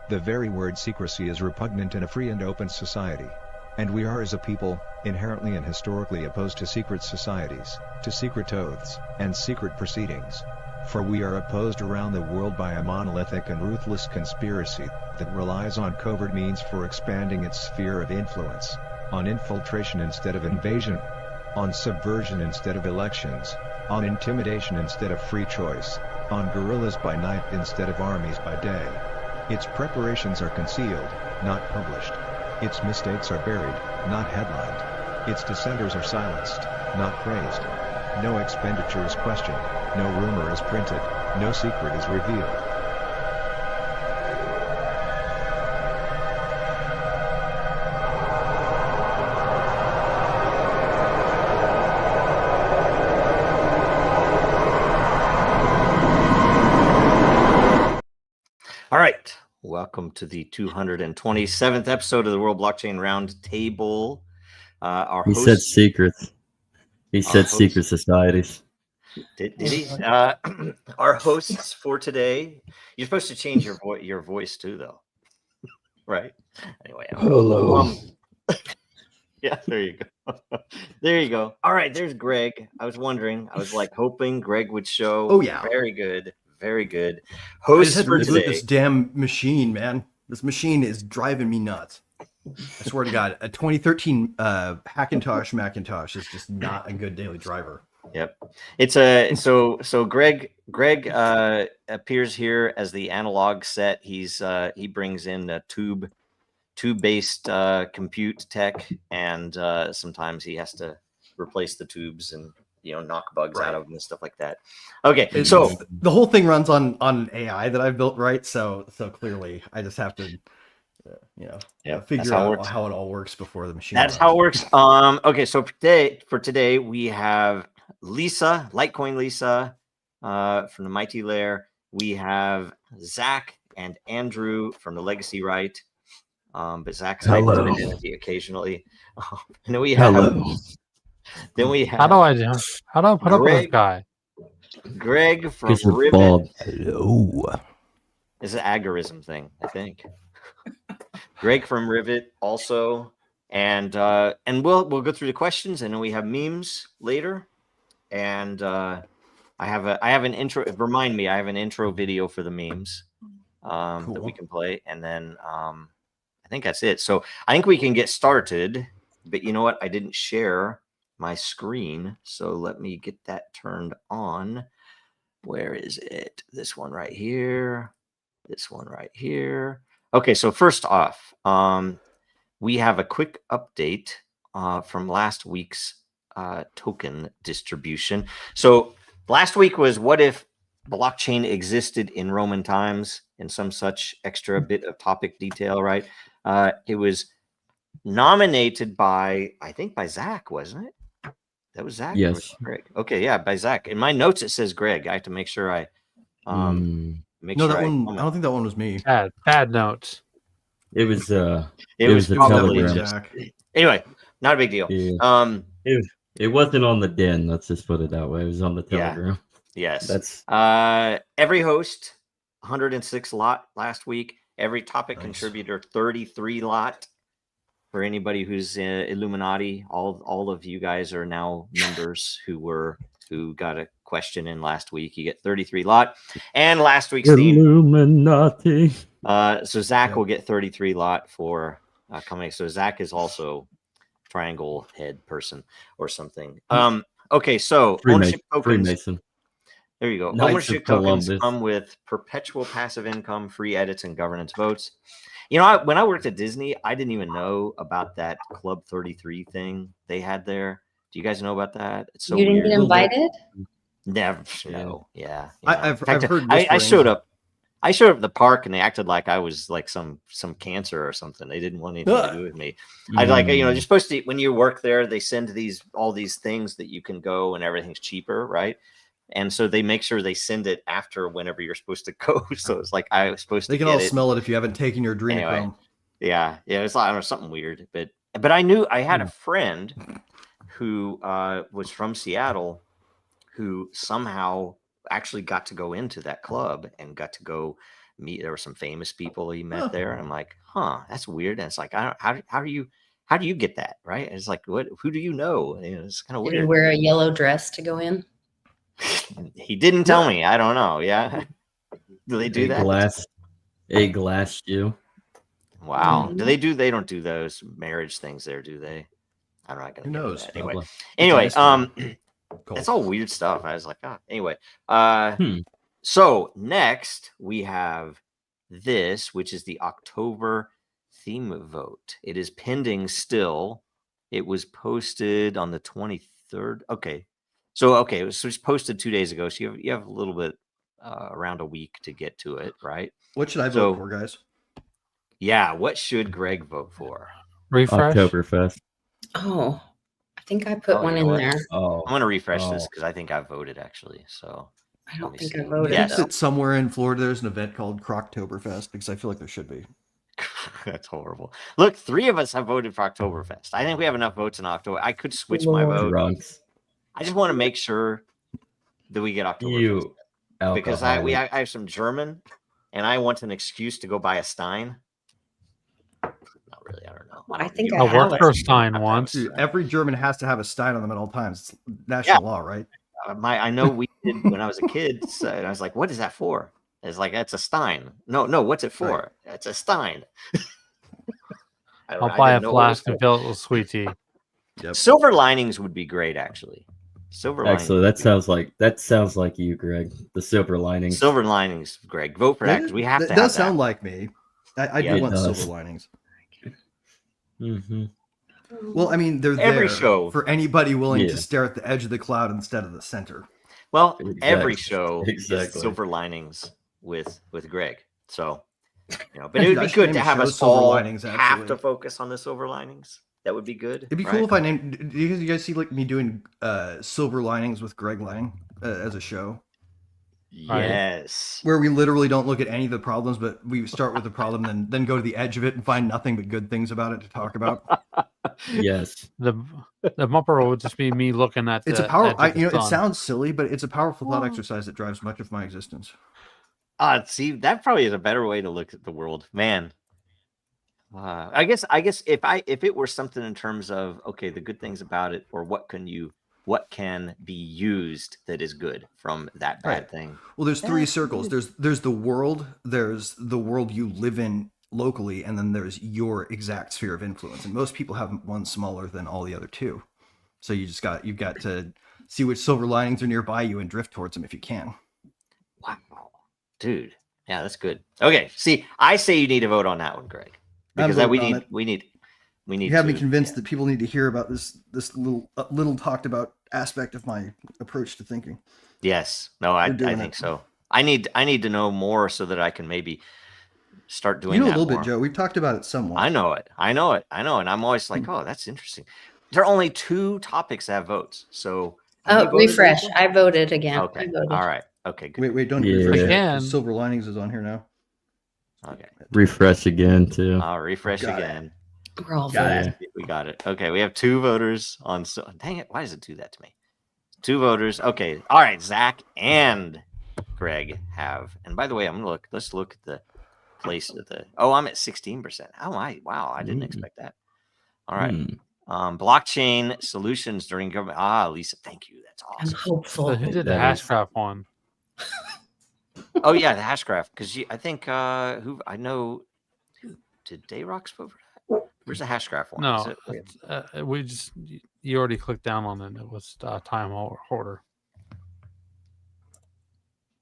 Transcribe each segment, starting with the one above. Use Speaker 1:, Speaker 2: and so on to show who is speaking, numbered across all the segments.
Speaker 1: The very word secrecy is repugnant in a free and open society. And we are as a people, inherently and historically opposed to secret societies, to secret oaths, and secret proceedings. For we are opposed around the world by a monolithic and ruthless conspiracy that relies on covert means for expanding its sphere of influence, on infiltration instead of invasion, on subversion instead of elections, on intimidation instead of free choice, on guerrillas by night instead of armies by day. Its preparations are concealed, not published. Its mistakes are buried, not headlined. Its dissenters are silenced, not praised. No expenditure is questioned, no rumor is printed, no secret is revealed.
Speaker 2: All right. Welcome to the 227th episode of the World Blockchain Roundtable.
Speaker 3: He said secrets. He said secret societies.
Speaker 2: Did he? Our hosts for today. You're supposed to change your voice too, though, right? Anyway.
Speaker 3: Hello.
Speaker 2: Yeah, there you go. There you go. All right, there's Greg. I was wondering. I was like hoping Greg would show.
Speaker 4: Oh yeah.
Speaker 2: Very good. Very good. Host for today.
Speaker 4: This damn machine, man. This machine is driving me nuts. I swear to God, a 2013 Hackintosh Macintosh is just not a good daily driver.
Speaker 2: Yep, it's a so Greg appears here as the analog set. He brings in a tube-based compute tech, and sometimes he has to replace the tubes and knock bugs out of them and stuff like that. Okay, so
Speaker 4: the whole thing runs on an AI that I've built, right? So clearly I just have to figure out how it all works before the machine.
Speaker 2: That's how it works. Okay, so for today we have Lisa, Litecoin Lisa, from the Mighty Lair. We have Zach and Andrew from the Legacy Right. But Zach's hiding his identity occasionally. And then we have Then we have
Speaker 5: how do I put up with this guy?
Speaker 2: Greg from Rivet.
Speaker 4: Hello.
Speaker 2: It's an agorism thing, I think. Greg from Rivet also, and we'll go through the questions, and then we have memes later, and I have an intro. Remind me, I have an intro video for the memes that we can play, and then I think that's it. So I think we can get started. But you know what? I didn't share my screen, so let me get that turned on. Where is it? This one right here. This one right here. Okay, so first off, we have a quick update from last week's token distribution. So last week was what if blockchain existed in Roman times, and some such extra bit of topic detail, right? It was nominated by Zach, wasn't it? That was Zach?
Speaker 3: Yes.
Speaker 2: Greg. Okay, yeah, by Zach. In my notes, it says Greg. I have to make sure I make sure.
Speaker 4: That one, I don't think that one was me.
Speaker 5: Bad notes.
Speaker 3: It was the
Speaker 2: probably
Speaker 3: Telegram.
Speaker 4: Zach.
Speaker 2: Anyway, not a big deal.
Speaker 3: Yeah. It wasn't on the Den. Let's just put it that way. It was on the Telegram.
Speaker 2: Yeah. Yes.
Speaker 3: That's
Speaker 2: every host 106 lot last week. Every topic contributor 33 lot. For anybody who's Illuminati, all of you guys are now members who got a question in last week. You get 33 lot, and last week's
Speaker 3: Illuminati.
Speaker 2: So Zach will get 33 lot for coming. So Zach is also triangle head person or something. Okay, so ownership tokens.
Speaker 3: Freemason.
Speaker 2: There you go.
Speaker 3: Knights
Speaker 2: Ownership
Speaker 3: of
Speaker 2: tokens
Speaker 3: Columbus.
Speaker 2: come with perpetual passive income, free edits, and governance votes. You know, when I worked at Disney, I didn't even know about that Club 33 thing they had there. Do you guys know about that? It's so
Speaker 6: you didn't
Speaker 2: weird.
Speaker 6: get invited?
Speaker 2: Never. No. Yeah.
Speaker 4: I've heard.
Speaker 2: I showed up. I showed up at the park, and they acted like I was like some cancer or something. They didn't want anything to do with me. I like, you're supposed to, when you work there, they send all these things that you can go and everything's cheaper, right? And so they make sure they send it after whenever you're supposed to go. So it's like I was supposed to.
Speaker 4: They can all smell it if you haven't taken your adrenochrome.
Speaker 2: Anyway, yeah, it's like, I don't know, something weird. But I knew I had a friend who was from Seattle who somehow actually got to go into that club and got to go meet. There were some famous people he met
Speaker 4: Huh.
Speaker 2: there, and I'm like, huh, that's weird. And it's like, how do you get that, right? And it's like, who do you know? And it's kind of
Speaker 6: Did he
Speaker 2: weird.
Speaker 6: wear a yellow dress to go in?
Speaker 2: He didn't tell me. I don't know. Yeah, do they do that?
Speaker 3: A glass shoe.
Speaker 2: Wow.
Speaker 6: Mhm.
Speaker 2: Do they do? They don't do those marriage things there, do they? I'm not gonna.
Speaker 4: Who
Speaker 2: get into
Speaker 4: knows?
Speaker 2: that. Anyway,
Speaker 3: Probably.
Speaker 2: anyway,
Speaker 4: Cool.
Speaker 2: it's all weird stuff. I was like, anyway.
Speaker 3: Hmm.
Speaker 2: So next we have this, which is the October theme vote. It is pending still. It was posted on the 23rd. Okay. So it was posted 2 days ago. So you have a little bit around a week to get to it, right?
Speaker 4: What should I vote for, guys?
Speaker 2: Yeah, what should Greg vote for?
Speaker 5: Refresh.
Speaker 3: Oktoberfest.
Speaker 6: Oh, I think I put
Speaker 2: Oh,
Speaker 6: one
Speaker 2: you know
Speaker 6: in
Speaker 2: what?
Speaker 6: there.
Speaker 3: Oh,
Speaker 2: I'm gonna refresh this
Speaker 3: oh.
Speaker 2: because I think I voted actually. So
Speaker 6: I don't
Speaker 2: me
Speaker 6: think
Speaker 2: see.
Speaker 6: I voted.
Speaker 4: I think
Speaker 2: Yes.
Speaker 6: Though.
Speaker 4: that somewhere in Florida there's an event called Croctoberfest because I feel like there should be.
Speaker 2: that's horrible. Look, 3 of us have voted for Oktoberfest. I think we have enough votes in October. I could switch my
Speaker 6: Lord.
Speaker 2: vote.
Speaker 3: Drunks.
Speaker 2: I just want to make sure that we get Oktoberfest
Speaker 3: You
Speaker 2: because I
Speaker 3: alcoholic.
Speaker 2: have some German, and I want an excuse to go buy a Stein. Not really. I don't know.
Speaker 6: I think
Speaker 2: You
Speaker 6: I
Speaker 5: I
Speaker 6: have
Speaker 5: worked
Speaker 6: it.
Speaker 5: for a Stein
Speaker 2: have to have a
Speaker 5: once.
Speaker 4: Dude,
Speaker 2: Stein.
Speaker 4: every German has to have a Stein on them at all times. It's national law, right?
Speaker 2: I know we did when I was a kid. So I was like, "What is that for?" It's like that's a Stein. No. What's it for?
Speaker 4: Right.
Speaker 2: It's a Stein. I
Speaker 5: I'll buy a
Speaker 2: didn't know what it was
Speaker 5: flask and
Speaker 2: for.
Speaker 5: fill it with sweet tea.
Speaker 4: Yep.
Speaker 2: Silver linings would be great, actually. Silver linings.
Speaker 3: Actually, that sounds like you, Greg. The silver linings.
Speaker 2: Silver linings, Greg. Vote for that because we have
Speaker 4: That
Speaker 2: to
Speaker 4: does
Speaker 2: have
Speaker 4: sound
Speaker 2: that.
Speaker 4: like me. I
Speaker 2: Yeah,
Speaker 4: do
Speaker 2: it
Speaker 4: want
Speaker 3: does.
Speaker 4: silver linings.
Speaker 3: Mm-hmm.
Speaker 4: Well, I mean, they're
Speaker 2: Every
Speaker 4: there
Speaker 2: show.
Speaker 4: for anybody willing
Speaker 3: Yeah.
Speaker 4: to stare at the edge of the cloud instead of the center.
Speaker 2: Well, every
Speaker 3: Exactly.
Speaker 2: show is
Speaker 3: Exactly.
Speaker 2: silver linings with Greg. So, but
Speaker 4: Dude,
Speaker 2: it would
Speaker 4: I
Speaker 2: be
Speaker 4: should
Speaker 2: good
Speaker 4: name
Speaker 2: to
Speaker 4: a
Speaker 2: have
Speaker 4: show
Speaker 2: us
Speaker 4: Silver
Speaker 2: all
Speaker 4: Linings,
Speaker 2: have
Speaker 4: actually.
Speaker 2: to focus on the silver linings. That would be good.
Speaker 4: It'd be cool if I named. Do you guys see like me doing Silver Linings with Greg Lang as a show,
Speaker 2: Yes.
Speaker 4: where we literally don't look at any of the problems, but we start with the problem, and then go to the edge of it and find nothing but good things about it to talk about.
Speaker 3: Yes.
Speaker 5: The bumper would just be me looking at
Speaker 4: It's a
Speaker 5: the
Speaker 4: power.
Speaker 5: edge of the
Speaker 4: It
Speaker 5: sun.
Speaker 4: sounds silly, but it's a powerful thought exercise that drives much of my existence.
Speaker 2: See, that probably is a better way to look at the world, man. I guess if it were something in terms of the good things about it, or what can be used that is good from that bad
Speaker 4: Right.
Speaker 2: thing.
Speaker 4: Well, there's 3 circles. There's the world. There's the world you live in locally, and then there's your exact sphere of influence. And most people have one smaller than all the other 2. So you've got to see which silver linings are nearby you and drift towards them if you can.
Speaker 2: Wow, dude, yeah, that's good. Okay, see, I say you need to vote on that one, Greg,
Speaker 4: I'm
Speaker 2: because
Speaker 4: voting on it.
Speaker 2: we need.
Speaker 4: You have me convinced that people need to hear about this little talked about aspect of my approach to thinking.
Speaker 2: Yes, no, I
Speaker 4: We're doing
Speaker 2: think
Speaker 4: it.
Speaker 2: so. I need to know more so that I can maybe start doing.
Speaker 4: You know
Speaker 2: that
Speaker 4: a little
Speaker 2: more.
Speaker 4: bit, Joe. We've talked about it somewhat.
Speaker 2: I know it, and I'm always like, oh, that's interesting. There are only 2 topics that have votes, so. have you
Speaker 6: Oh,
Speaker 2: voted,
Speaker 6: refresh.
Speaker 2: Rachel?
Speaker 6: I voted again.
Speaker 2: Okay,
Speaker 6: I voted.
Speaker 2: all right, okay, good.
Speaker 4: Wait, don't
Speaker 3: Yeah.
Speaker 4: refresh yet,
Speaker 5: Again.
Speaker 4: 'cause Silver Linings is on here now.
Speaker 2: Okay,
Speaker 3: Refresh again too.
Speaker 2: I'll refresh
Speaker 4: Got it.
Speaker 2: again.
Speaker 6: We're all
Speaker 4: Got
Speaker 6: voting.
Speaker 3: it.
Speaker 2: We got it. Okay, we have 2 voters on. So dang it, why does it do that to me? 2 voters. Okay, all right. Zach and Greg have. And by the way, let's look at the place of the. Oh, I'm at 16%. Oh my! Wow, I didn't expect that. All right. Blockchain solutions during government. Lisa, thank you. That's
Speaker 6: I'm
Speaker 2: awesome.
Speaker 6: hopeful.
Speaker 5: So who did the
Speaker 3: That is-
Speaker 5: Hashcraft one?
Speaker 2: Oh yeah, the Hashcraft. Because I think who I know. Did Dayrox vote for that? Where's the Hashcraft one?
Speaker 5: No,
Speaker 2: Is it-
Speaker 5: we just you already clicked down on it. It was time hoarder.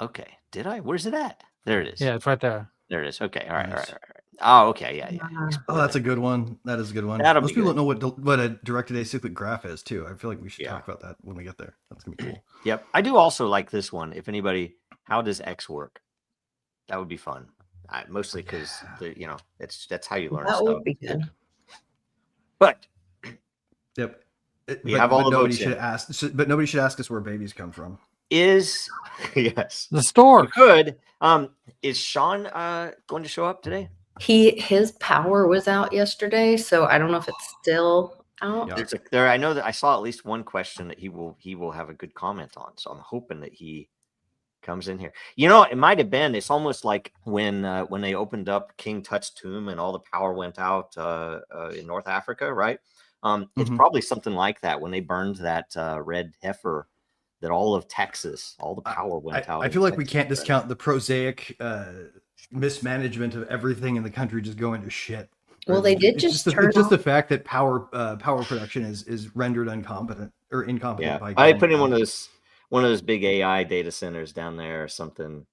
Speaker 2: Okay. Did I? Where's it at? There it is.
Speaker 5: Yeah, it's right there.
Speaker 2: There it is. Okay. All right.
Speaker 4: Nice.
Speaker 2: All right. Oh, okay. Yeah.
Speaker 4: Oh, that's a good one. That is a good one.
Speaker 2: That'll
Speaker 4: Most
Speaker 2: be
Speaker 4: people
Speaker 2: good.
Speaker 4: don't know what a directed acyclic graph is too. I feel like we should
Speaker 2: Yeah.
Speaker 4: talk about that when we get there. That's gonna be cool.
Speaker 2: Yep. I do also like this one. If anybody, how does X work? That would be fun. Mostly because that's how you learn
Speaker 6: That
Speaker 2: stuff.
Speaker 6: would be good.
Speaker 2: But
Speaker 4: Yep.
Speaker 2: We have all the
Speaker 4: nobody
Speaker 2: votes
Speaker 4: should
Speaker 2: in.
Speaker 4: ask. But nobody should ask us where babies come from.
Speaker 2: is yes,
Speaker 5: The store.
Speaker 2: good. Is Sean going to show up today?
Speaker 6: His power was out yesterday, so I don't know if it's still out.
Speaker 4: Yeah.
Speaker 2: I know that I saw at least one question that he will have a good comment on. So I'm hoping that he comes in here. You know, it might have been. It's almost like when they opened up King Tut's tomb and all the power went out in North Africa, right? It's probably something like that when they burned that red heifer. That all of Texas, all the power went out.
Speaker 4: I feel like we can't discount the prosaic mismanagement of everything in the country just going to shit.
Speaker 6: Well, they did
Speaker 4: It's just the fact that power production is rendered incompetent.
Speaker 2: Yeah,
Speaker 4: by
Speaker 2: I put in one of those big AI data centers down there or something.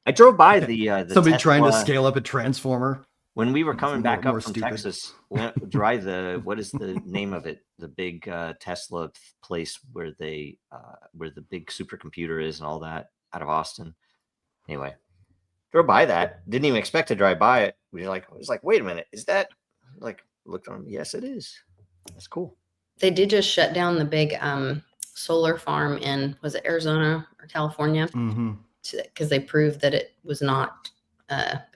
Speaker 2: I drove by the
Speaker 4: somebody
Speaker 2: Tesla,
Speaker 4: trying to scale up a transformer.
Speaker 2: when we were coming back
Speaker 4: more
Speaker 2: up from
Speaker 4: stupid.
Speaker 2: Texas. We drive what is the name of it? The big Tesla place where the big supercomputer is and all that out of Austin. Anyway, drove by that. Didn't even expect to drive by it. We was like, wait a minute, is that like? Looked on. Yes, it is. That's cool.
Speaker 6: They did just shut down the big solar farm in, was it Arizona or California? Because they proved that it was not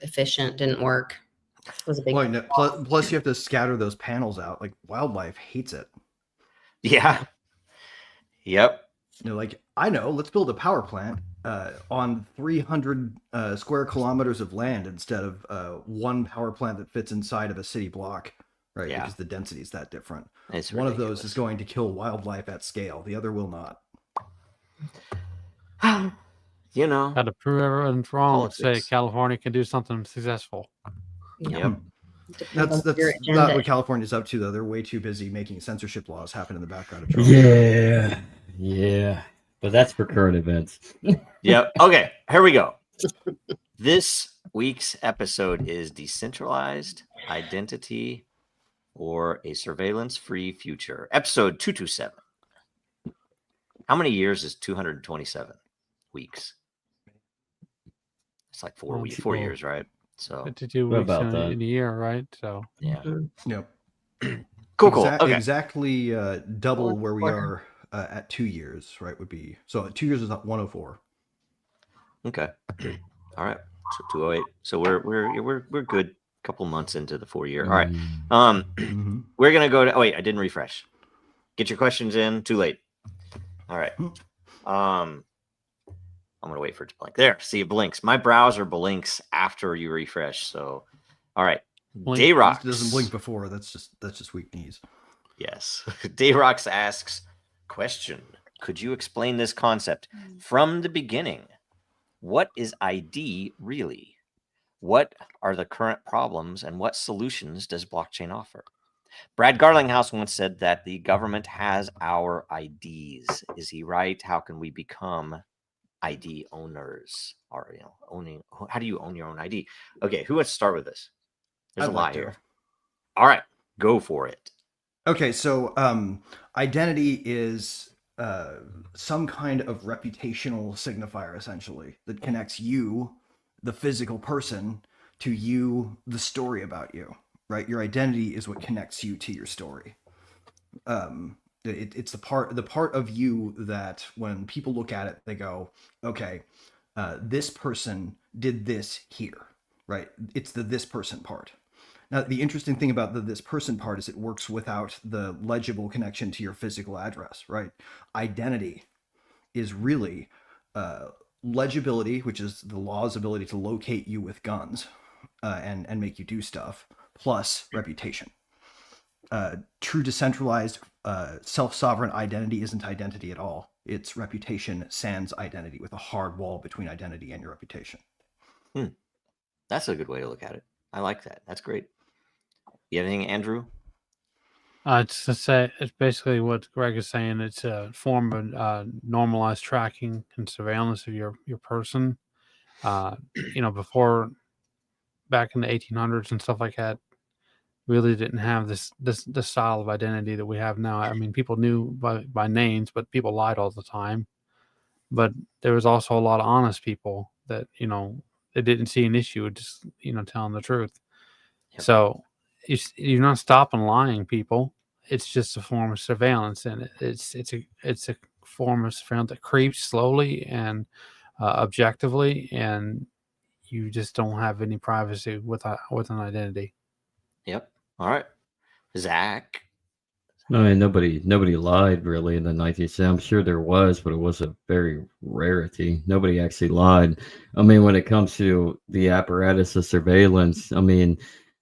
Speaker 6: efficient, didn't work. It was a big
Speaker 4: plus you have to scatter those panels out. Like wildlife hates it.
Speaker 2: Yeah. Yep.
Speaker 4: Like, I know, let's build a power plant on 300 square kilometers of land instead of one power plant that fits inside of a city block. Right, because the density is that different.
Speaker 2: It's
Speaker 4: one
Speaker 2: ridiculous.
Speaker 4: of those is going to kill wildlife at scale. The other will not.
Speaker 2: You know,
Speaker 5: Got to prove everyone's wrong to say
Speaker 2: politics.
Speaker 5: California can do something successful.
Speaker 2: Yep.
Speaker 4: That's not what California's up to, though. They're way too busy making censorship laws happen in the background of Trump.
Speaker 3: Yeah. But that's for current events.
Speaker 2: Yep. Okay, here we go. This week's episode is Decentralized Identity or a Surveillance-Free Future. Episode 227. How many years is 227 weeks? It's like 4 years, right? So
Speaker 5: 52
Speaker 3: What
Speaker 5: weeks
Speaker 3: about that?
Speaker 5: in a year, right? So
Speaker 2: yeah.
Speaker 4: Yep.
Speaker 2: Cool. Okay.
Speaker 4: Exactly double where we are at 2 years, right? Would be so 2 years is not 104.
Speaker 2: Okay. All right. So 208. So we're good. Couple months into the 4 year. All right. We're gonna go to. Oh wait, I didn't refresh. Get your questions in. Too late. All right. I'm gonna wait for it to blink. There. See, it blinks. My browser blinks after you refresh. So, all right.
Speaker 5: Blink.
Speaker 2: Dayrox
Speaker 4: It doesn't blink before. That's just weak knees.
Speaker 2: Yes. Dayrox asks, question: could you explain this concept from the beginning? What is ID really? What are the current problems and what solutions does blockchain offer? Brad Garlinghouse once said that the government has our IDs. Is he right? How can we become ID owners? Or how do you own your own ID? Okay, who wants to start with this? There's
Speaker 4: I'd
Speaker 2: a lot
Speaker 4: like to.
Speaker 2: here. All right, go for it.
Speaker 4: Okay, so identity is some kind of reputational signifier, essentially, that connects you, the physical person, to you, the story about you, right? Your identity is what connects you to your story. It's the part of you that when people look at it, they go, okay, this person did this here, right? It's the this person part. Now, the interesting thing about the this person part is it works without the legible connection to your physical address, right? Identity is really legibility, which is the law's ability to locate you with guns and make you do stuff, plus reputation. True decentralized self-sovereign identity isn't identity at all. It's reputation sans identity, with a hard wall between identity and your reputation.
Speaker 2: That's a good way to look at it. I like that. That's great. You have anything, Andrew?
Speaker 5: It's to say it's basically what Greg is saying. It's a form of normalized tracking and surveillance of your person. Before, back in the 1800s and stuff like that, really didn't have this style of identity that we have now. I mean, people knew by names, but people lied all the time. But there was also a lot of honest people that they didn't see an issue with just telling the truth.
Speaker 2: Yep.
Speaker 5: So you're not stopping lying, people. It's just a form of surveillance, and it's a form of surveillance that creeps slowly and objectively, and you just don't have any privacy with an identity.
Speaker 2: Yep. All right. Zach,
Speaker 3: No, and nobody lied really in the 19th century. I'm sure there was, but it was a very rarity. Nobody actually lied. I mean, when it comes to the apparatus of surveillance, I mean,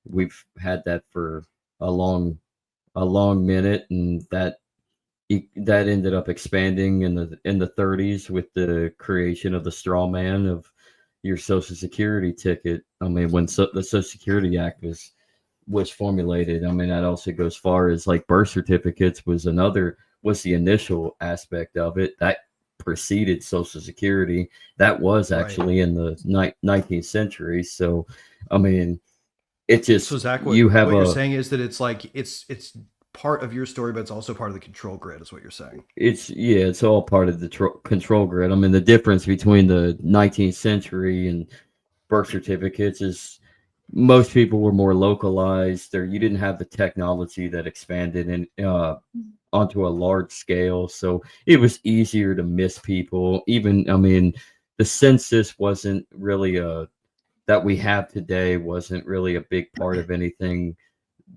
Speaker 3: we've had that for a long minute, and that ended up expanding in the 30s with the creation of the straw man of your Social Security ticket. I mean, when the Social Security Act was formulated. I mean, that also goes far as like birth certificates was the initial aspect of it that preceded Social Security. That was
Speaker 4: Right.
Speaker 3: actually in the 19th century. So, I mean, it just
Speaker 4: So Zach,
Speaker 3: you have
Speaker 4: what you're
Speaker 3: a
Speaker 4: saying is that it's like it's part of your story, but it's also part of the control grid, is what you're saying.
Speaker 3: it's all part of the control grid. I mean, the difference between the 19th century and birth certificates is most people were more localized, or you didn't have the technology that expanded onto a large scale, so it was easier to miss people. Even, I mean, the census wasn't really that we have today wasn't really a big part of anything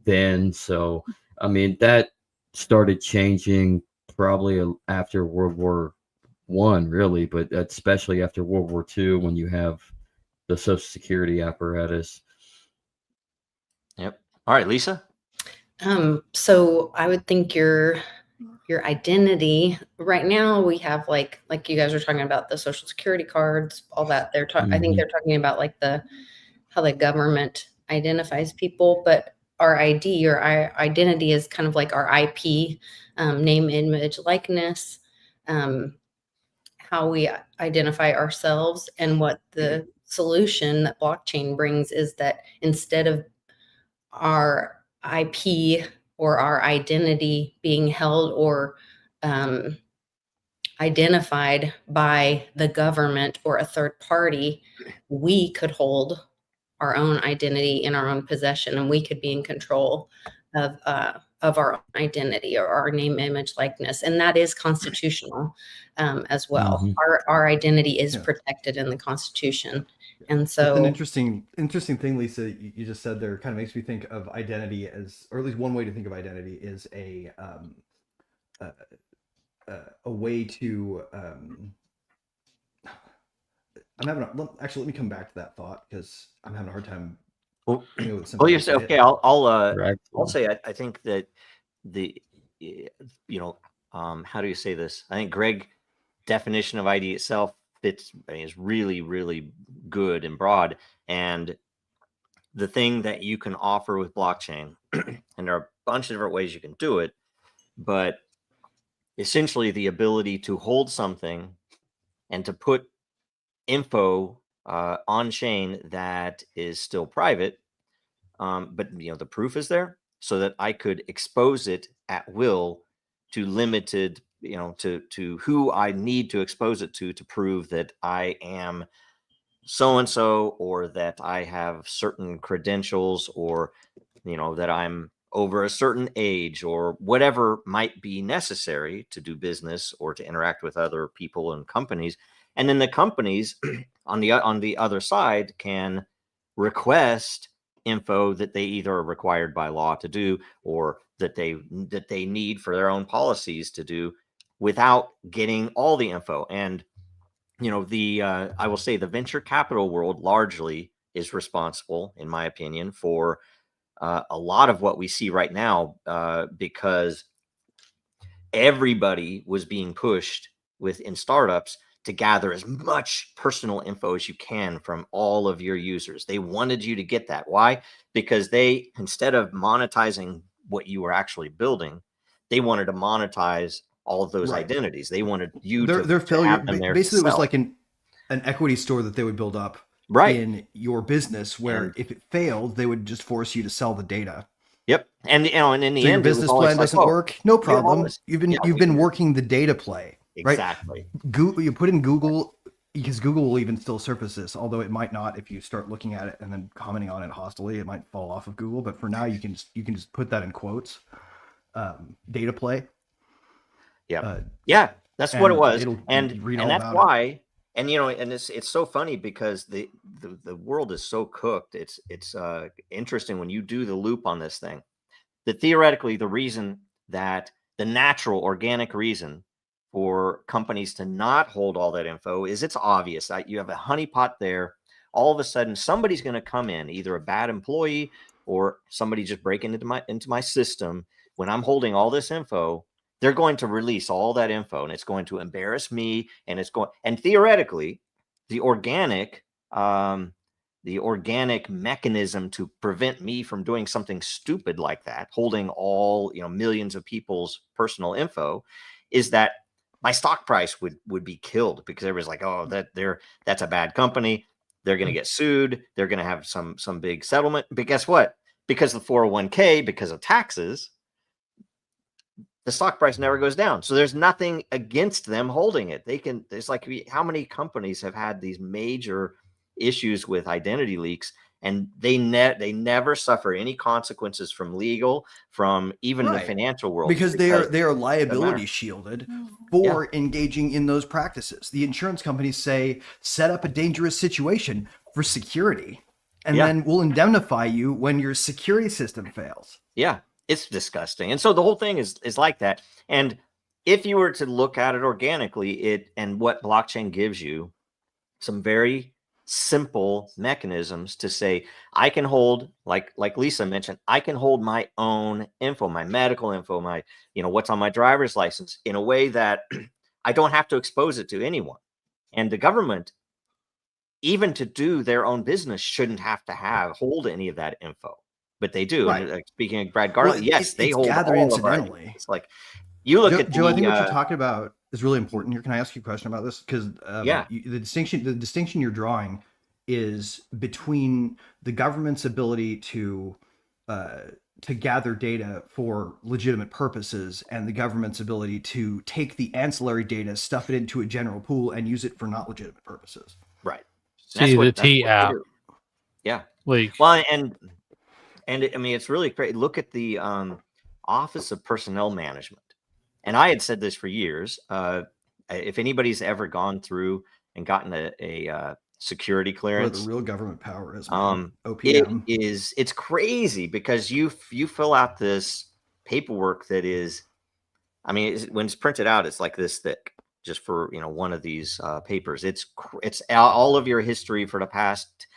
Speaker 3: then. So, I mean, that started changing probably after World War I, really, but especially after World War II, when you have the Social Security apparatus.
Speaker 2: Yep. All right, Lisa.
Speaker 6: So I would think your identity right now, we have like you guys are talking about the social security cards, all that. I think they're talking about like how the government identifies people, but our ID or our identity is kind of like our IP, name, image, likeness, how we identify ourselves. And what the solution that blockchain brings is that instead of our IP or our identity being held or identified by the government or a third party, we could hold our own identity in our own possession, and we could be in control of our own identity or our name, image, likeness, and that is constitutional as well. Our identity is protected in the Constitution, and so
Speaker 4: it's an interesting thing, Lisa. You just said there kind of makes me think of identity as, or at least one way to think of identity is a way to. Actually, let me come back to that thought because I'm having a hard time.
Speaker 2: Well, you say, okay. I'll say I think that how do you say this? I think Greg definition of ID itself fits. I mean, is really, really good and broad. And the thing that you can offer with blockchain, and there are a bunch of different ways you can do it, but essentially the ability to hold something and to put info on chain that is still private, but the proof is there, so that I could expose it at will to limited, to who I need to expose it to prove that I am so and so, or that I have certain credentials, or that I'm over a certain age, or whatever might be necessary to do business or to interact with other people and companies. And then the companies on the other side can request info that they either are required by law to do, or that they need for their own policies to do, without getting all the info. And I will say the venture capital world largely is responsible, in my opinion, for a lot of what we see right now, because everybody was being pushed in startups to gather as much personal info as you can from all of your users. They wanted you to get that. Why? Because they, instead of monetizing what you were actually building, they wanted to monetize all of those identities. They wanted you
Speaker 4: their
Speaker 2: to
Speaker 4: failure.
Speaker 2: have them there.
Speaker 4: Basically, it was like an equity store that they would build up in your business, where if it failed, they would just force you to sell the data.
Speaker 2: Yep. And and in the end,
Speaker 4: your business plan doesn't work. No problem. You've been working the data play.
Speaker 2: Exactly.
Speaker 4: Right? Google, you put in Google, because Google will even still surface this, although it might not if you start looking at it and then commenting on it hostily. It might fall off of Google, but for now, you can just put that in quotes. Data play.
Speaker 2: Yeah, that's what it was, and that's
Speaker 4: about
Speaker 2: why. And and it's so funny because the world is so cooked. It's interesting when you do the loop on this thing, that theoretically the reason that the natural organic reason for companies to not hold all that info is it's obvious that you have a honeypot there. All of a sudden, somebody's going to come in, either a bad employee or somebody just breaking into my system. When I'm holding all this info, they're going to release all that info, and it's going to embarrass me. And theoretically, the organic mechanism to prevent me from doing something stupid like that, holding all millions of people's personal info, is that my stock price would be killed, because everybody's like, oh, that's a bad company. They're going to get sued. They're going to have some big settlement. But guess what? Because of the 401k, because of taxes, the stock price never goes down. So there's nothing against them holding it. There's like, how many companies have had these major issues with identity leaks, and they never suffer any consequences from legal, from even the financial world,
Speaker 4: because they are liability shielded for engaging in those practices. The insurance companies say, set up a dangerous situation for security, and then we'll indemnify you when your security system fails.
Speaker 2: Yeah, it's disgusting. And so the whole thing is like that. And if you were to look at it organically, and what blockchain gives you, some very simple mechanisms to say, I can hold, like Lisa mentioned, I can hold my own info, my medical info, my, what's on my driver's license, in a way that I don't have to expose it to anyone. And the government, even to do their own business, shouldn't have to hold any of that info, but they do.
Speaker 4: Right.
Speaker 2: And speaking of Brad Garland, they hold
Speaker 4: gathered
Speaker 2: all
Speaker 4: incidentally.
Speaker 2: Of our, it's like, you look at
Speaker 4: Joe, I think what you're talking about is really important here. Can I ask you a question about this? Because the distinction you're drawing is between the government's ability to gather data for legitimate purposes and the government's ability to take the ancillary data, stuff it into a general pool, and use it for not legitimate purposes.
Speaker 2: Right.
Speaker 5: See the T app.
Speaker 2: Yeah.
Speaker 5: Leak.
Speaker 2: Well, and I mean, it's really great. Look at the Office of Personnel Management. And I had said this for years. If anybody's ever gone through and gotten a security clearance,
Speaker 4: where the real government power is, OPM.
Speaker 2: It's crazy, because you fill out this paperwork that is, I mean, when it's printed out, it's like this thick, just for one of these papers. It's all of your history for the past,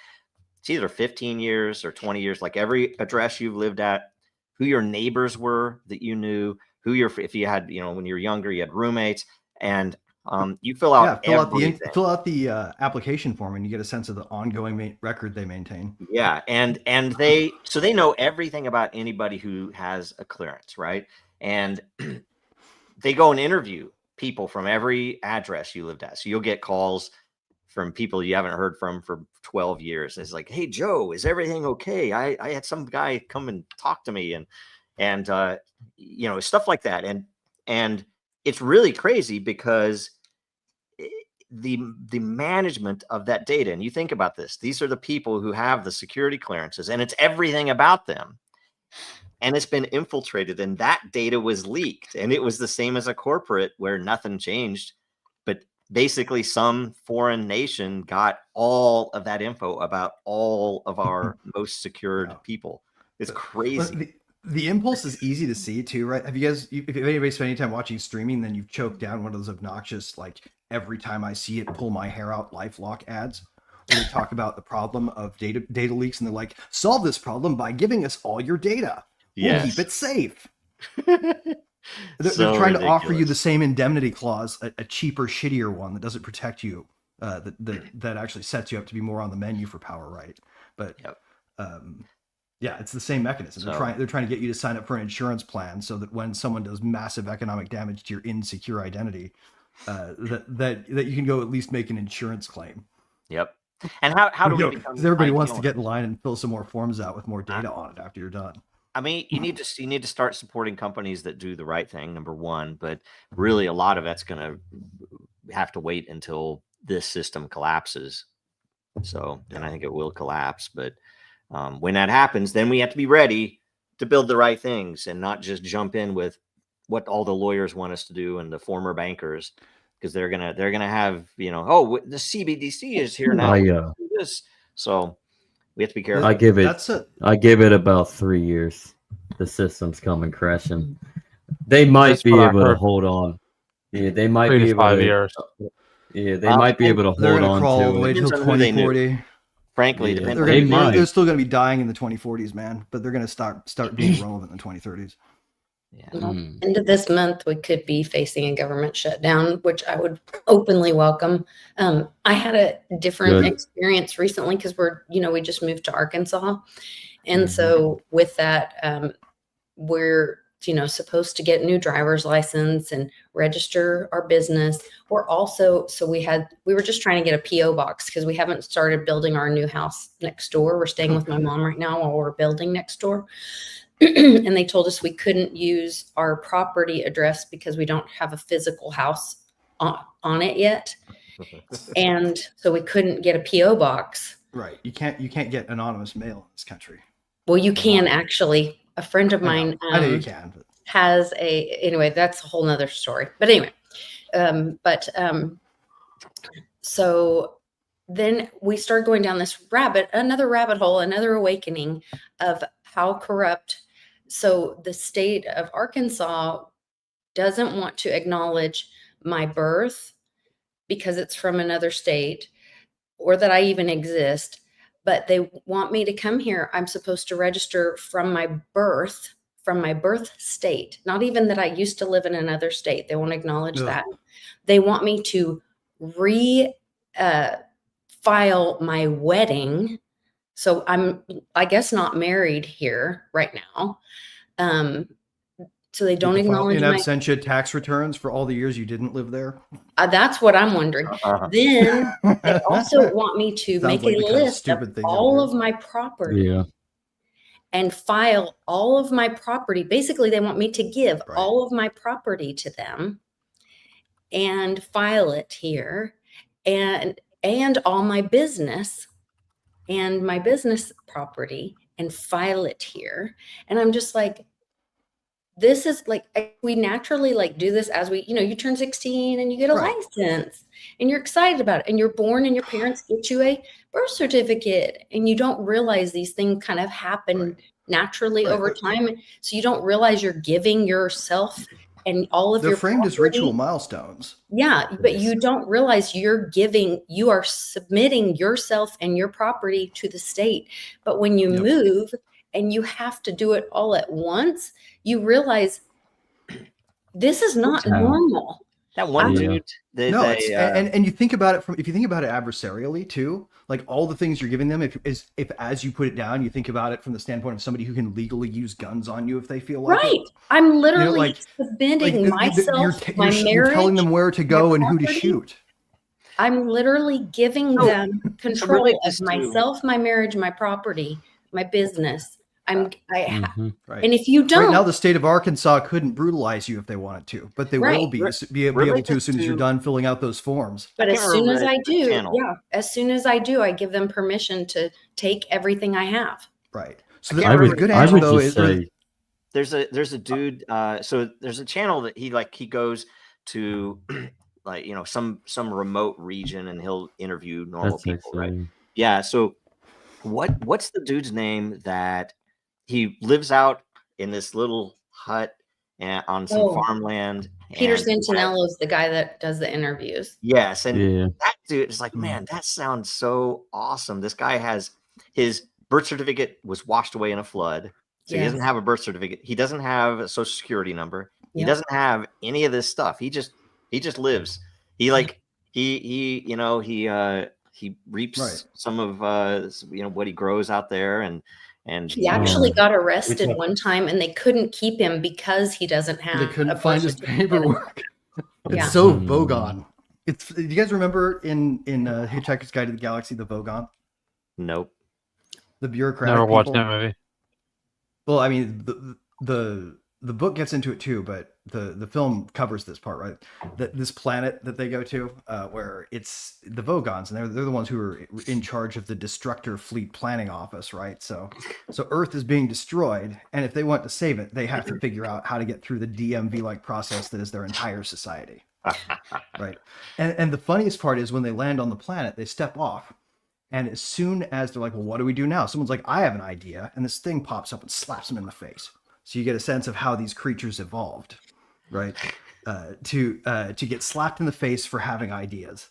Speaker 2: it's either 15 years or 20 years, like every address you've lived at, who your neighbors were that you knew, if you had, when you were younger, you had roommates, and you fill out
Speaker 4: fill out the application form, and you get a sense of the ongoing record they maintain.
Speaker 2: Yeah, and they know everything about anybody who has a clearance, right? And they go and interview people from every address you lived at. So you'll get calls from people you haven't heard from for 12 years. It's like, hey, Joe, is everything okay? I had some guy come and talk to me, and stuff like that. And it's really crazy, because the management of that data, and you think about this, these are the people who have the security clearances, and it's everything about them, and it's been infiltrated, and that data was leaked. And it was the same as a corporate, where nothing changed, but basically some foreign nation got all of that info about all of our most secured people. It's crazy.
Speaker 4: The impulse is easy to see too, right? Have you guys, if anybody spent any time watching streaming, then you've choked down one of those obnoxious, like, every time I see it, pull my hair out, LifeLock ads, where they talk about the problem of data leaks, and they're like, solve this problem by giving us all your data. We'll keep it safe. They're trying to offer you the same indemnity clause, a cheaper, shittier one that doesn't protect you, that actually sets you up to be more on the menu for power, right? But yeah, it's the same mechanism. They're trying to get you to sign up for an insurance plan, so that when someone does massive economic damage to your insecure identity, that you can go at least make an insurance claim.
Speaker 2: Yep. And how do we become?
Speaker 4: Because everybody wants to get in line and fill some more forms out with more data on it after you're done.
Speaker 2: I mean, you need to start supporting companies that do the right thing, number one. But really, a lot of that's going to have to wait until this system collapses. So, and I think it will collapse. But when that happens, then we have to be ready to build the right things, and not just jump in with what all the lawyers want us to do, and the former bankers, because they're gonna have, oh, the CBDC is here now. Do this. So we have to be careful.
Speaker 3: I give it about 3 years. The system's coming crashing. They might
Speaker 5: That's
Speaker 3: be
Speaker 5: what I
Speaker 3: able to
Speaker 5: heard.
Speaker 3: hold on. Yeah, they might
Speaker 5: 3
Speaker 3: be
Speaker 5: to
Speaker 3: able
Speaker 5: 5
Speaker 3: to.
Speaker 5: years.
Speaker 3: Yeah, they might be able to
Speaker 4: They're
Speaker 3: hold
Speaker 4: gonna
Speaker 3: on
Speaker 4: crawl all the
Speaker 3: to
Speaker 4: way
Speaker 3: it.
Speaker 4: till
Speaker 2: Depends on who they knew.
Speaker 4: 2040.
Speaker 2: Frankly,
Speaker 3: Yeah,
Speaker 2: depends
Speaker 4: They're
Speaker 2: on
Speaker 3: they
Speaker 2: who
Speaker 4: gonna
Speaker 3: might.
Speaker 4: they're still gonna be dying in the 2040s, man. But they're gonna start being relevant in the 2030s.
Speaker 2: Yeah.
Speaker 6: Well,
Speaker 3: Mm.
Speaker 6: end of this month, we could be facing a government shutdown, which I would openly welcome. I had a different
Speaker 3: Good.
Speaker 6: experience recently because we just moved to Arkansas. And
Speaker 3: Mhm.
Speaker 6: so with that, we're, supposed to get new driver's license and register our business. We're also, we were just trying to get a PO box because we haven't started building our new house next door. We're staying with my mom right now while we're building next door. And they told us we couldn't use our property address because we don't have a physical house on it yet. And so we couldn't get a PO box.
Speaker 4: Right. You can't get anonymous mail in this country.
Speaker 6: Well, you can actually. A friend of
Speaker 4: I know.
Speaker 6: mine
Speaker 4: I know you can. But...
Speaker 6: has anyway, that's a whole nother story. But anyway, so then we start going down this another rabbit hole, another awakening of how corrupt. So the state of Arkansas doesn't want to acknowledge my birth because it's from another state or that I even exist, but they want me to come here. I'm supposed to register from my birth state, not even that I used to live in another state. They won't acknowledge that. They want me to file my wedding. So I'm, I guess, not married here right now. So they don't acknowledge
Speaker 4: in absentia tax returns for all the years you didn't live there.
Speaker 6: That's what I'm wondering. Then they also want me to make a list of all of my property.
Speaker 3: Yeah.
Speaker 6: And file all of my property. Basically, they want me to give all of my property to them and file it here, and all my business and my business property and file it here. And I'm just like, this is like, we naturally do this as we, you turn 16 and you get a license and you're excited about it and you're born and your parents get you a birth certificate and you don't realize these things kind of happen naturally over time. So you don't realize you're giving yourself and all of your
Speaker 4: framed as ritual milestones.
Speaker 6: Yeah. But you don't realize you are submitting yourself and your property to the state. But when you move and you have to do it all at once, you realize this is not normal.
Speaker 2: That one dude.
Speaker 4: And you think about it if you think about it adversarially too, like all the things you're giving them, if as you put it down, you think about it from the standpoint of somebody who can legally use guns on you if they feel like it.
Speaker 6: I'm literally submitting myself, my marriage.
Speaker 4: You're telling them where to go and who to shoot.
Speaker 6: I'm literally giving them control of myself, my marriage, my property, my business. And if you don't,
Speaker 4: right now the state of Arkansas couldn't brutalize you if they wanted to, but they will be able to as soon as you're done filling out those forms.
Speaker 6: But as soon as I do, I give them permission to take everything I have.
Speaker 4: Right. So the good answer though is
Speaker 2: there's a dude. So there's a channel that he goes to, some remote region and he'll interview normal people, right? Yeah. So what's the dude's name that he lives out in this little hut on some farmland?
Speaker 6: Peter Santinello is the guy that does the interviews.
Speaker 2: Yes. And that dude is like, man, that sounds so awesome. This guy has his birth certificate was washed away in a flood. So he doesn't have a birth certificate. He doesn't have a social security number. He doesn't have any of this stuff. He just lives. He reaps some of what he grows out there, and
Speaker 6: he actually got arrested one time and they couldn't keep him because he doesn't have.
Speaker 4: They couldn't find his paperwork. It's so Vogon. Do you guys remember in Hitchhiker's Guide to the Galaxy the Vogon?
Speaker 2: Nope.
Speaker 4: The bureaucratic.
Speaker 5: Never watched that movie.
Speaker 4: Well, I mean the book gets into it too, but the film covers this part, right? This planet that they go to, where it's the Vogons, and they're the ones who are in charge of the Destructor Fleet Planning Office, right? So Earth is being destroyed, and if they want to save it, they have to figure out how to get through the DMV-like process that is their entire society, right? And the funniest part is when they land on the planet, they step off. And as soon as they're like, well, what do we do now? Someone's like, I have an idea. And this thing pops up and slaps them in the face. So you get a sense of how these creatures evolved. right? To get slapped in the face for having ideas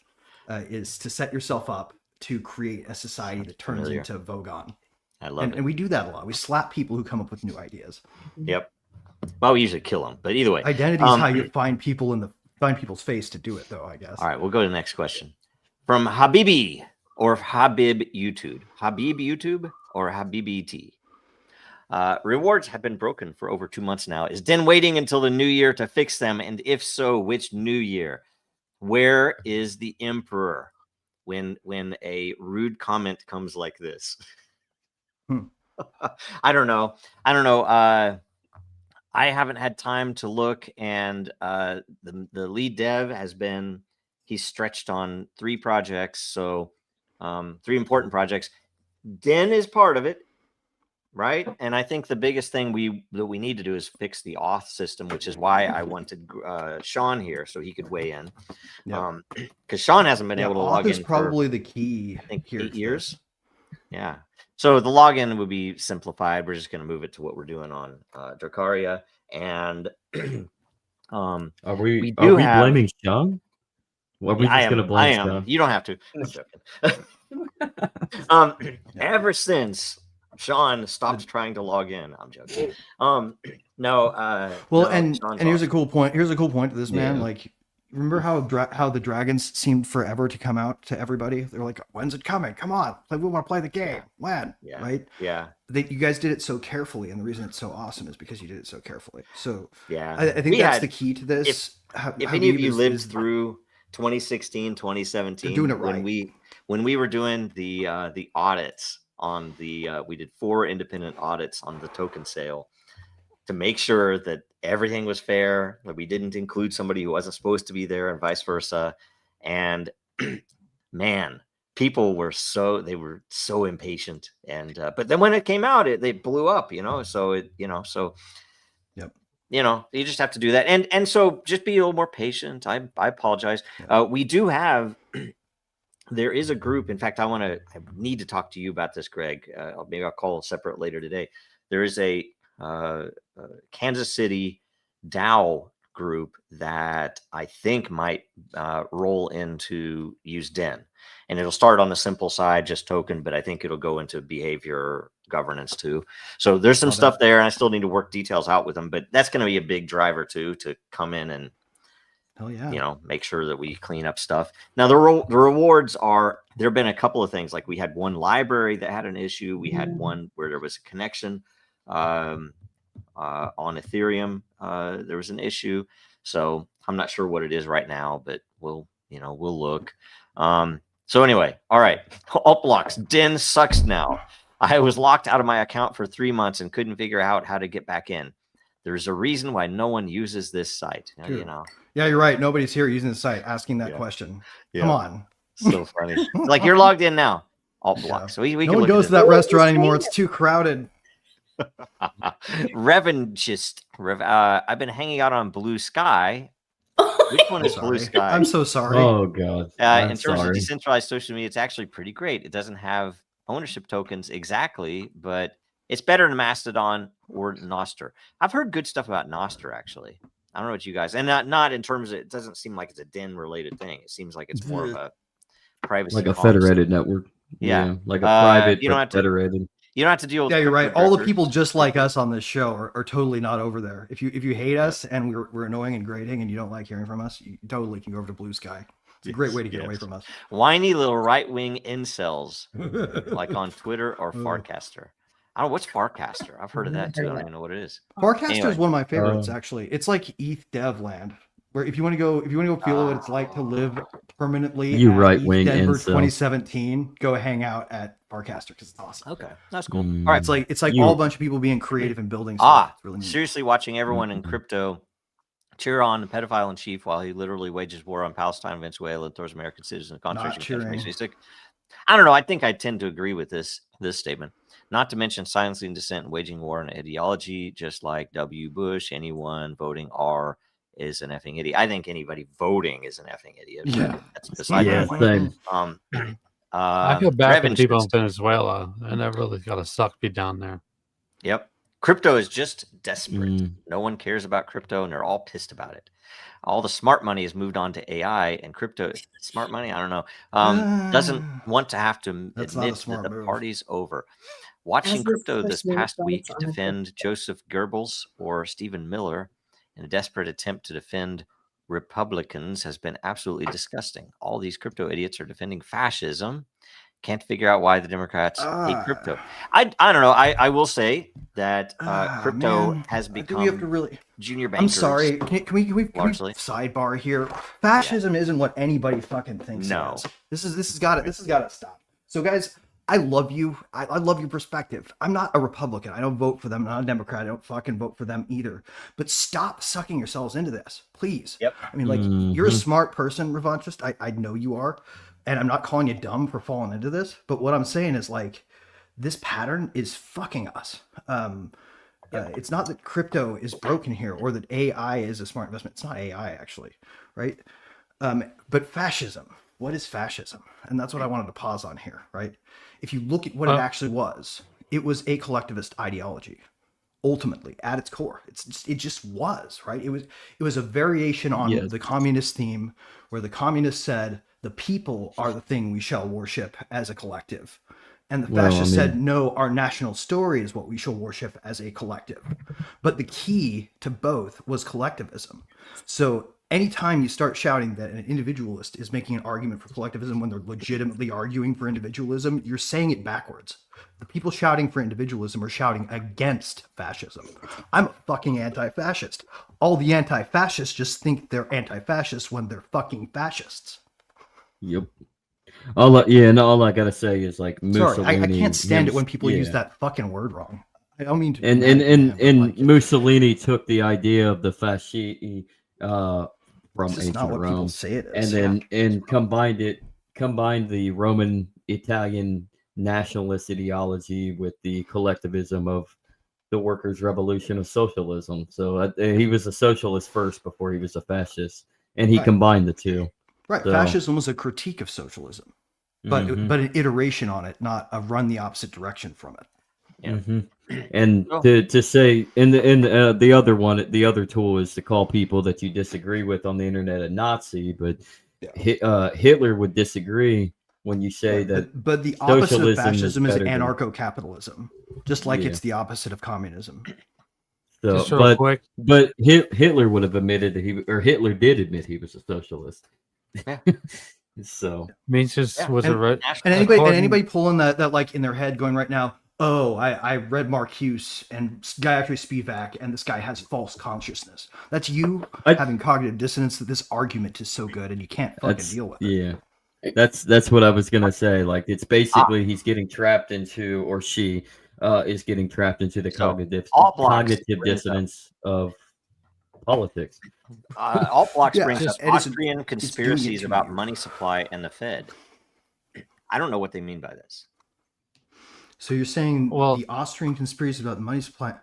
Speaker 4: is to set yourself up to create a society that turns
Speaker 2: familiar.
Speaker 4: into Vogon.
Speaker 2: I love it.
Speaker 4: And we do that a lot. We slap people who come up with new ideas.
Speaker 2: Yep. Well, we usually kill them, but either way.
Speaker 4: Identity is how you find people's face to do it, though, I guess.
Speaker 2: All right, we'll go to the next question. From Habibi or Habib YouTube. Habib YouTube or Habibi-T. Rewards have been broken for over 2 months now. Is Den waiting until the new year to fix them? And if so, which new year? Where is the emperor when a rude comment comes like this? I don't know. I haven't had time to look, and the lead dev he's stretched on 3 projects, so 3 important projects. Den is part of it, right? And I think the biggest thing that we need to do is fix the auth system, which is why I wanted Sean here so he could weigh in. Because Sean hasn't been able to log in.
Speaker 4: Auth is probably the key.
Speaker 2: I think 8 years. Yeah. So the login would be simplified. We're just going to move it to what we're doing on Dracaria. And
Speaker 3: are we blaming Sean? Well, we're just going to blame Sean.
Speaker 2: You don't have to. I'm joking. Ever since Sean stopped trying to log in, I'm joking.
Speaker 4: And here's a cool point. Here's a cool point to this, man. Like, remember how the dragons seemed forever to come out to everybody? They were like, "When's it coming? Come on, like, we want to play the game." When?
Speaker 2: Yeah.
Speaker 4: Right?
Speaker 2: Yeah.
Speaker 4: You guys did it so carefully, and the reason it's so awesome is because you did it so carefully. So
Speaker 2: yeah,
Speaker 4: I think that's the key to this.
Speaker 2: If any of you lived through 2016, 2017,
Speaker 4: doing it right.
Speaker 2: when we were doing the audits on we did 4 independent audits on the token sale to make sure that everything was fair, that we didn't include somebody who wasn't supposed to be there and vice versa. And man, people were so impatient. And but then when it came out, they blew up, so
Speaker 4: yep.
Speaker 2: You just have to do that. And so just be a little more patient. I apologize. We do have there is a group. In fact, I need to talk to you about this, Greg. Maybe I'll call separate later today. There is a Kansas City DAO group that I think might roll into use Den, and it'll start on the simple side, just token, but I think it'll go into behavior governance too. So there's some stuff there, and I still need to work details out with them, but that's going to be a big driver too, to come in and make sure that we clean up stuff. Now the rewards there have been a couple of things. Like we had one library that had an issue. We had one where there was a connection on Ethereum. There was an issue. So I'm not sure what it is right now, but we'll look. So anyway, all right. Alt blocks. Den sucks now. I was locked out of my account for 3 months and couldn't figure out how to get back in. There's a reason why no one uses this site.
Speaker 4: Yeah, you're right. Nobody's here using the site asking that question. Yeah. Come on.
Speaker 2: So funny. Like, you're logged in now. Alt block. So we
Speaker 4: no one goes to that restaurant anymore. It's too crowded.
Speaker 2: Revanchist. I've been hanging out on Blue Sky. Which one is Blue Sky?
Speaker 4: I'm so sorry.
Speaker 3: Oh god.
Speaker 2: In terms of decentralized social media, it's actually pretty great. It doesn't have ownership tokens exactly, but it's better than Mastodon or Nostr. I've heard good stuff about Nostr, actually. I don't know what you guys, and not in terms of, it doesn't seem like it's a Den related thing. It seems like it's more of a privacy,
Speaker 3: like a federated network.
Speaker 2: Yeah,
Speaker 3: like a private federated.
Speaker 2: You don't have to deal with.
Speaker 4: Yeah, you're right. All the people just like us on this show are totally not over there. If you hate us and we're annoying and grating and you don't like hearing from us, you totally can go over to Blue Sky. It's a great way to get away from us.
Speaker 2: Whiny little right-wing incels, like on Twitter or Farcaster. I don't know, what's Farcaster? I've heard of that too. I don't even know what it is.
Speaker 4: Farcaster is one of my favorites, actually. It's like ETH dev land, where if you want to go feel what it's like to live permanently
Speaker 3: you right-wing
Speaker 4: Denver
Speaker 3: incel.
Speaker 4: 2017, go hang out at Farcaster because it's awesome.
Speaker 2: Okay, that's cool. All right,
Speaker 4: it's like all a bunch of people being creative and building stuff. It's really neat.
Speaker 2: Seriously, watching everyone in crypto cheer on the pedophile in chief while he literally wages war on Palestine, Venezuela, and throws American citizens in concentration camps makes me sick. I don't know. I think I tend to agree with this statement. Not to mention silencing dissent and waging war on ideology, just like W. Bush. Anyone voting R is an effing idiot. I think anybody voting is an effing idiot.
Speaker 4: Yeah,
Speaker 2: that's beside the point.
Speaker 5: I feel bad for the people in Venezuela, and that really got to suck to be down there.
Speaker 2: Yep. Crypto is just desperate.
Speaker 3: Mm.
Speaker 2: No one cares about crypto, and they're all pissed about it. All the smart money has moved on to AI, and crypto. Smart money, I don't know. Doesn't want to have to
Speaker 4: That's not a
Speaker 2: admit that
Speaker 4: smart
Speaker 2: the
Speaker 4: move.
Speaker 2: party's over. Watching
Speaker 6: As this
Speaker 2: crypto this
Speaker 6: person
Speaker 2: past week
Speaker 6: responds on a
Speaker 2: defend Joseph Goebbels or Stephen Miller in a desperate attempt to defend Republicans has been absolutely disgusting. All these crypto idiots are defending fascism. Can't figure out why the Democrats hate crypto. I don't know. I will say that crypto
Speaker 4: man.
Speaker 2: has
Speaker 4: Do we have
Speaker 2: become
Speaker 4: to really?
Speaker 2: junior
Speaker 4: I'm
Speaker 2: bankers.
Speaker 4: sorry. Can we
Speaker 2: largely.
Speaker 4: sidebar here? Fascism isn't what anybody fucking thinks
Speaker 2: No.
Speaker 4: it is. This has got to stop. So guys, I love you. I love your perspective. I'm not a Republican. I don't vote for them. I'm not a Democrat. I don't fucking vote for them either. But stop sucking yourselves into this, please.
Speaker 2: Yep.
Speaker 4: I mean, like, you're a smart person, revanchist. I know you are. And I'm not calling you dumb for falling into this. But what I'm saying is, like, this pattern is fucking us. It's not that crypto is broken here or that AI is a smart investment. It's not AI, actually, right? But fascism. What is fascism? And that's what I wanted to pause on here, right? If you look at what it actually was a collectivist ideology. Ultimately, at its core, it just was, right? It was a variation on the communist theme, where the communists said the people are the thing we shall worship as a collective, and the fascists said no, our national story is what we shall worship as a collective. But the key to both was collectivism. So anytime you start shouting that an individualist is making an argument for collectivism when they're legitimately arguing for individualism, you're saying it backwards. The people shouting for individualism are shouting against fascism. I'm a fucking anti-fascist. All the anti-fascists just think they're anti-fascists when they're fucking fascists.
Speaker 3: Yep. All I gotta say is, like, Mussolini.
Speaker 4: Sorry, I can't stand it when people use that fucking word wrong. I don't mean to.
Speaker 3: And Mussolini took the idea of the fasci from
Speaker 4: It's just
Speaker 3: ancient
Speaker 4: not what people
Speaker 3: Rome,
Speaker 4: say it
Speaker 3: and
Speaker 4: is.
Speaker 3: then combined the Roman Italian nationalist ideology with the collectivism of the workers' revolution of socialism. So he was a socialist first before he was a fascist, and he combined the two.
Speaker 4: Right,
Speaker 3: So,
Speaker 4: fascism was a critique of socialism, but an iteration on it, not a run the opposite direction from it.
Speaker 2: Yeah.
Speaker 3: And to say the other one, the other tool is to call people that you disagree with on the internet a Nazi, but Hitler would disagree when you say that.
Speaker 4: But the opposite of fascism is
Speaker 3: better than-
Speaker 4: anarcho-capitalism, just like it's the opposite of communism.
Speaker 3: So,
Speaker 5: Just real quick.
Speaker 3: but Hitler would have admitted that Hitler did admit he was a socialist.
Speaker 2: Yeah.
Speaker 3: So
Speaker 5: Mises was
Speaker 4: And anybody pulling that like in their head going right now, oh, I read Marcuse and Gayatri Spivak, and this guy has false consciousness. That's you having cognitive dissonance that this argument is so good and you can't fucking deal with it.
Speaker 3: Yeah. That's what I was gonna say. Like, it's basically he's getting trapped into, or she is getting trapped into the cognitive dissonance of politics.
Speaker 2: Alt Blocks brings up
Speaker 4: Edison,
Speaker 2: Austrian conspiracies about money supply and the Fed. I don't know what they mean by this.
Speaker 4: So you're saying the Austrian conspiracy about the money supply?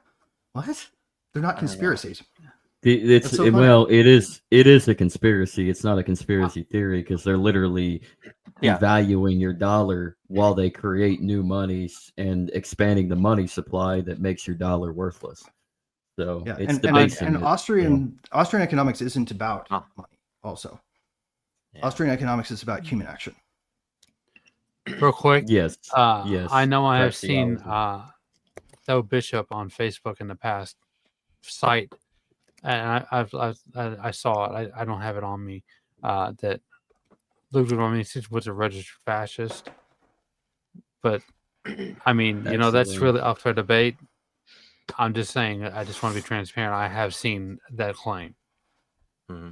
Speaker 4: What? They're not conspiracies.
Speaker 3: It is a conspiracy. It's not a conspiracy theory, because they're literally devaluing your dollar while they create new monies and expanding the money supply that makes your dollar worthless. So it's
Speaker 4: and Austrian economics isn't about money. Also, Austrian economics is about human action.
Speaker 5: Real quick,
Speaker 3: yes.
Speaker 5: I know I have seen Though Bishop on Facebook in the past cite, and I saw it. I don't have it on me. That Ludwig Mises was a registered fascist, but I mean, that's really up for debate. I'm just saying. I just want to be transparent. I have seen that claim.
Speaker 2: Mm-hmm.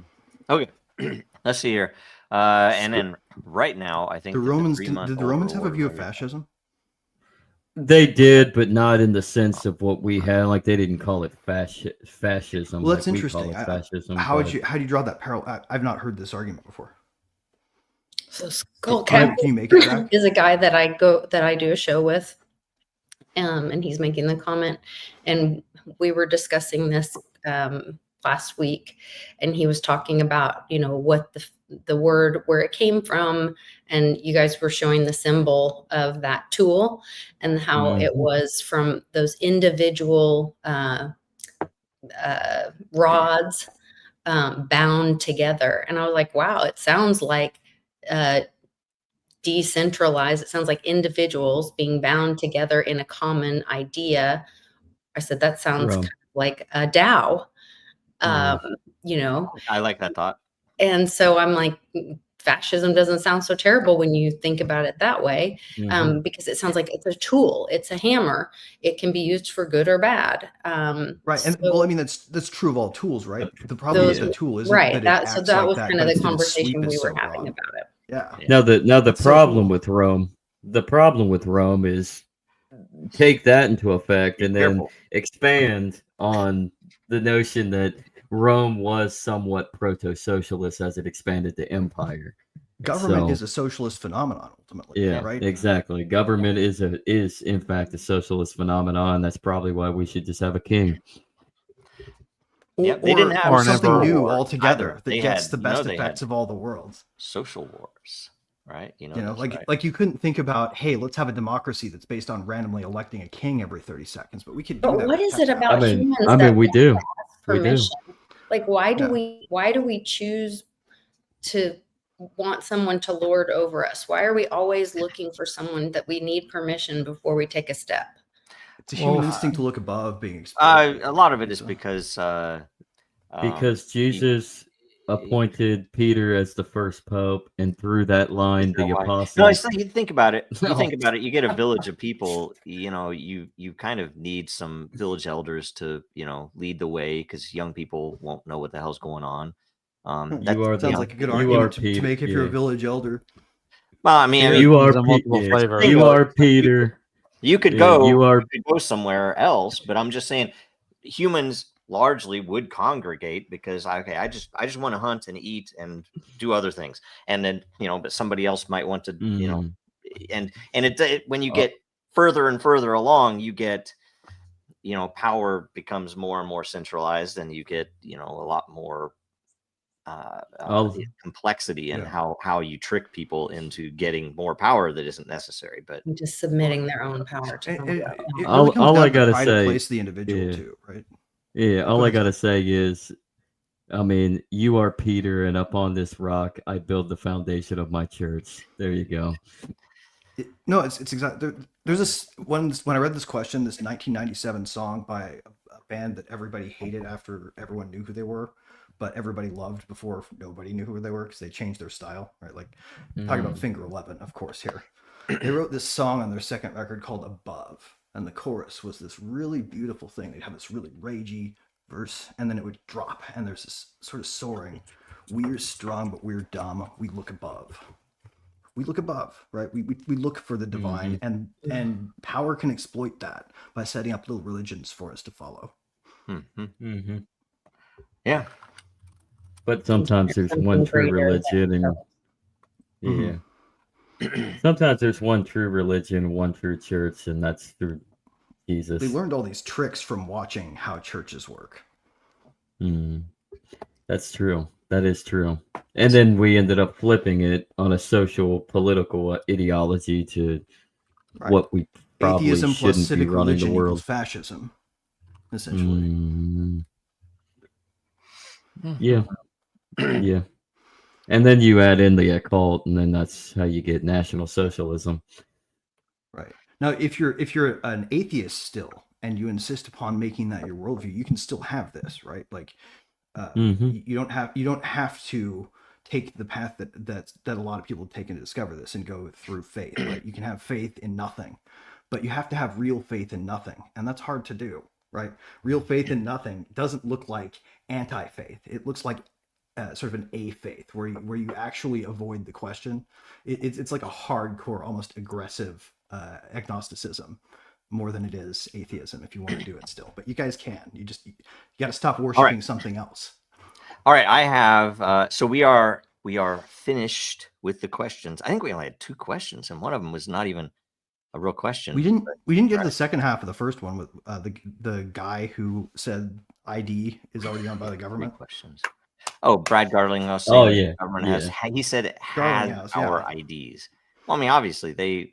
Speaker 2: Okay, let's see here. And then right now, I think
Speaker 4: did the Romans have a view of fascism?
Speaker 3: They did, but not in the sense of what we had. Like, they didn't call it fascism.
Speaker 4: Well, that's
Speaker 3: like
Speaker 4: interesting.
Speaker 3: Fascism,
Speaker 4: how do you draw that parallel? I've not heard this argument before.
Speaker 6: So Skull Cap
Speaker 4: can you make it
Speaker 6: is a guy that I do a show with, and he's making the comment, and we were discussing this last week, and he was talking about, you know, what the word, where it came from, and you guys were showing the symbol of that tool and how it was from those individual rods bound together. And I was like, wow, it sounds like decentralized. It sounds like individuals being bound together in a common idea. I said, that sounds kind of like a DAO, you know.
Speaker 2: I like that thought.
Speaker 6: And so I'm like, fascism doesn't sound so terrible when you think about it that way, because it sounds like it's a tool, it's a hammer. It can be used for good or bad.
Speaker 4: Right, and
Speaker 6: so
Speaker 4: well, I mean that's true of all tools, right? The problem with the tool isn't
Speaker 6: right.
Speaker 4: that it
Speaker 6: That
Speaker 4: acts
Speaker 6: so that
Speaker 4: like
Speaker 6: was
Speaker 4: that,
Speaker 6: kind
Speaker 4: but
Speaker 6: of
Speaker 4: it's
Speaker 6: the
Speaker 4: that its
Speaker 6: conversation
Speaker 4: sweep
Speaker 6: we
Speaker 4: is
Speaker 6: were
Speaker 4: so
Speaker 6: having
Speaker 4: broad.
Speaker 6: about it.
Speaker 4: Yeah.
Speaker 3: Now the
Speaker 4: It's so
Speaker 3: problem
Speaker 4: cool.
Speaker 3: with Rome, the problem with Rome is take that into effect and then expand on the notion that Rome was somewhat proto-socialist as it expanded the empire.
Speaker 4: Government is a socialist phenomenon ultimately.
Speaker 3: Yeah,
Speaker 4: right.
Speaker 3: Exactly. Government is in fact a socialist phenomenon. That's probably why we should just have a king.
Speaker 2: Yep, they didn't have
Speaker 6: Oh,
Speaker 4: or something
Speaker 5: never
Speaker 4: new
Speaker 2: wars
Speaker 4: altogether
Speaker 2: either.
Speaker 4: that
Speaker 2: They
Speaker 4: gets
Speaker 2: had,
Speaker 4: the
Speaker 2: you know,
Speaker 4: best
Speaker 2: they
Speaker 4: effects
Speaker 2: had
Speaker 4: of all the worlds.
Speaker 2: social wars, right? You know,
Speaker 4: You know,
Speaker 2: that's
Speaker 4: like
Speaker 2: right.
Speaker 4: like you couldn't think about, hey, let's have a democracy that's based on randomly electing a king every 30 seconds, but we could do
Speaker 6: But
Speaker 4: that.
Speaker 6: what
Speaker 4: with
Speaker 6: is it about
Speaker 3: I mean,
Speaker 6: humans
Speaker 3: I
Speaker 6: that
Speaker 3: mean, we
Speaker 6: want
Speaker 3: do.
Speaker 6: to ask
Speaker 3: We do.
Speaker 6: permission? Like, why do
Speaker 4: Yeah.
Speaker 6: we choose to want someone to lord over us? Why are we always looking for someone that we need permission before we take a step?
Speaker 4: It's a human instinct to look above being
Speaker 2: A
Speaker 4: exploited.
Speaker 2: lot of it is because
Speaker 3: Jesus appointed Peter as the first pope, and through that line, the
Speaker 2: no,
Speaker 3: apostles.
Speaker 2: you think about it. You
Speaker 3: No.
Speaker 2: think about it. You get a village of people. You know, you kind of need some village elders to, you know, lead the way because young people won't know what the hell's going on.
Speaker 3: You are
Speaker 4: Sounds
Speaker 3: the,
Speaker 4: like a good
Speaker 3: you
Speaker 4: argument
Speaker 3: are
Speaker 4: to
Speaker 3: Peter.
Speaker 4: make if you're a village elder.
Speaker 2: Well, I mean,
Speaker 3: You are
Speaker 5: multiple
Speaker 3: Peter.
Speaker 5: flavors.
Speaker 3: You are Peter.
Speaker 2: You could
Speaker 3: Yeah,
Speaker 2: go.
Speaker 3: you are.
Speaker 2: You could go somewhere else, but I'm just saying, humans largely would congregate because I just want to hunt and eat and do other things, and then, you know, but somebody else might want to, you know, and it when you get further and further along, you get, you know, power becomes more and more centralized, and you get, you know, a lot more complexity in how you trick people into getting more power that isn't necessary, but
Speaker 6: just submitting their own power to
Speaker 4: It really
Speaker 3: all
Speaker 4: comes down
Speaker 3: I
Speaker 4: to the
Speaker 3: gotta
Speaker 4: pride of
Speaker 3: say,
Speaker 4: place of the individual too, right?
Speaker 3: Yeah, all
Speaker 4: Go
Speaker 3: I
Speaker 4: ahead,
Speaker 3: gotta say is, I mean, you are Peter, and upon this rock I build the foundation of my church. There you go.
Speaker 4: No, it's exactly. There's this one when I read this question, this 1997 song by a band that everybody hated after everyone knew who they were, but everybody loved before nobody knew who they were because they changed their style, right? Like talking about Finger 11, of course. Here, they wrote this song on their second record called "Above," and the chorus was this really beautiful thing. They'd have this really ragey verse, and then it would drop, and there's this sort of soaring. We're strong, but we're dumb. We look above. We look above, right? We look for the divine, and power can exploit that by setting up little religions for us to follow.
Speaker 2: Yeah,
Speaker 3: but sometimes there's one true religion, and sometimes there's one true religion, one true church, and that's through Jesus.
Speaker 4: They learned all these tricks from watching how churches work.
Speaker 3: That's true. That is true. And then we ended up flipping it on a social political ideology to what we probably
Speaker 4: atheism plus
Speaker 3: shouldn't
Speaker 4: civic
Speaker 3: be running
Speaker 4: religion
Speaker 3: the world.
Speaker 4: equals fascism, essentially.
Speaker 3: Yeah. Yeah. And then you add in the occult, and then that's how you get National Socialism.
Speaker 4: Right. Now, if you're an atheist still, and you insist upon making that your worldview, you can still have this, right? Like, you don't have to take the path that a lot of people have taken to discover this and go through faith, right? You can have faith in nothing, but you have to have real faith in nothing, and that's hard to do, right? Real faith in nothing doesn't look like anti-faith. It looks like sort of an a-faith where you actually avoid the question. It's like a hardcore, almost aggressive agnosticism more than it is atheism if you want to do it still. But you guys can. You got to stop worshiping something else.
Speaker 2: All right, I have so we are finished with the questions. I think we only had 2 questions, and one of them was not even a real question.
Speaker 4: We didn't get to the second half of the first one with the guy who said ID is already owned by the
Speaker 2: Three
Speaker 4: government?
Speaker 2: questions. Oh, Brad Garlinghouse saying
Speaker 3: Oh,
Speaker 2: the
Speaker 3: yeah,
Speaker 2: government
Speaker 3: yeah.
Speaker 2: has. He said it
Speaker 4: Garlinghouse,
Speaker 2: has our IDs. Well, I mean, obviously they've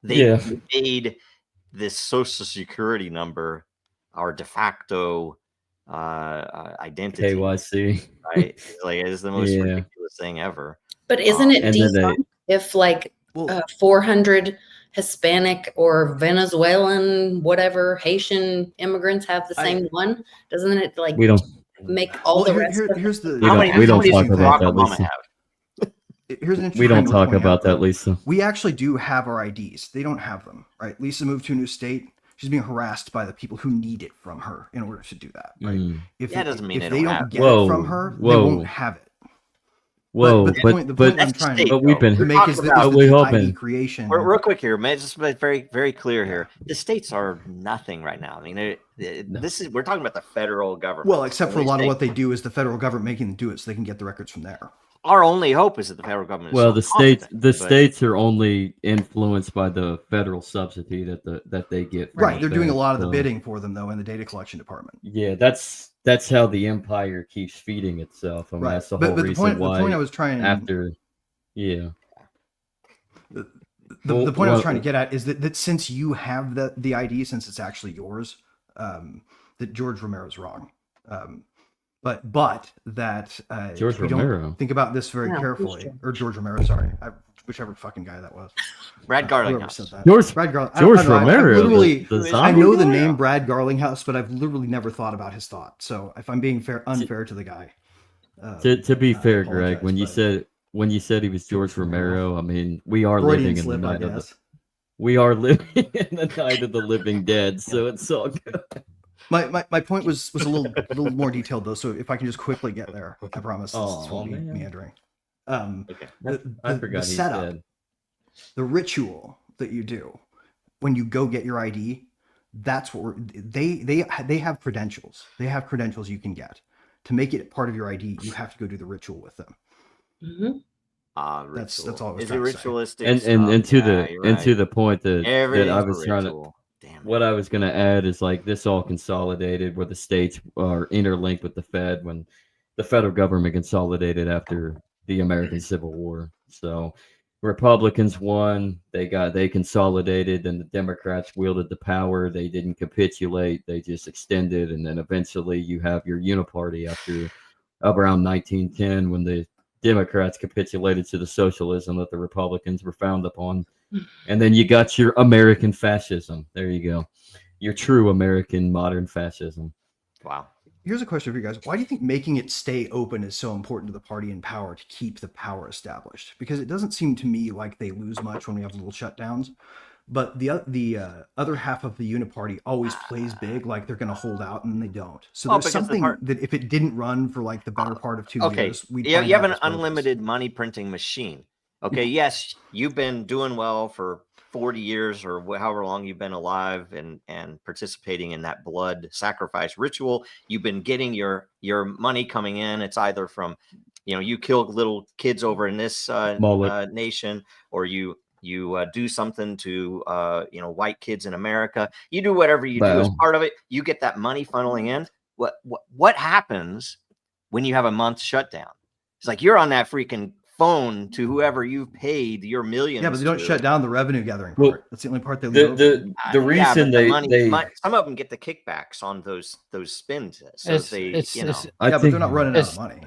Speaker 3: Yeah.
Speaker 2: made this social security number our de facto identity,
Speaker 3: KYC.
Speaker 2: right? It's like it's the most
Speaker 3: Yeah.
Speaker 2: ridiculous thing ever.
Speaker 6: But isn't it
Speaker 3: And then they-
Speaker 6: defunct if like
Speaker 4: Well,
Speaker 6: 400 Hispanic or Venezuelan, whatever Haitian immigrants have the same one? Doesn't it like
Speaker 3: We don't
Speaker 6: make all
Speaker 4: well,
Speaker 6: the rest of
Speaker 4: here's the
Speaker 3: We
Speaker 2: How
Speaker 3: don't-
Speaker 2: many?
Speaker 3: we
Speaker 2: how
Speaker 3: don't
Speaker 2: many
Speaker 3: talk
Speaker 2: does
Speaker 3: about
Speaker 2: Barack
Speaker 3: that,
Speaker 2: Obama
Speaker 3: Lisa.
Speaker 2: have?
Speaker 4: here's an interesting
Speaker 3: we don't
Speaker 4: thing to
Speaker 3: talk
Speaker 4: point
Speaker 3: about
Speaker 4: out, though.
Speaker 3: that, Lisa.
Speaker 4: We actually do have our IDs. They don't have them, right? Lisa moved to a new state. She's being harassed by the people who need it from her in order to do that, right?
Speaker 3: Mm.
Speaker 4: If
Speaker 2: That doesn't mean
Speaker 4: if
Speaker 2: they
Speaker 4: they
Speaker 2: don't
Speaker 4: don't
Speaker 2: have it.
Speaker 4: get
Speaker 3: Whoa,
Speaker 4: it from her, they
Speaker 3: whoa.
Speaker 4: won't have it.
Speaker 3: Whoa,
Speaker 4: the point I'm
Speaker 2: That's
Speaker 4: trying
Speaker 2: state,
Speaker 4: to
Speaker 3: but we've
Speaker 2: though.
Speaker 3: been-
Speaker 4: to
Speaker 2: We're
Speaker 4: make is
Speaker 2: talking
Speaker 4: that
Speaker 2: about-
Speaker 4: is
Speaker 3: we
Speaker 4: the
Speaker 3: hoping.
Speaker 4: ID creation.
Speaker 2: Real quick here, man. Just very, very clear here. The states are nothing right now. I mean, we're talking about the federal government.
Speaker 4: Well, except for a
Speaker 2: When we
Speaker 4: lot of
Speaker 2: say-
Speaker 4: what they do is the federal government making them do it so they can get the records from there.
Speaker 2: Our only hope is that the federal government. Is
Speaker 3: Well,
Speaker 2: so
Speaker 3: the states
Speaker 2: competent,
Speaker 3: the
Speaker 2: but-
Speaker 3: states are only influenced by the federal subsidy that they get. from
Speaker 4: Right,
Speaker 3: the
Speaker 4: they're doing a
Speaker 3: Fed,
Speaker 4: lot of the
Speaker 3: so-
Speaker 4: bidding for them though in the data collection department.
Speaker 3: Yeah, that's how the empire keeps feeding itself. I mean,
Speaker 4: Right,
Speaker 3: that's the
Speaker 4: but
Speaker 3: whole
Speaker 4: the
Speaker 3: reason
Speaker 4: point
Speaker 3: why.
Speaker 4: I was trying
Speaker 3: After, yeah,
Speaker 4: the
Speaker 3: Well,
Speaker 4: point I was
Speaker 3: well-
Speaker 4: trying to get at is that since you have the ID, since it's actually yours, that George Romero's wrong. But that
Speaker 3: George
Speaker 4: we don't
Speaker 3: Romero.
Speaker 4: think about this very
Speaker 6: No, who's
Speaker 4: carefully,
Speaker 6: George?
Speaker 4: or George Romero, sorry, whichever fucking guy that was.
Speaker 2: Brad
Speaker 4: Whoever
Speaker 2: Garlinghouse.
Speaker 4: said that.
Speaker 3: George
Speaker 4: Brad Garling.
Speaker 3: George
Speaker 4: I don't know,
Speaker 3: Romero,
Speaker 4: literally,
Speaker 3: the
Speaker 4: I
Speaker 3: zombie
Speaker 4: know the
Speaker 3: guy?
Speaker 4: name Brad Garlinghouse, but I've literally never thought about his thought. So if I'm being unfair to the guy,
Speaker 3: To be
Speaker 4: I
Speaker 3: fair, Greg,
Speaker 4: apologize,
Speaker 3: when you said he was George Romero, I mean, we are
Speaker 4: Freudian
Speaker 3: living in the
Speaker 4: slip, I
Speaker 3: night of the
Speaker 4: guess.
Speaker 3: we are living in the night of the living dead, so it's all good.
Speaker 4: My point was a little more detailed though, so if I can just quickly get there, I promise. This
Speaker 3: Aw,
Speaker 4: won't be
Speaker 3: man.
Speaker 4: meandering.
Speaker 2: Okay.
Speaker 3: I forgot
Speaker 4: the
Speaker 3: he
Speaker 4: setup,
Speaker 3: said.
Speaker 4: the ritual that you do when you go get your ID. That's what they have credentials. They have credentials you can get to make it part of your ID. You have to go do the ritual with them.
Speaker 6: Mhm.
Speaker 4: That's all I was
Speaker 2: Is it
Speaker 4: trying to say.
Speaker 2: ritualistic?
Speaker 3: And
Speaker 2: stuff?
Speaker 3: to
Speaker 2: Yeah,
Speaker 3: the
Speaker 2: you're
Speaker 3: and
Speaker 2: right.
Speaker 3: to the point that I
Speaker 2: Everything's
Speaker 3: was
Speaker 2: a
Speaker 3: trying to
Speaker 2: ritual. Damn it.
Speaker 3: what I was going to add is like this all consolidated where the states are interlinked with the Fed when the federal government consolidated after the American Civil War. So Republicans won, they consolidated, and the Democrats wielded the power. They didn't capitulate, they just extended, and then eventually you have your uniparty after around 1910 when the Democrats capitulated to the socialism that the Republicans were founded upon. And then you got your American fascism. There you go. Your true American modern fascism.
Speaker 2: Wow.
Speaker 4: Here's a question for you guys. Why do you think making it stay open is so important to the party in power to keep the power established? Because it doesn't seem to me like they lose much when we have little shutdowns. But the other half of the uniparty always plays big, like they're going to hold out, and they don't. So there's
Speaker 2: because the
Speaker 4: something
Speaker 2: part-
Speaker 4: that if it didn't run for like the better part of 2
Speaker 2: Okay.
Speaker 4: years, we'd
Speaker 2: Yeah,
Speaker 4: find
Speaker 2: you have
Speaker 4: out
Speaker 2: an
Speaker 4: it's bogus.
Speaker 2: unlimited money printing machine. Okay. Yes, you've been doing well for 40 years or however long you've been alive and participating in that blood sacrifice ritual. You've been getting your money coming in. It's either from, you kill little kids over in this nation, or you do something to white kids in America. You do whatever you do as part of it. You get that money funneling in. What happens when you have a month shutdown? It's like you're on that freaking phone to whoever you've paid your millions.
Speaker 4: Yeah, but they don't
Speaker 2: to.
Speaker 4: shut down the revenue gathering
Speaker 3: Well,
Speaker 4: part. That's the only part they leave open.
Speaker 3: The reason
Speaker 2: but
Speaker 3: they
Speaker 2: some of them get the kickbacks on those spins. So
Speaker 5: It's-
Speaker 2: they
Speaker 5: it's- it's-
Speaker 3: I
Speaker 4: Yeah, but
Speaker 3: think
Speaker 4: they're not running out
Speaker 5: it's-
Speaker 4: of money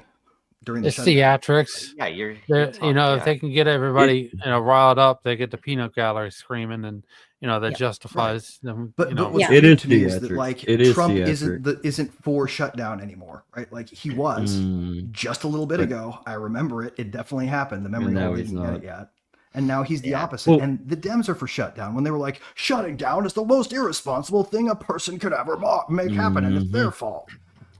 Speaker 4: during the
Speaker 5: It's
Speaker 4: shutdown.
Speaker 5: theatrics.
Speaker 2: yeah, you're
Speaker 5: If
Speaker 2: talking-
Speaker 5: they can get everybody, riled up, they get the peanut gallery screaming, and that
Speaker 6: Yeah.
Speaker 5: justifies them.
Speaker 4: But what's
Speaker 6: Yeah.
Speaker 3: It
Speaker 4: weird
Speaker 3: is
Speaker 4: to me is that
Speaker 3: theatrics.
Speaker 4: like
Speaker 3: It is
Speaker 4: Trump
Speaker 3: theatrics.
Speaker 4: isn't for shutdown anymore, right? Like he was just a little bit
Speaker 3: But-
Speaker 4: ago. I remember it. It definitely happened. The memory
Speaker 3: And now
Speaker 4: hole
Speaker 3: he's
Speaker 4: didn't get
Speaker 3: not.
Speaker 4: it yet. And now he's the
Speaker 2: Yeah.
Speaker 4: opposite.
Speaker 3: Well-
Speaker 4: And the Dems are for shutdown when they were like, shutting down is the most irresponsible thing a person could ever make happen, and it's their fault.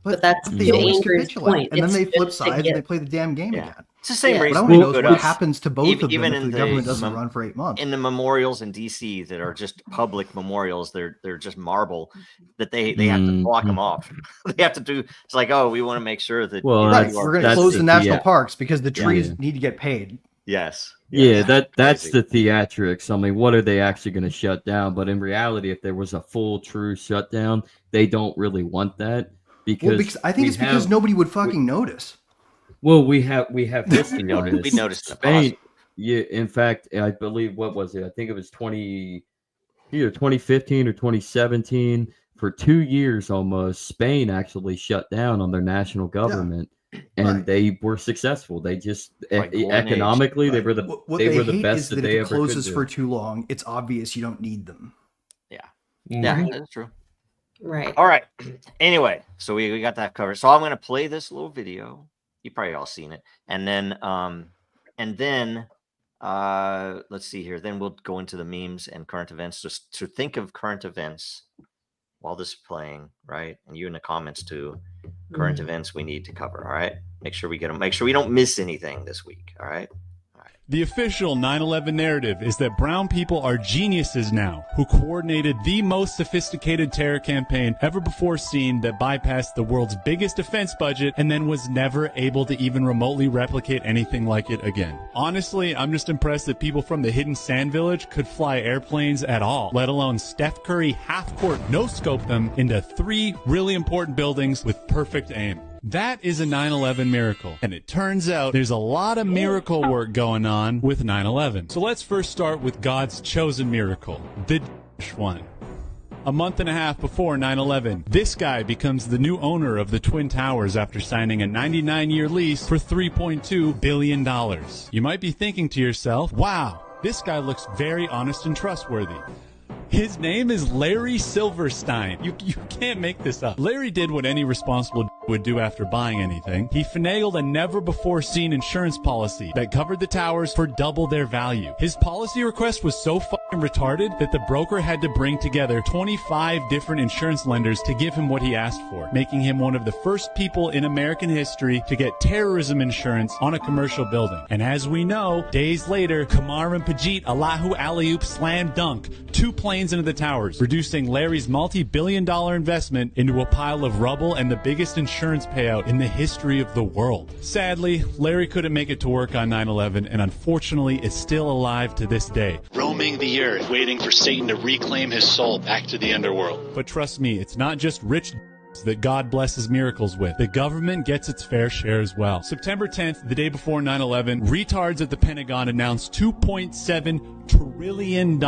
Speaker 6: But that's
Speaker 4: they
Speaker 6: to
Speaker 4: always
Speaker 6: Andrew's
Speaker 4: capitulate,
Speaker 6: point.
Speaker 4: and then
Speaker 6: It's
Speaker 4: they flip
Speaker 6: just to
Speaker 4: sides and
Speaker 6: get-
Speaker 4: they play the damn game
Speaker 2: Yeah.
Speaker 4: again.
Speaker 2: It's the same
Speaker 6: Yeah.
Speaker 4: But I
Speaker 2: reason
Speaker 4: want to
Speaker 2: we
Speaker 4: know
Speaker 2: put
Speaker 4: what
Speaker 2: us
Speaker 4: happens to both of them
Speaker 2: even
Speaker 4: if
Speaker 2: in
Speaker 4: the government
Speaker 2: the
Speaker 4: doesn't run for 8 months.
Speaker 2: in the memorials in DC that are just public memorials. They're just marble that they have to block them off. They have to do. It's like, oh, we want to make sure that.
Speaker 3: Well,
Speaker 4: Right,
Speaker 3: that's-
Speaker 4: we're going to
Speaker 3: that's
Speaker 4: close
Speaker 3: the
Speaker 4: the national
Speaker 3: thea-
Speaker 4: parks because the trees
Speaker 3: Yeah.
Speaker 4: need to get paid.
Speaker 2: Yes.
Speaker 3: Yeah, that's
Speaker 2: Crazy.
Speaker 3: the theatrics. I mean, what are they actually going to shut down? But in reality, if there was a full, true shutdown, they don't really want that. because
Speaker 4: I think it's because nobody would fucking notice.
Speaker 3: Well, we have history on this.
Speaker 2: We noticed in the
Speaker 3: Spain.
Speaker 2: past.
Speaker 3: Yeah, in fact, I believe what was it? I think it was either 2015 or 2017. For 2 years almost, Spain actually shut down on their national government, and they were successful. They just economically they were the best that they ever could do.
Speaker 4: If it closes for too long, it's obvious you don't need them.
Speaker 2: Yeah, yeah, that's true.
Speaker 6: Right.
Speaker 2: All right. Anyway, so we got that covered. So I'm going to play this little video. You probably all seen it, and then let's see here. Then we'll go into the memes and current events. Just to think of current events while this is playing, right? And you in the comments too. Current events we need to cover. All right. Make sure we get them. Make sure we don't miss anything this week. All right.
Speaker 7: The official 9/11 narrative is that brown people are geniuses now who coordinated the most sophisticated terror campaign ever before seen that bypassed the world's biggest defense budget and then was never able to even remotely replicate anything like it again. Honestly, I'm just impressed that people from the hidden sand village could fly airplanes at all, let alone Steph Curry half-court no-scope them into 3 really important buildings with perfect aim. That is a 9/11 miracle, and it turns out there's a lot of miracle work going on with 9/11. So let's first start with God's chosen miracle, the one. A month and a half before 9/11, this guy becomes the new owner of the Twin Towers after signing a 99-year lease for $3.2 billion. You might be thinking to yourself, wow, this guy looks very honest and trustworthy. His name is Larry Silverstein. You can't make this up. Larry did what any responsible would do after buying anything. He finagled a never-before-seen insurance policy that covered the towers for double their value. His policy request was so fucking retarded that the broker had to bring together 25 different insurance lenders to give him what he asked for, making him one of the first people in American history to get terrorism insurance on a commercial building. And as we know, days later, Kamar and Pajit Allahu Alley-oop slam dunk 2 planes into the towers, reducing Larry's multi-billion-dollar investment into a pile of rubble and the biggest insurance payout in the history of the world. Sadly, Larry couldn't make it to work on 9/11 and unfortunately is still alive to this day,
Speaker 8: roaming the earth, waiting for Satan to reclaim his soul back to the underworld.
Speaker 7: But trust me, it's not just rich that God blesses miracles with. The government gets its fair share as well. September 10th, the day before 9/11, retards at the Pentagon announced $2.7 trillion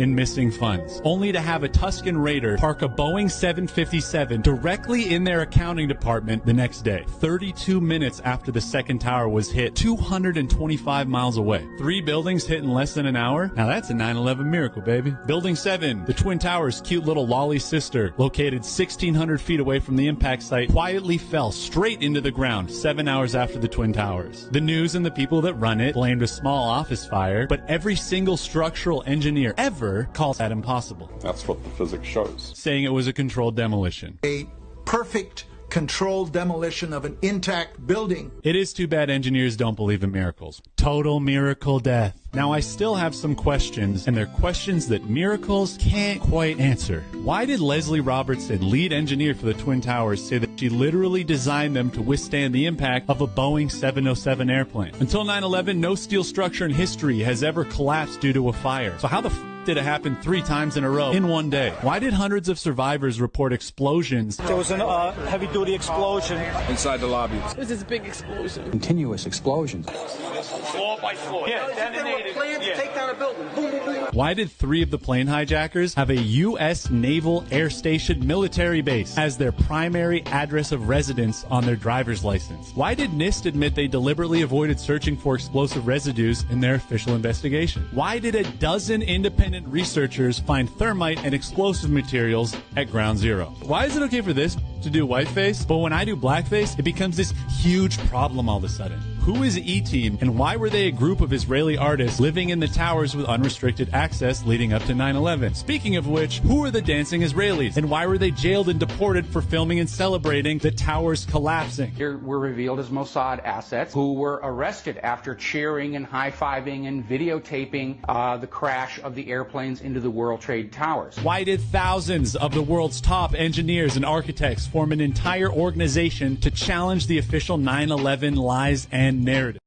Speaker 7: in missing funds, only to have a Tuscan raider park a Boeing 757 directly in their accounting department the next day, 32 minutes after the second tower was hit, 225 miles away. 3 buildings hit in less than an hour? Now that's a 9/11 miracle, baby. Building 7, the Twin Towers' cute little lolly sister, located 1,600 feet away from the impact site, quietly fell straight into the ground 7 hours after the Twin Towers. The news and the people that run it blamed a small office fire, but every single structural engineer ever calls that impossible.
Speaker 9: That's what the physics shows.
Speaker 7: Saying it was a controlled demolition.
Speaker 10: A perfect controlled demolition of an intact building.
Speaker 7: It is too bad engineers don't believe in miracles. Total miracle death. Now I still have some questions, and they're questions that miracles can't quite answer. Why did Leslie Robertson, lead engineer for the Twin Towers, say that she literally designed them to withstand the impact of a Boeing 707 airplane? Until 9/11, no steel structure in history has ever collapsed due to a fire. So how the did it happen 3 times in a row in one day? Why did hundreds of survivors report explosions?
Speaker 11: There was a heavy-duty explosion
Speaker 9: inside the lobby.
Speaker 11: This is a big explosion.
Speaker 10: Continuous explosions.
Speaker 11: Floor by floor. Yeah, detonated.
Speaker 10: To take down a building. Boom, boom, boom.
Speaker 7: Why did 3 of the plane hijackers have a U.S. Naval Air Station military base as their primary address of residence on their driver's license? Why did NIST admit they deliberately avoided searching for explosive residues in their official investigation? Why did a dozen independent researchers find thermite and explosive materials at Ground Zero? Why is it okay for this to do whiteface, but when I do blackface, it becomes this huge problem all of a sudden? Who is E-Team, and why were they a group of Israeli artists living in the towers with unrestricted access leading up to 9/11? Speaking of which, who are the dancing Israelis, and why were they jailed and deported for filming and celebrating the towers collapsing?
Speaker 12: Here were revealed as Mossad assets who were arrested after cheering and high-fiving and videotaping the crash of the airplanes into the World Trade Towers.
Speaker 7: Why did thousands of the world's top engineers and architects form an entire organization to challenge the official 9/11 lies and narrative?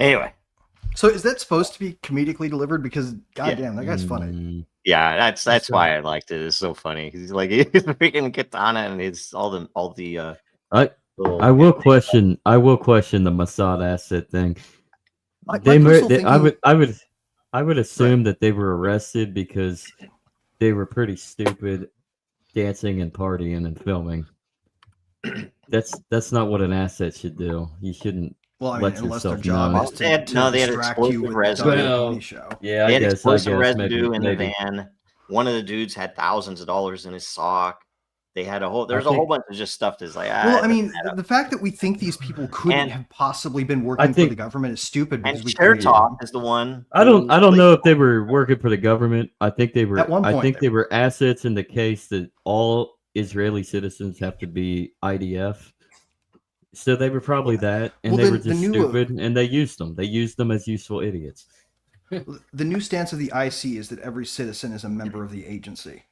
Speaker 2: Anyway,
Speaker 4: So is that supposed to be comedically delivered? Because goddamn, that guy's funny.
Speaker 2: Yeah, that's why I liked it. It's so funny. He's like he's freaking katana, and it's all the
Speaker 3: I will question the Mossad asset thing.
Speaker 4: My personal thinking,
Speaker 3: I would assume that they were arrested because they were pretty stupid, dancing and partying and filming. That's not what an asset should do. You shouldn't.
Speaker 4: Well, I mean,
Speaker 3: let
Speaker 4: unless their
Speaker 3: yourself
Speaker 4: job
Speaker 3: know.
Speaker 4: is to distract you with the
Speaker 2: residue.
Speaker 4: show.
Speaker 3: Yeah,
Speaker 2: they
Speaker 3: I
Speaker 2: had
Speaker 3: guess
Speaker 2: explosive residue
Speaker 3: maybe,
Speaker 2: in the van. One of the dudes had thousands of dollars in his sock. They had a whole. There's a whole bunch of just stuff that's like.
Speaker 4: Well, I mean, the fact that we think these people couldn't have possibly been working for the government is stupid because we created them.
Speaker 2: is the one.
Speaker 3: I don't know if they were working for the government. I think they were.
Speaker 4: At one point,
Speaker 3: I think they were assets in the case that all Israeli citizens have to be IDF. So they were probably that, and they were just stupid, and they used them. They used them as useful idiots.
Speaker 4: The new stance of the IC is that every citizen is a member of the agency.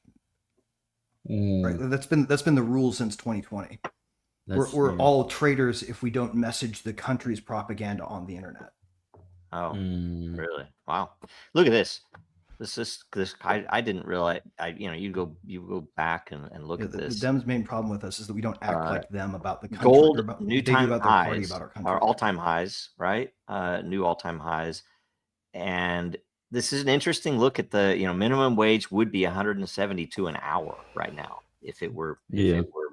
Speaker 4: Right, that's been the rule since 2020. We're all traitors if we don't message the country's propaganda on the internet.
Speaker 2: Oh, really? Wow! Look at this. This I didn't realize. You go back and look at this.
Speaker 4: The Dems' main problem with us is that we don't act like them about the country.
Speaker 2: Gold new time
Speaker 4: highs
Speaker 2: are all-time highs, right? New all-time highs, and this is an interesting look at the minimum wage would be 172 an hour right now if it were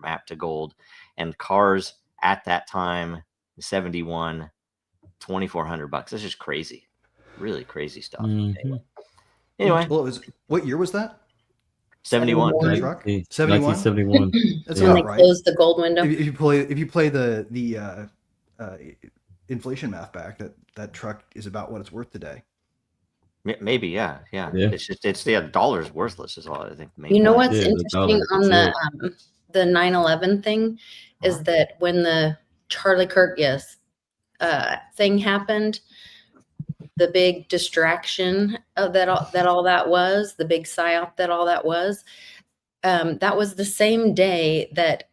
Speaker 2: mapped to gold, and cars at that time 71, $2,400. That's just crazy, really crazy stuff. Anyway,
Speaker 4: what year was that?
Speaker 2: 71.
Speaker 4: 71.
Speaker 6: That's when they closed the gold window.
Speaker 4: If you play the inflation math back, that truck is about what it's worth today.
Speaker 2: Maybe, yeah. It's just the dollar's worthless is all I think.
Speaker 6: You know what's interesting on the 9/11 thing is that when the Charlie Kirk thing happened, the big distraction of all that was, the big psyop that all that was the same day that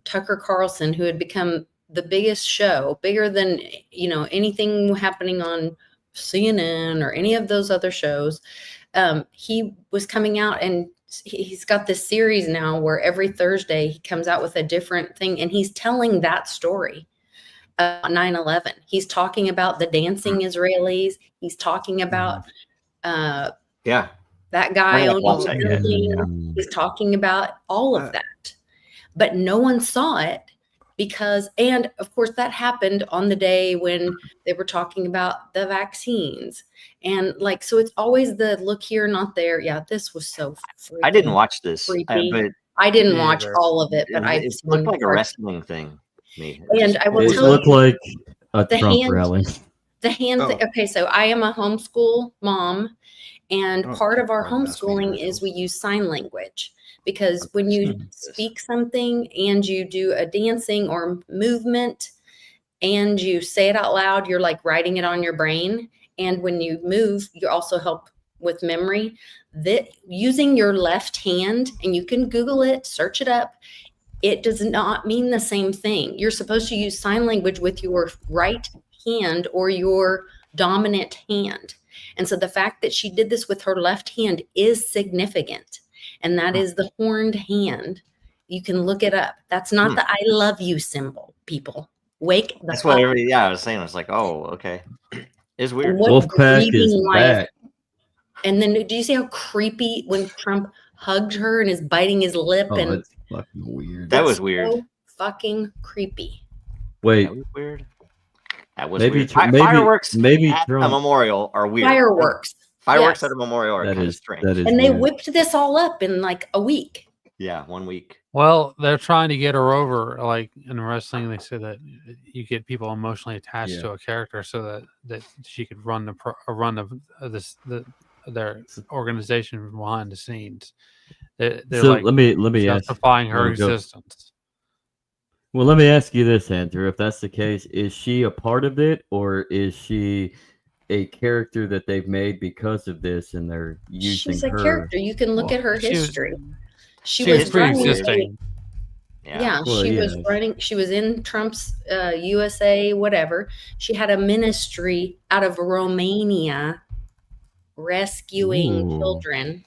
Speaker 6: Tucker Carlson, who had become the biggest show, bigger than anything happening on CNN or any of those other shows, he was coming out, and he's got this series now where every Thursday he comes out with a different thing, and he's telling that story. 9/11. He's talking about the dancing Israelis. He's talking about that guy owning the building. He's talking about all of that, but no one saw it because, and of course, that happened on the day when they were talking about the vaccines, and so it's always the look here, not there. Yeah, this was so.
Speaker 2: I didn't watch this,
Speaker 6: but I didn't watch all of it, but
Speaker 2: it looked like a wrestling thing.
Speaker 6: And I will tell you,
Speaker 3: looked like a Trump rally.
Speaker 6: The hand. Okay, so I am a homeschool mom, and part of our homeschooling is we use sign language, because when you speak something and you do a dancing or movement and you say it out loud, you're like writing it on your brain. And when you move, you also help with memory. That using your left hand, and you can Google it, search it up. It does not mean the same thing. You're supposed to use sign language with your right hand or your dominant hand. And so the fact that she did this with her left hand is significant. And that is the horned hand. You can look it up. That's not the I love you symbol, people. Wake the
Speaker 2: That's what I was saying. I was like, oh, okay. It's weird.
Speaker 3: Wolfpack is back.
Speaker 6: And then do you see how creepy when Trump hugged her and is biting his lip? And
Speaker 3: it's fucking weird.
Speaker 2: That was weird.
Speaker 6: So fucking creepy.
Speaker 3: Wait.
Speaker 2: That was weird. That was
Speaker 3: maybe
Speaker 2: weird. Fireworks at a memorial are weird.
Speaker 6: Fireworks
Speaker 2: at a memorial are kind of strange.
Speaker 6: And they whipped this all up in like a week.
Speaker 2: Yeah, 1 week.
Speaker 5: Well, they're trying to get her over. Like in wrestling, they say that you get people emotionally attached to a character, so that she could run their organization behind the scenes. They're
Speaker 3: so let me
Speaker 5: justifying her existence.
Speaker 3: Well, let me ask you this, Andrew. If that's the case, is she a part of it, or is she a character that they've made because of this, and they're using her?
Speaker 6: She's a character. You can look at her history. She
Speaker 5: was pre-existing.
Speaker 6: Yeah,
Speaker 3: Well,
Speaker 6: she
Speaker 3: yeah.
Speaker 6: was running. She was in Trump's USA, whatever. She had a ministry out of Romania rescuing
Speaker 3: Ooh.
Speaker 6: children.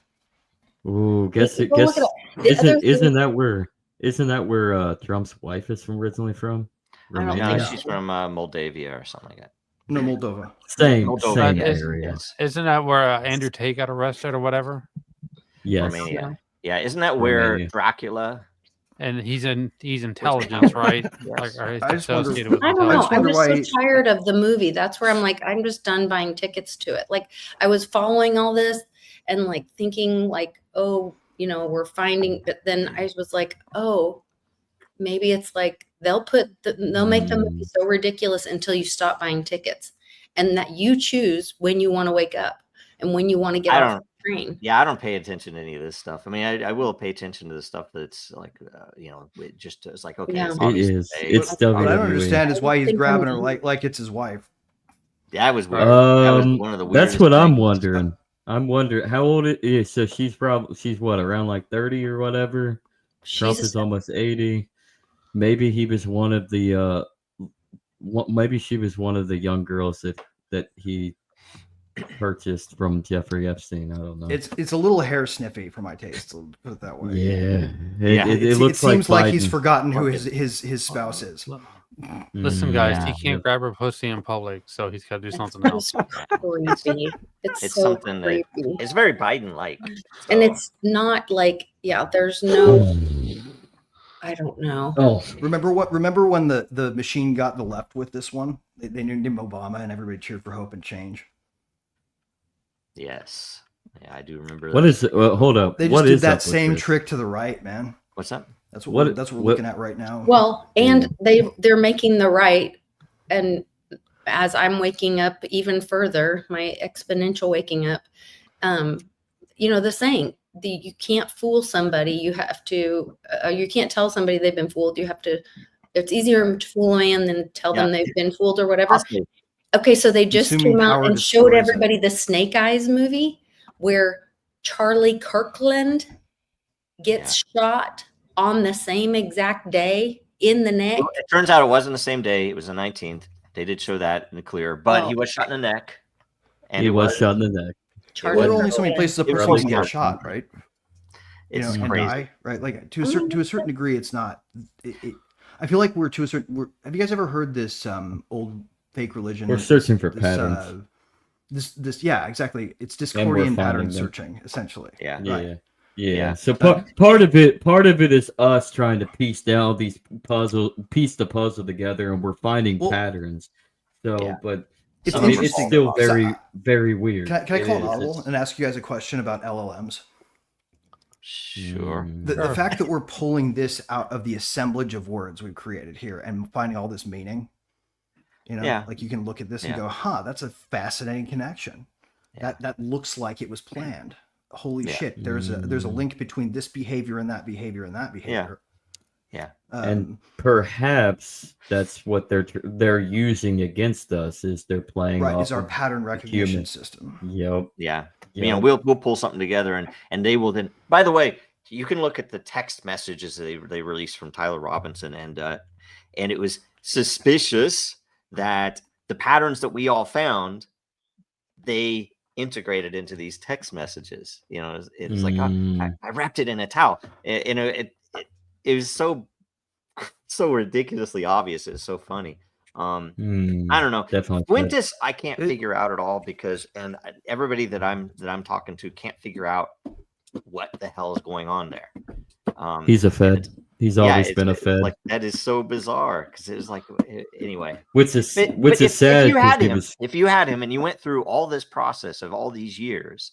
Speaker 3: Ooh,
Speaker 6: Go look it up. The
Speaker 3: isn't
Speaker 6: other
Speaker 3: isn't
Speaker 6: thing,
Speaker 3: that where Trump's wife is originally from?
Speaker 6: I don't
Speaker 2: No,
Speaker 6: think
Speaker 2: she's from Moldavia or something like that.
Speaker 4: No, Moldova.
Speaker 3: Same
Speaker 2: Moldova, yes,
Speaker 3: area.
Speaker 2: yes.
Speaker 5: Isn't that where Andrew Tate got arrested or whatever?
Speaker 3: Yes.
Speaker 2: Romania. Yeah, isn't that where
Speaker 3: Romania.
Speaker 2: Dracula?
Speaker 5: And he's intelligence, right?
Speaker 2: Yes.
Speaker 5: Like, or he's
Speaker 4: I just wonder-
Speaker 5: associated with
Speaker 6: I don't know.
Speaker 4: just
Speaker 6: I'm
Speaker 4: wonder
Speaker 6: just
Speaker 4: why-
Speaker 6: so tired of the movie. That's where I'm like, I'm just done buying tickets to it. Like, I was following all this and like thinking like, oh, we're finding, but then I was like, oh, maybe it's like they'll make the movie so ridiculous until you stop buying tickets, and that you choose when you want to wake up and when you want to get off the train.
Speaker 2: Yeah, I don't pay attention to any of this stuff. I mean, I will pay attention to the stuff that's like, it just it's like, okay,
Speaker 6: Yeah.
Speaker 2: it's
Speaker 3: It
Speaker 2: obviously
Speaker 3: is.
Speaker 2: fake.
Speaker 3: It's
Speaker 4: What I don't
Speaker 3: WWE.
Speaker 4: understand is why he's
Speaker 6: think
Speaker 4: grabbing her
Speaker 6: I'm-
Speaker 4: like it's his wife.
Speaker 2: That was weird. That was one of the weirdest
Speaker 3: That's what I'm
Speaker 2: things.
Speaker 3: wondering. I'm wondering how old it is. So she's what, around like 30 or whatever. Trump is almost 80. Maybe he was one of the maybe she was one of the young girls that he purchased from Jeffrey Epstein. I don't know.
Speaker 4: It's a little hair sniffy for my taste, to put it that way.
Speaker 3: Yeah.
Speaker 2: Yeah.
Speaker 3: It looks
Speaker 4: it seems like he's
Speaker 3: Biden.
Speaker 4: forgotten who his spouse is.
Speaker 5: Listen, guys,
Speaker 2: Yeah.
Speaker 5: he can't grab her pussy in public, so he's got to do something else.
Speaker 6: Creepy.
Speaker 2: It's
Speaker 6: so
Speaker 2: something that
Speaker 6: creepy.
Speaker 2: it's very Biden-like.
Speaker 6: And it's not like, there's no, I don't know.
Speaker 3: Oh,
Speaker 4: Remember when the machine got the left with this one? They named him Obama and everybody cheered for hope and change.
Speaker 2: Yes. Yeah, I do remember
Speaker 3: what
Speaker 2: that.
Speaker 3: is it? Hold up.
Speaker 4: They just
Speaker 3: What
Speaker 4: did
Speaker 3: is up
Speaker 4: that
Speaker 3: with
Speaker 4: same
Speaker 3: this?
Speaker 4: trick to the right, man.
Speaker 2: What's that?
Speaker 4: That's
Speaker 3: What-
Speaker 4: what we're
Speaker 3: what-
Speaker 4: looking at right now.
Speaker 6: Well, and they're making the right, and as I'm waking up even further, my exponential waking up, the saying, you can't fool somebody. You have to, you can't tell somebody they've been fooled. You have to, it's easier to fool a man than tell them they've been fooled or whatever.
Speaker 2: Awesome.
Speaker 6: Okay, so they just
Speaker 4: Consuming
Speaker 6: came out
Speaker 4: power
Speaker 6: and showed
Speaker 4: destroys it.
Speaker 6: everybody the Snake Eyes movie where Charlie Kirkland gets shot on the same exact day in the neck.
Speaker 2: It turns out it wasn't the same day. It was the 19th. They did show that in the clear, but
Speaker 6: Oh.
Speaker 2: he was shot in the neck. And
Speaker 3: He
Speaker 2: it
Speaker 3: was shot in the neck.
Speaker 6: Charlie
Speaker 4: There are only so
Speaker 6: Kirkland.
Speaker 4: many places a
Speaker 2: It was
Speaker 4: person can
Speaker 2: Charlie
Speaker 4: get
Speaker 2: Kirkland.
Speaker 4: shot, right?
Speaker 2: It's
Speaker 4: And
Speaker 2: crazy.
Speaker 4: die, right? Like to a certain degree, it's not. I feel like we're to a certain. Have you guys ever heard this old fake religion?
Speaker 3: We're searching for
Speaker 4: this,
Speaker 3: patterns.
Speaker 4: Yeah, exactly. It's
Speaker 3: we're
Speaker 4: Discordian
Speaker 3: finding
Speaker 4: pattern
Speaker 3: them.
Speaker 4: searching, essentially.
Speaker 2: Yeah.
Speaker 4: Right.
Speaker 3: Yeah. So part of it is us trying to piece the puzzle together, and we're finding patterns. So,
Speaker 2: Yeah.
Speaker 3: but
Speaker 4: It's
Speaker 3: I mean, it's
Speaker 4: interesting.
Speaker 3: still
Speaker 4: So,
Speaker 3: very, very weird.
Speaker 4: Can I
Speaker 3: It
Speaker 4: call an
Speaker 3: is.
Speaker 4: audible
Speaker 3: It's-
Speaker 4: and ask you guys a question about LLMs?
Speaker 2: Sure.
Speaker 4: The fact that we're pulling this out of the assemblage of words we've created here and finding all this meaning,
Speaker 2: Yeah.
Speaker 4: like you can look at this and
Speaker 2: Yeah.
Speaker 4: go, huh, that's a fascinating connection. That looks like it was planned. Holy
Speaker 2: Yeah.
Speaker 4: shit, there's a link between this behavior and that behavior and that behavior.
Speaker 2: Yeah.
Speaker 3: And perhaps that's what they're using against us is they're playing
Speaker 4: Right,
Speaker 3: off
Speaker 4: is our
Speaker 3: of
Speaker 4: pattern recognition
Speaker 3: human.
Speaker 4: system.
Speaker 3: Yep.
Speaker 2: Yeah.
Speaker 3: Yeah.
Speaker 2: We'll pull something together and they will then. By the way, you can look at the text messages they released from Tyler Robinson and it was suspicious that the patterns that we all found they integrated into these text messages. It was like I wrapped it in a towel. It was so ridiculously obvious. It's so funny. I don't know.
Speaker 3: Definitely.
Speaker 2: Fuentes, I can't figure out at all because, and everybody that I'm talking to can't figure out what the hell is going on there.
Speaker 3: He's a Fed. He's always been a Fed.
Speaker 2: Like that is so bizarre because it was like anyway.
Speaker 3: Which is sad.
Speaker 2: If you had him and you went through all this process of all these years,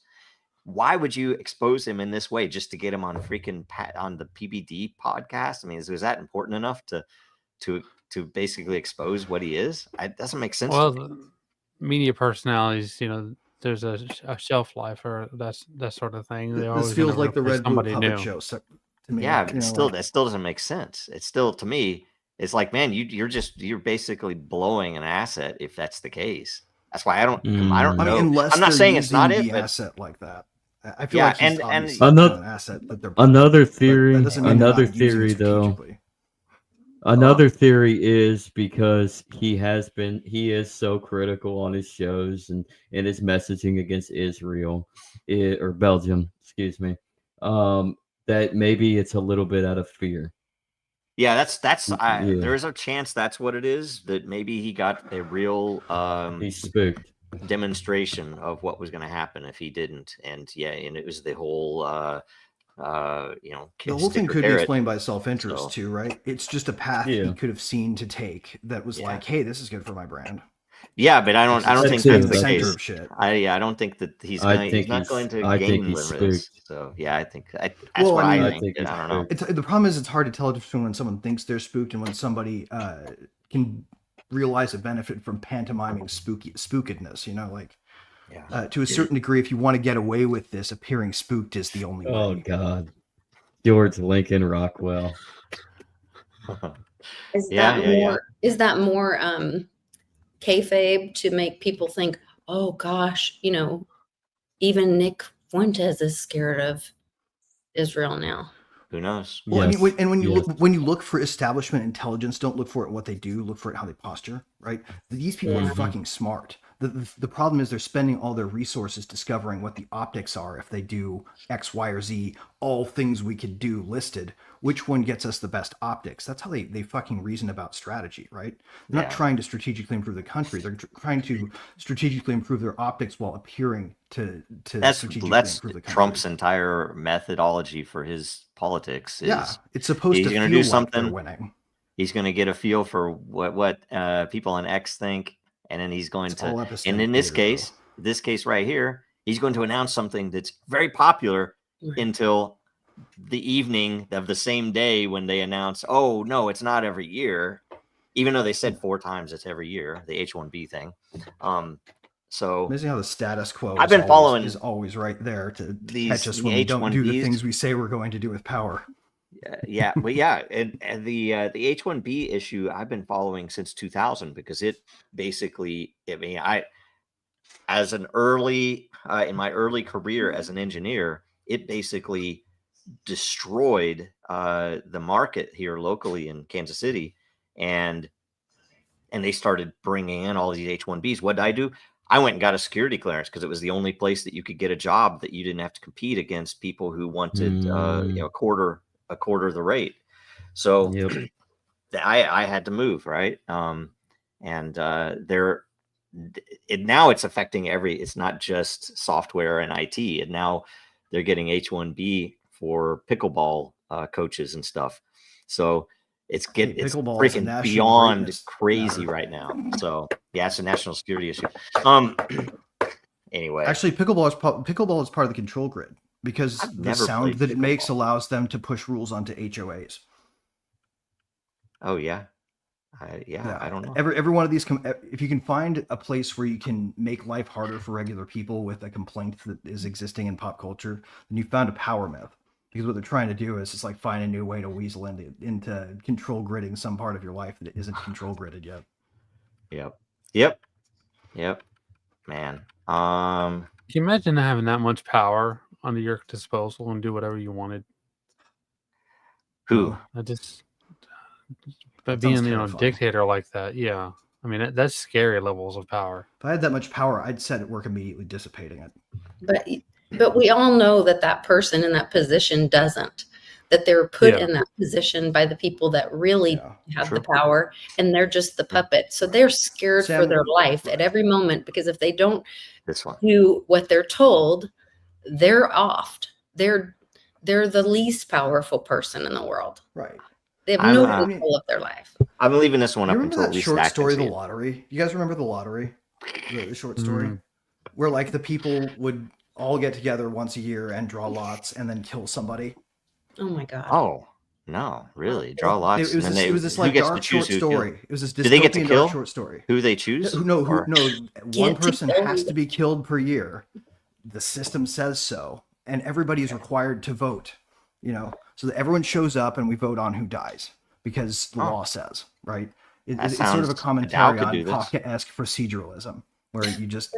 Speaker 2: why would you expose him in this way just to get him on freaking on the PBD podcast? I mean, was that important enough to basically expose what he is? It doesn't make sense.
Speaker 5: Well,
Speaker 2: to me.
Speaker 5: the media personalities, there's a shelf life for that sort of thing. They're
Speaker 4: This
Speaker 5: always
Speaker 4: feels
Speaker 5: gonna
Speaker 4: like the
Speaker 5: replace
Speaker 4: Red Blue
Speaker 5: somebody
Speaker 4: puppet
Speaker 5: new.
Speaker 4: show to me.
Speaker 2: Yeah, but that still doesn't make sense. It's still, to me, it's like, man, you're basically blowing an asset if that's the case. That's why I don't know.
Speaker 4: Unless
Speaker 2: I'm not
Speaker 4: they're
Speaker 2: saying it's not
Speaker 4: using
Speaker 2: it,
Speaker 4: the
Speaker 2: but
Speaker 4: asset like that. I feel like he's obviously an asset that they're
Speaker 3: another theory.
Speaker 4: that doesn't mean they're not
Speaker 3: Another
Speaker 4: using it
Speaker 3: theory, though.
Speaker 4: strategically.
Speaker 3: Another theory is because he is so critical on his shows and in his messaging against Israel or Belgium, excuse me, that maybe it's a little bit out of fear.
Speaker 2: Yeah, that's
Speaker 3: Yeah.
Speaker 2: there's a chance that's what it is, that maybe he got a real
Speaker 3: He's spooked.
Speaker 2: demonstration of what was going to happen if he didn't. And and it was the whole
Speaker 4: The whole thing could be explained by self-interest too, right? It's just a path he
Speaker 3: Yeah.
Speaker 4: could have seen to take that was like, hey, this is good for my brand.
Speaker 2: Yeah, but I don't think
Speaker 4: That's
Speaker 2: that's
Speaker 4: the
Speaker 2: the
Speaker 4: center
Speaker 2: case.
Speaker 4: of shit.
Speaker 2: I don't think that he's not going to gain
Speaker 3: he's
Speaker 2: with this.
Speaker 3: spooked.
Speaker 2: So yeah, I think that's
Speaker 4: Well,
Speaker 2: what
Speaker 4: I mean,
Speaker 2: I think. I don't know.
Speaker 4: The problem is it's hard to tell the difference between when someone thinks they're spooked and when somebody can realize a benefit from pantomiming spookedness. You know, like to a certain degree, if you want to get away with this, appearing spooked is the only way.
Speaker 3: Oh God, George Lincoln Rockwell.
Speaker 6: Is that more kayfabe to make people think, oh gosh, even Nick Fuentes is scared of Israel now?
Speaker 2: Who knows?
Speaker 4: Well, I mean, and when you look for establishment intelligence, don't look for it what they do, look for it how they posture, right? These people are fucking smart. The problem is they're spending all their resources discovering what the optics are if they do X, Y, or Z, all things we could do listed. Which one gets us the best optics? That's how they fucking reason about strategy, right? They're not trying to strategically improve the country. They're trying to strategically improve their optics while appearing to strategically improve the country.
Speaker 2: Trump's entire methodology for his politics is
Speaker 4: it's supposed to feel
Speaker 2: do
Speaker 4: like
Speaker 2: something.
Speaker 4: they're winning.
Speaker 2: He's going to get a feel for what people on X think, and then he's going to. And in this case right here, he's going to announce something that's very popular until the evening of the same day when they announce, oh no, it's not every year, even though they said 4 times it's every year, the H-1B thing. So
Speaker 4: amazing how the status quo is always right there to catch us when we don't do the things we say we're going to do with power.
Speaker 2: And the H-1B issue I've been following since 2000 because it basically, as an early in my early career as an engineer, it basically destroyed the market here locally in Kansas City, and they started bringing in all these H-1Bs. What did I do? I went and got a security clearance because it was the only place that you could get a job that you didn't have to compete against people who wanted a quarter of the rate. So I had to move, right? Now it's affecting it's not just software and IT, and now they're getting H-1B for pickleball coaches and stuff. So it's freaking beyond crazy right now. So yeah, it's a national security issue. Anyway,
Speaker 4: actually, pickleball is part of the control grid because the sound that it makes allows them to push rules onto HOAs.
Speaker 2: Oh yeah. I don't know.
Speaker 4: Every one of these, if you can find a place where you can make life harder for regular people with a complaint that is existing in pop culture, then you found a power myth. Because what they're trying to do is just like find a new way to weasel into control gridding some part of your life that isn't control gridded yet.
Speaker 2: Yep. Man.
Speaker 5: Can you imagine having that much power under your disposal and do whatever you wanted?
Speaker 2: Who?
Speaker 5: But being a dictator like that, yeah. I mean, that's scary levels of power.
Speaker 4: If I had that much power, I'd set at work immediately dissipating it.
Speaker 6: But we all know that person in that position doesn't. That they're put in that position by the people that really have the power, and they're just the puppet. So they're scared for their life at every moment, because if they don't do what they're told, they're offed. They're the least powerful person in the world.
Speaker 4: Right.
Speaker 6: They have no control of their life.
Speaker 2: I'm leaving this one up
Speaker 4: remember
Speaker 2: until
Speaker 4: that short story, The Lottery? You guys remember The Lottery? The short story? Where like the people would all get together once a year and draw lots and then kill somebody.
Speaker 6: Oh my God.
Speaker 2: Oh, no, really? Draw lots?
Speaker 4: It was this like dark short story. It was this dystopian dark short story.
Speaker 2: Who they choose?
Speaker 4: No, one person has to be killed per year. The system says so. And everybody is required to vote, so that everyone shows up and we vote on who dies because the law says, right? It's sort of a commentary on Kafka-esque proceduralism, where you just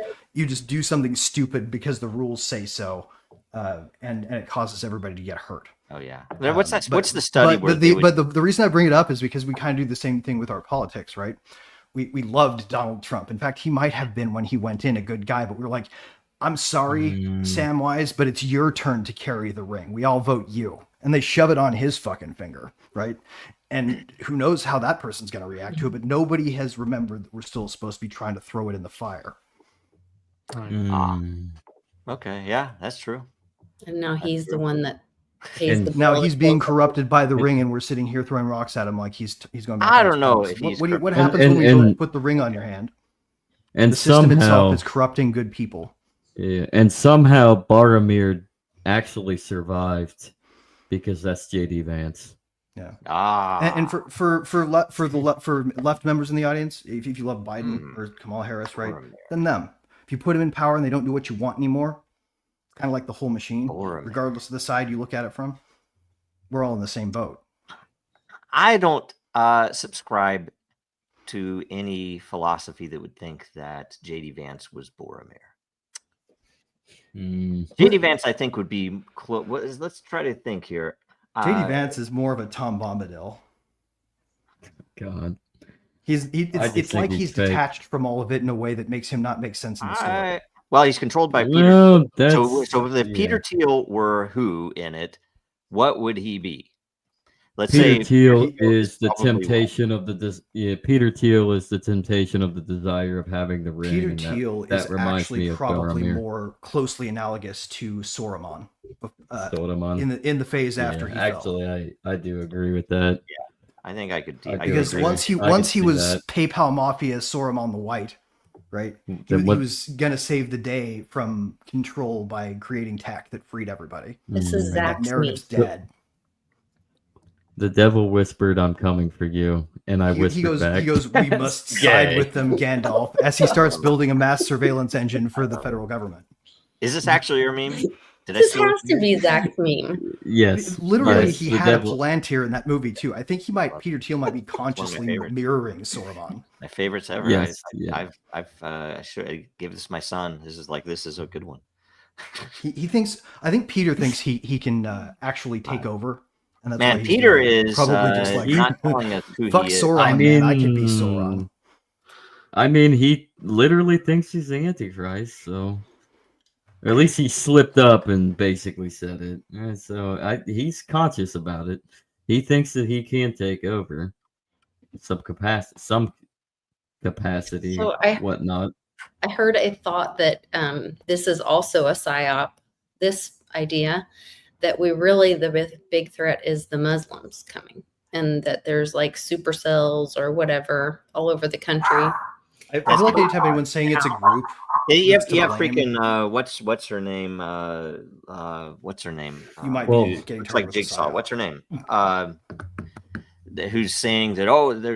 Speaker 4: do something stupid because the rules say so, and it causes everybody to get hurt.
Speaker 2: Oh yeah. What's that?
Speaker 4: But-
Speaker 2: What's the study?
Speaker 4: But the reason I bring it up is because we kind of do the same thing with our politics, right? We loved Donald Trump. In fact, he might have been, when he went in, a good guy, but we were like, I'm sorry, Samwise, but it's your turn to carry the ring. We all vote you. And they shove it on his fucking finger, right? And who knows how that person's going to react to it, but nobody has remembered that we're still supposed to be trying to throw it in the fire.
Speaker 2: Okay, yeah, that's true.
Speaker 6: And now he's the one that pays the
Speaker 4: now
Speaker 6: bill
Speaker 4: he's
Speaker 6: that
Speaker 4: being
Speaker 6: goes-
Speaker 4: corrupted by the ring, and we're sitting here throwing rocks at him like he's going back.
Speaker 2: I
Speaker 4: on his
Speaker 2: don't know
Speaker 4: promise.
Speaker 2: if he's
Speaker 4: what happens when we put the ring on your hand?
Speaker 3: And
Speaker 4: the system
Speaker 3: somehow
Speaker 4: itself is corrupting good people.
Speaker 3: Yeah, and somehow Boromir actually survived because that's JD Vance.
Speaker 4: Yeah.
Speaker 2: Ah.
Speaker 4: And for left members in the audience, if you love Biden or Kamala Harris, right, then them. If you put them in power and they don't do what you want anymore, it's kind of like the whole machine. Regardless of the side you look at it from, we're all in the same boat.
Speaker 2: I don't subscribe to any philosophy that would think that JD Vance was Boromir. JD Vance, I think, would be close. Let's try to think here.
Speaker 4: JD Vance is more of a Tom Bombadil.
Speaker 3: God,
Speaker 4: it's like he's
Speaker 3: fake.
Speaker 4: detached from all of it in a way that makes him not make sense in the story.
Speaker 2: Well, he's controlled by
Speaker 3: Well,
Speaker 2: Peter. So
Speaker 3: that's-
Speaker 2: if Peter Thiel were who in it, what would he be? Let's
Speaker 3: Peter
Speaker 2: say
Speaker 3: Thiel is the
Speaker 2: probably
Speaker 3: temptation of the Peter Thiel is the temptation of the desire of having the ring.
Speaker 4: Peter
Speaker 3: and
Speaker 4: Thiel
Speaker 3: that
Speaker 4: is
Speaker 3: reminds
Speaker 4: actually
Speaker 3: me of
Speaker 4: probably
Speaker 3: Boromir.
Speaker 4: more closely analogous to Saruman.
Speaker 3: Saruman.
Speaker 4: in the phase after he fell.
Speaker 3: Actually, I do agree with that.
Speaker 2: Yeah, I think I could.
Speaker 4: Because once he was PayPal Mafia Saruman the White, right? He was gonna save the day from control by creating tech that freed everybody.
Speaker 6: This is
Speaker 4: That
Speaker 6: Zach's
Speaker 4: narrative's
Speaker 6: meme.
Speaker 4: dead.
Speaker 3: The devil whispered, "I'm coming for you," and I whispered back.
Speaker 4: He goes, "We must side with them, Gandalf," as he starts building a mass surveillance engine for the federal government.
Speaker 2: Is this actually your meme? Did
Speaker 6: This has to be Zach's meme.
Speaker 3: Yes,
Speaker 4: Literally,
Speaker 3: yes,
Speaker 4: he
Speaker 3: the
Speaker 4: had
Speaker 3: devil-
Speaker 4: a Palantir in that movie too. I think Peter Thiel might be consciously mirroring Saruman.
Speaker 2: My favorites ever.
Speaker 3: Yes,
Speaker 2: I should give this to my son. This is a good one.
Speaker 4: He thinks. I think Peter thinks he can actually take over. And that's
Speaker 2: Man,
Speaker 4: why he's
Speaker 2: Peter
Speaker 4: doing it.
Speaker 2: is
Speaker 4: probably just like
Speaker 2: not telling us who
Speaker 4: fuck
Speaker 2: he is.
Speaker 4: Sauron. Man, I can be Sauron.
Speaker 3: I mean, he literally thinks he's the Antichrist, so or at least he slipped up and basically said it. And so he's conscious about it. He thinks that he can take over some capacity,
Speaker 6: So
Speaker 3: whatnot.
Speaker 6: I heard a thought that this is also a psyop. This idea that the big threat is the Muslims coming, and that there's like supercells or whatever all over the country.
Speaker 4: I feel like anytime anyone's saying it's a group,
Speaker 2: Yeah, freaking what's her name? What's her name?
Speaker 4: You might
Speaker 3: be
Speaker 4: getting
Speaker 2: it's like Jigsaw. What's her name? Who's saying that?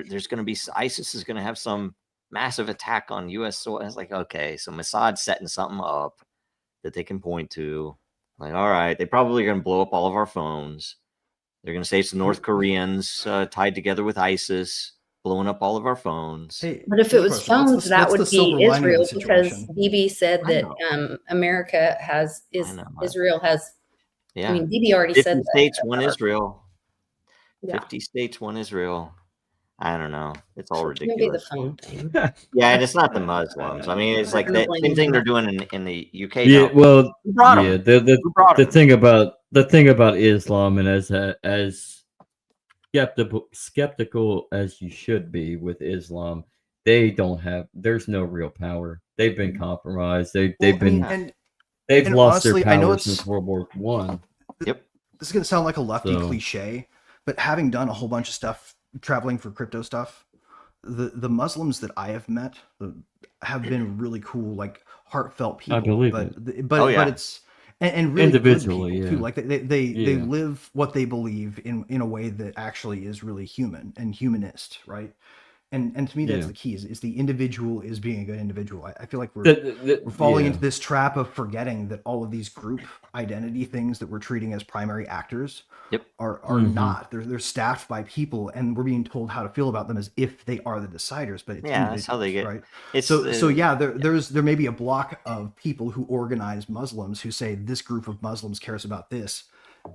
Speaker 2: There's going to be ISIS is going to have some massive attack on U.S. soil. It's like, okay, so Mossad's setting something up that they can point to. Like, all right, they probably are going to blow up all of our phones. They're going to say it's the North Koreans tied together with ISIS, blowing up all of our phones.
Speaker 4: Hey,
Speaker 6: But if it was phones, that would be Israel, because Bibi said that Israel has.
Speaker 2: Yeah.
Speaker 6: I mean, Bibi already
Speaker 2: 50
Speaker 6: said that.
Speaker 2: states, one Israel.
Speaker 6: Yeah.
Speaker 2: 50 states, one Israel. I don't know. It's all
Speaker 6: Maybe
Speaker 2: ridiculous.
Speaker 6: the phone thing.
Speaker 2: Yeah, and it's not the Muslims. I mean, it's like the same thing they're doing in the UK.
Speaker 3: Yeah,
Speaker 2: now.
Speaker 3: well,
Speaker 2: Who brought 'em?
Speaker 3: yeah.
Speaker 2: Who brought
Speaker 3: The
Speaker 2: 'em?
Speaker 3: thing about Islam, and as skeptical as you should be with Islam, there's no real power. They've been compromised. They've lost
Speaker 4: honestly,
Speaker 3: their
Speaker 4: I know
Speaker 3: power
Speaker 4: it's-
Speaker 3: since World War One.
Speaker 2: Yep.
Speaker 4: This is gonna sound like a lefty
Speaker 3: So-
Speaker 4: cliche, but having done a whole bunch of stuff traveling for crypto stuff, the Muslims that I have met have been really cool, like heartfelt people.
Speaker 3: I believe
Speaker 4: but it's and really
Speaker 3: individually,
Speaker 4: good people, too.
Speaker 3: yeah.
Speaker 4: Like they
Speaker 3: Yeah.
Speaker 4: live what they believe in a way that actually is really human and humanist, right? And to me, that's the key. Is the individual is being a good individual. I feel like we're falling into this trap of forgetting that all of these group identity things that we're treating as primary actors are not. They're staffed by people, and we're being told how to feel about them as if they are the deciders. But it's
Speaker 2: that's how they get
Speaker 4: right.
Speaker 2: It's,
Speaker 4: there may be a block of people who organize Muslims who say this group of Muslims cares about this.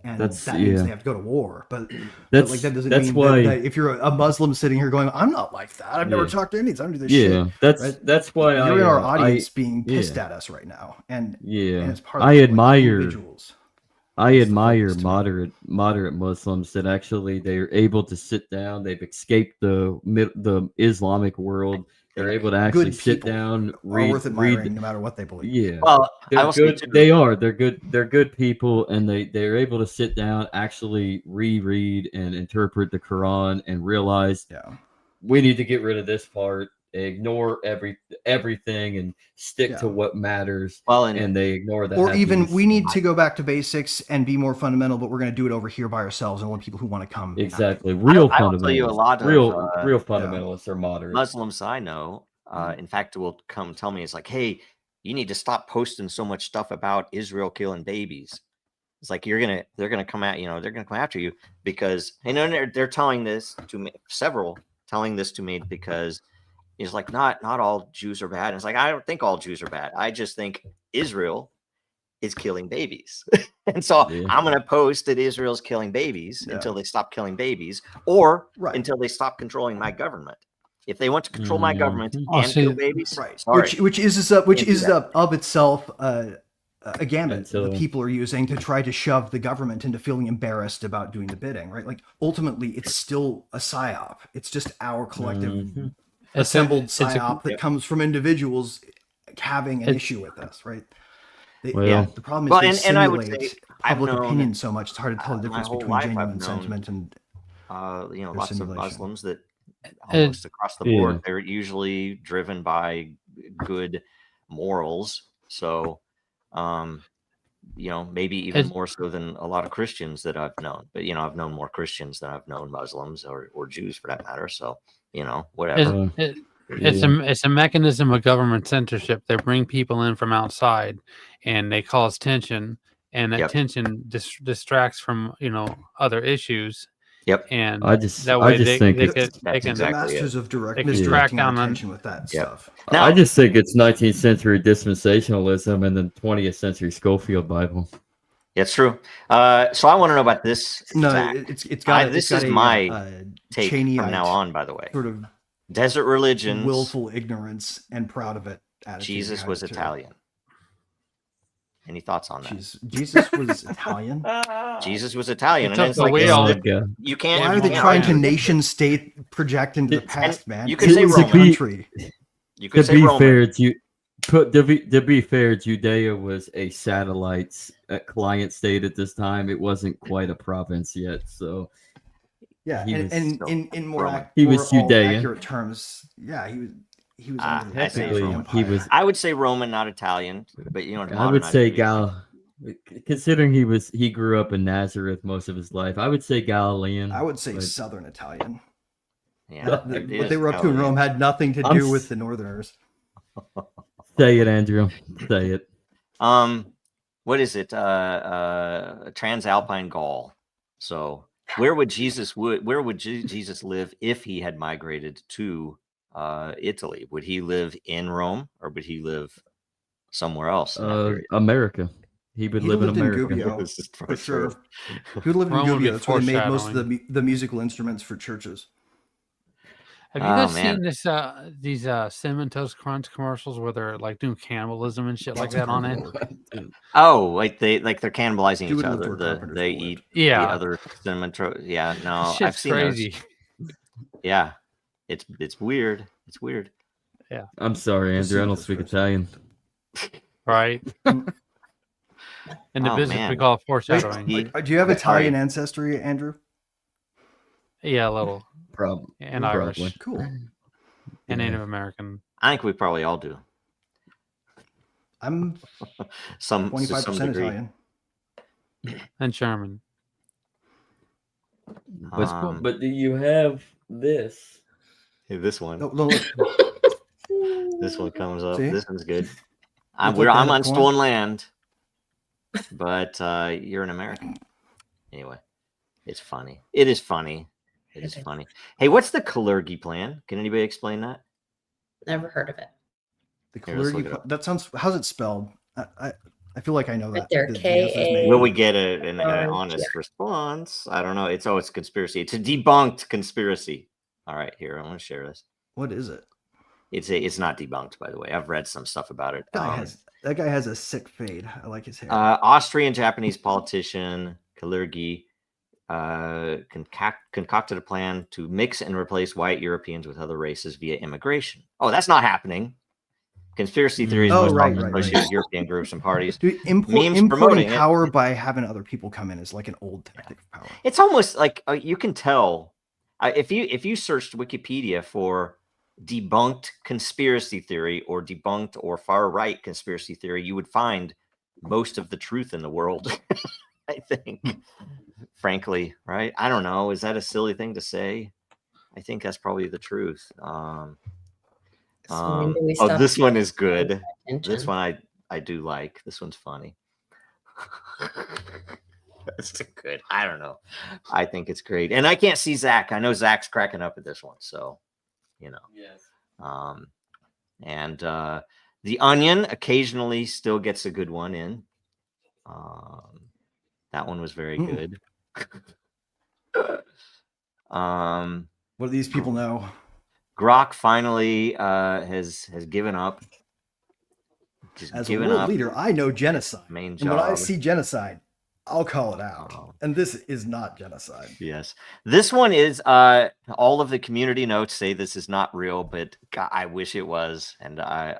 Speaker 4: And that means they have to go to war, but that doesn't mean that if you're a Muslim sitting here going, "I'm not like that. I've never talked to Indians. I don't do this shit."
Speaker 3: That's why
Speaker 4: you're in our audience being pissed at us right now, and it's part of individuals.
Speaker 3: I admire moderate Muslims that actually they're able to sit down. They've escaped the Islamic world. They're able to actually sit down,
Speaker 4: read, no matter what they believe.
Speaker 3: Yeah,
Speaker 2: well,
Speaker 3: they're good. They are. They're good. They're good people, and they're able to sit down, actually reread and interpret the Quran, and realize, we need to get rid of this part, ignore everything, and stick to what matters.
Speaker 2: Well,
Speaker 3: and they ignore that.
Speaker 4: Or even we need to go back to basics and be more fundamental, but we're going to do it over here by ourselves, and want people who want to come.
Speaker 3: Exactly, real fundamentalists. I will tell you
Speaker 2: a lot of
Speaker 3: real fundamentalists are moderate.
Speaker 2: Muslims I know, in fact, will come tell me, it's like, hey, you need to stop posting so much stuff about Israel killing babies. It's like they're gonna come at they're gonna come after you because they're telling this to me, telling this to me because. It's like not all Jews are bad. And it's like, I don't think all Jews are bad. I just think Israel is killing babies. And so I'm going to post that Israel's killing babies until they stop killing babies or until they stop controlling my government. If they want to control my government and kill babies,
Speaker 4: which is of itself a gambit that people are using to try to shove the government into feeling embarrassed about doing the bidding, right? Like ultimately it's still a psyop. It's just our collective assembled psyop that comes from individuals having an issue with us, right? The problem is they simulate public opinion so much. It's hard to tell the difference between genuine sentiment and
Speaker 2: lots of Muslims that almost across the board they're usually driven by good morals. So maybe even more so than a lot of Christians that I've known. But I've known more Christians than I've known Muslims or Jews for that matter. So whatever.
Speaker 5: It's a mechanism of government censorship. They bring people in from outside, and they cause tension, and that tension distracts from other issues.
Speaker 2: Yep.
Speaker 5: And
Speaker 3: I just think
Speaker 4: they can masters of direct misdirecting attention with that stuff.
Speaker 3: Now, I just think it's 19th century dispensationalism and the 20th century Schofield Bible.
Speaker 2: It's true. So I want to know about this.
Speaker 4: No,
Speaker 2: this is my take from now on. By the way,
Speaker 4: sort of
Speaker 2: desert religions,
Speaker 4: willful ignorance, and proud of it.
Speaker 2: Jesus was Italian. Any thoughts on that?
Speaker 4: Jesus was Italian.
Speaker 2: Jesus was Italian, and it's you can't.
Speaker 4: Why are they trying to nation state project into the past, man?
Speaker 2: You could say Roman.
Speaker 4: Country.
Speaker 2: You could say Roman.
Speaker 3: To be fair, Judea was a satellite client state at this time. It wasn't quite a province yet, so
Speaker 4: in more
Speaker 3: Judean.
Speaker 4: accurate terms, he was
Speaker 2: I would say Roman, not Italian, but
Speaker 3: I would say considering he grew up in Nazareth most of his life, I would say Galilean.
Speaker 4: I would say Southern Italian.
Speaker 2: Yeah,
Speaker 4: what they were up to in Rome had nothing to do with the Northerners.
Speaker 3: Say it, Andrew. Say it.
Speaker 2: What is it? Transalpine Gaul. So where would Jesus live if he had migrated to Italy? Would he live in Rome or would he live somewhere else?
Speaker 3: America. He would live in America.
Speaker 4: Gubbio, for sure. He would live in Gubbio. That's where they made most of the musical instruments for churches.
Speaker 5: Have you guys seen these Cinnamon Toast Crunch commercials where they're like doing cannibalism and shit like that on it?
Speaker 2: Oh, like they're cannibalizing each other. They eat the other Cinnamon Toast. Yeah, no, I've seen
Speaker 5: crazy.
Speaker 2: Those. Yeah, it's weird. It's weird.
Speaker 5: Yeah.
Speaker 3: I'm sorry, Andrew. I don't speak Italian.
Speaker 5: Right. In the business, we call it foreshadowing.
Speaker 4: Do you have Italian ancestry, Andrew?
Speaker 5: Yeah, a little.
Speaker 3: Probably.
Speaker 5: And Irish.
Speaker 3: Probably.
Speaker 4: Cool.
Speaker 5: And Native American.
Speaker 2: I think we probably all do.
Speaker 4: I'm 25% Italian.
Speaker 5: And German.
Speaker 3: But do you have this?
Speaker 2: Hey, this one.
Speaker 4: No, look.
Speaker 2: This one comes up.
Speaker 4: See?
Speaker 2: This one's good.
Speaker 4: Looks
Speaker 2: I'm
Speaker 4: like the head of
Speaker 2: on
Speaker 4: corn.
Speaker 2: stolen land, but you're an American. Anyway, it's funny. It is funny. It is funny. Hey, what's the Kalergi plan? Can anybody explain that?
Speaker 6: Never heard of it.
Speaker 4: The
Speaker 2: Here, let's look it
Speaker 4: Kalergi.
Speaker 2: up.
Speaker 4: That sounds. How's it spelled? I feel like I know
Speaker 6: Right
Speaker 4: that.
Speaker 6: there,
Speaker 4: The answer's
Speaker 6: K-A-
Speaker 4: maybe.
Speaker 2: Will we get an
Speaker 6: Yeah.
Speaker 2: honest response? I don't know. It's conspiracy. It's a debunked conspiracy. All right, here, I'm going to share this.
Speaker 4: What is it?
Speaker 2: It's not debunked, by the way. I've read some stuff about it.
Speaker 4: That guy has a sick fade. I like his hair.
Speaker 2: Austrian Japanese politician Kalergi concocted a plan to mix and replace white Europeans with other races via immigration. Oh, that's not happening. Conspiracy theories most often associated with European groups and parties.
Speaker 4: Dude,
Speaker 2: Memes
Speaker 4: importing
Speaker 2: promoting it.
Speaker 4: power by having other people come in is like an old tactic of power.
Speaker 2: It's almost like you can tell if you searched Wikipedia for debunked conspiracy theory or debunked or far right conspiracy theory, you would find most of the truth in the world. I think, frankly, right? I don't know. Is that a silly thing to say? I think that's probably the truth. This one is good. This one I do like. This one's funny. That's good. I don't know. I think it's great. And I can't see Zach. I know Zach's cracking up at this one. So, you know.
Speaker 3: Yes.
Speaker 2: And The Onion occasionally still gets a good one in. That one was very good.
Speaker 4: What do these people know?
Speaker 2: Grok finally has given up.
Speaker 4: As a world leader, I know genocide.
Speaker 2: Main
Speaker 4: and when I
Speaker 2: job.
Speaker 4: see genocide, I'll call it out. And this is not genocide.
Speaker 2: Yes. This one is all of the community notes say this is not real, but God, I wish it was. And I'm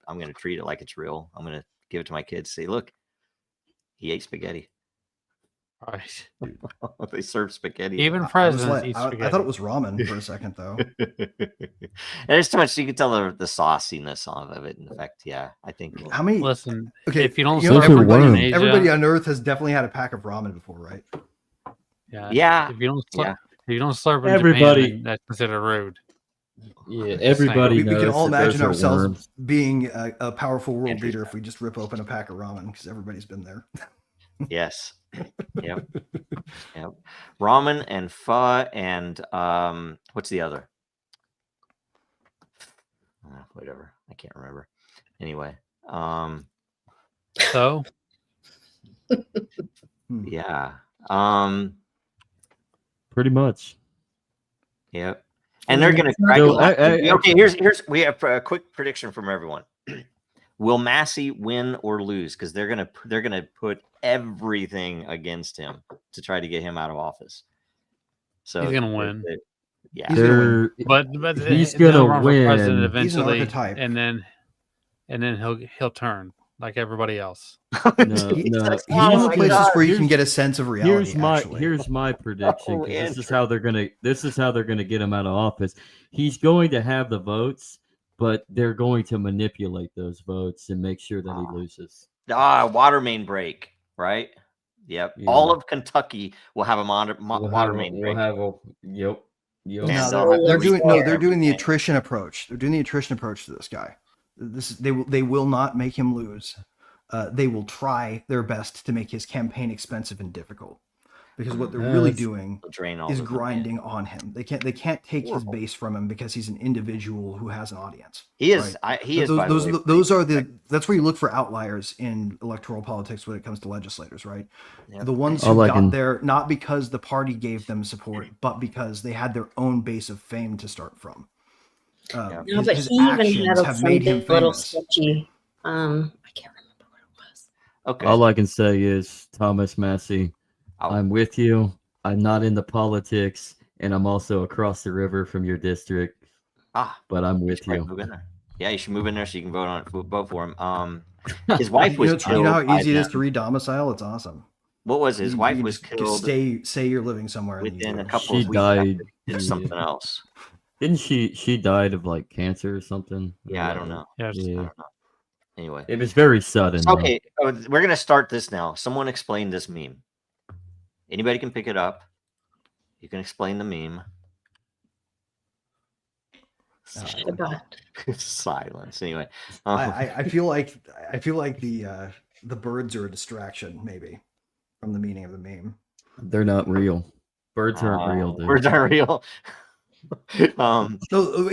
Speaker 2: going to treat it like it's real. I'm going to give it to my kids. Say, look, he ate spaghetti.
Speaker 5: Right.
Speaker 2: They serve spaghetti.
Speaker 5: Even presidents eat
Speaker 4: I
Speaker 5: spaghetti.
Speaker 4: thought it was ramen for a second, though.
Speaker 2: There's too much. You can tell the sauciness of it. In fact, yeah, I think.
Speaker 4: How many?
Speaker 5: Listen,
Speaker 4: Okay,
Speaker 5: if you don't
Speaker 4: know,
Speaker 5: serve
Speaker 4: everybody,
Speaker 5: in Asia,
Speaker 4: everybody on Earth has definitely had a pack of ramen before, right?
Speaker 2: Yeah.
Speaker 5: If you don't serve in
Speaker 3: Everybody-
Speaker 5: Japan, then that's considered rude.
Speaker 3: Yeah, everybody
Speaker 4: We
Speaker 3: knows
Speaker 4: can all
Speaker 3: that those
Speaker 4: imagine
Speaker 3: are
Speaker 4: ourselves
Speaker 3: worms.
Speaker 4: being a powerful world leader if we just rip open a pack of ramen because everybody's been there.
Speaker 2: Yes. Yep. Ramen and pho and what's the other? Whatever. I can't remember. Anyway.
Speaker 5: So
Speaker 2: yeah.
Speaker 3: Pretty much.
Speaker 2: Yep. And they're going to okay, here's we have a quick prediction from everyone. Will Massey win or lose? Because they're gonna put everything against him to try to get him out of office. So
Speaker 5: he's gonna win.
Speaker 2: Yeah,
Speaker 4: He's gonna win.
Speaker 5: But
Speaker 3: he's
Speaker 5: he'll
Speaker 3: gonna
Speaker 5: run for
Speaker 3: win.
Speaker 5: president
Speaker 4: He's an
Speaker 5: eventually,
Speaker 4: archetype.
Speaker 5: and then he'll turn like everybody else.
Speaker 3: No.
Speaker 4: He's one of the places where you can get a sense of reality.
Speaker 3: Here's my prediction. 'Cause this is how they're gonna get him out of office. He's going to have the votes, but they're going to manipulate those votes and make sure that he loses.
Speaker 2: Water main break, right? Yep.
Speaker 3: Yeah.
Speaker 2: All of Kentucky will have a water main break.
Speaker 3: Yep.
Speaker 2: And
Speaker 4: they're doing the attrition approach. They're doing the attrition approach to this guy. They will not make him lose. They will try their best to make his campaign expensive and difficult. Because what they're really doing is grinding on him. They can't take his base from him because he's an individual who has an audience.
Speaker 2: He is.
Speaker 4: Right? That's where you look for outliers in electoral politics when it comes to legislators, right?
Speaker 2: Yep.
Speaker 4: The ones who got there not because the party gave them support, but because they had their own base of fame to start from.
Speaker 6: But he even had a little sketchy. I can't remember what it was.
Speaker 2: Okay.
Speaker 3: All I can say is, Thomas Massey, I'm with you. I'm not into politics, and I'm also across the river from your district. But I'm with you.
Speaker 2: Move in there. Yeah, you should move in there so you can vote for him. His wife was killed.
Speaker 4: You know how easy it is to redomicile? It's awesome.
Speaker 2: What was his wife was killed?
Speaker 4: Say you're living somewhere
Speaker 2: within a couple of weeks.
Speaker 3: Died.
Speaker 2: Did something else.
Speaker 3: Didn't she died of like cancer or something?
Speaker 2: Yeah, I don't know.
Speaker 5: Yeah.
Speaker 2: I don't know. Anyway,
Speaker 3: it was very sudden.
Speaker 2: Okay, we're gonna start this now. Someone explain this meme. Anybody can pick it up. You can explain the meme. Silence. Anyway,
Speaker 4: I feel like the birds are a distraction, maybe, from the meaning of the meme.
Speaker 3: They're not real. Birds aren't real, dude.
Speaker 2: Birds aren't real.
Speaker 4: No,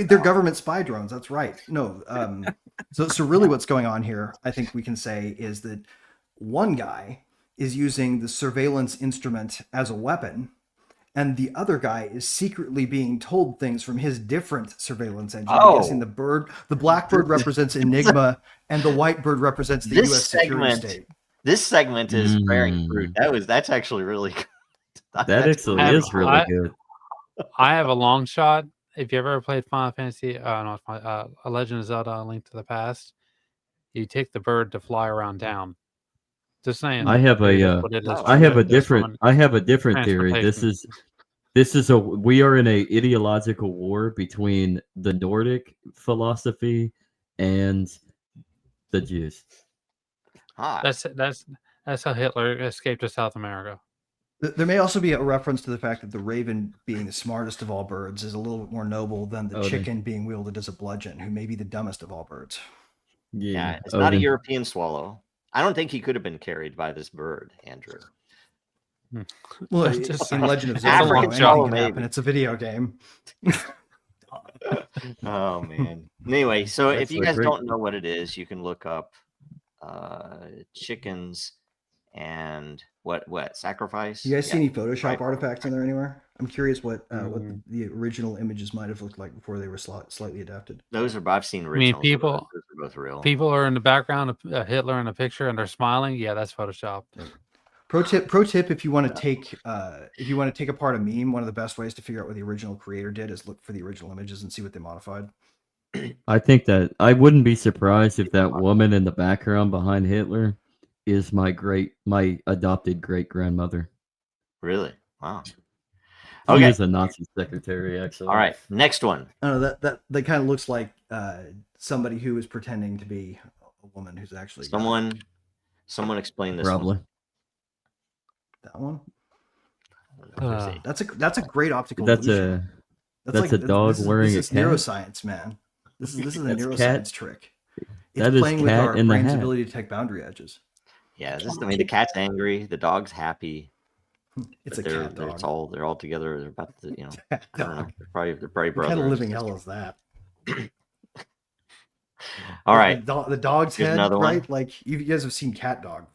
Speaker 4: they're government spy drones. That's right. No, so really, what's going on here, I think we can say, is that one guy is using the surveillance instrument as a weapon, and the other guy is secretly being told things from his different surveillance engine. I'm guessing the black bird represents Enigma, and the white bird represents the U.S. security state.
Speaker 2: This segment is bearing fruit. That's actually really good.
Speaker 3: That actually is really good.
Speaker 5: I have a long shot. If you ever played Final Fantasy, A Legend of Zelda: A Link to the Past, you take the bird to fly around town. Just saying.
Speaker 3: I have a different theory. We are in a ideological war between the Nordic philosophy and the Jews.
Speaker 5: That's how Hitler escaped to South America.
Speaker 4: There may also be a reference to the fact that the raven, being the smartest of all birds, is a little bit more noble than the chicken being wielded as a bludgeon, who may be the dumbest of all birds.
Speaker 2: Yeah, it's not a European swallow. I don't think he could have been carried by this bird, Andrew.
Speaker 4: Well, it's in Legend of Zelda, anything can happen. It's a video game.
Speaker 2: Oh man. Anyway, so if you guys don't know what it is, you can look up chickens and what sacrifice.
Speaker 4: You guys see any Photoshop artifacts in there anywhere? I'm curious what the original images might have looked like before they were slightly adapted.
Speaker 2: Those are I've seen originals.
Speaker 5: I mean,
Speaker 2: those are both real.
Speaker 5: People are in the background of Hitler in a picture and they're smiling. Yeah, that's Photoshop.
Speaker 4: Pro tip: if you want to take apart a meme, one of the best ways to figure out what the original creator did is look for the original images and see what they modified.
Speaker 3: I think that I wouldn't be surprised if that woman in the background behind Hitler is my adopted great grandmother.
Speaker 2: Really? Wow.
Speaker 3: She is a Nazi secretary, actually.
Speaker 2: All right, next one.
Speaker 4: I don't know, that kind of looks like somebody who is pretending to be a woman who's actually
Speaker 2: someone explain this.
Speaker 3: Probably.
Speaker 4: That one. That's a great optical.
Speaker 3: That's
Speaker 4: illusion.
Speaker 3: a dog wearing a cap.
Speaker 4: Neuroscience, man. This is a neuroscience trick. It's
Speaker 3: that
Speaker 4: playing
Speaker 3: is
Speaker 4: with
Speaker 3: cat
Speaker 4: our
Speaker 3: in the
Speaker 4: brain's
Speaker 3: hat.
Speaker 4: ability to detect boundary edges.
Speaker 2: Yeah, the cat's angry, the dog's happy.
Speaker 4: It's a cat dog.
Speaker 2: They're all together. They're about to, I don't know. They're probably brothers.
Speaker 4: What kind of living hell is that?
Speaker 2: All right.
Speaker 4: The dog's
Speaker 2: Here's
Speaker 4: head,
Speaker 2: another one.
Speaker 4: right? Like you guys have seen Cat Dog.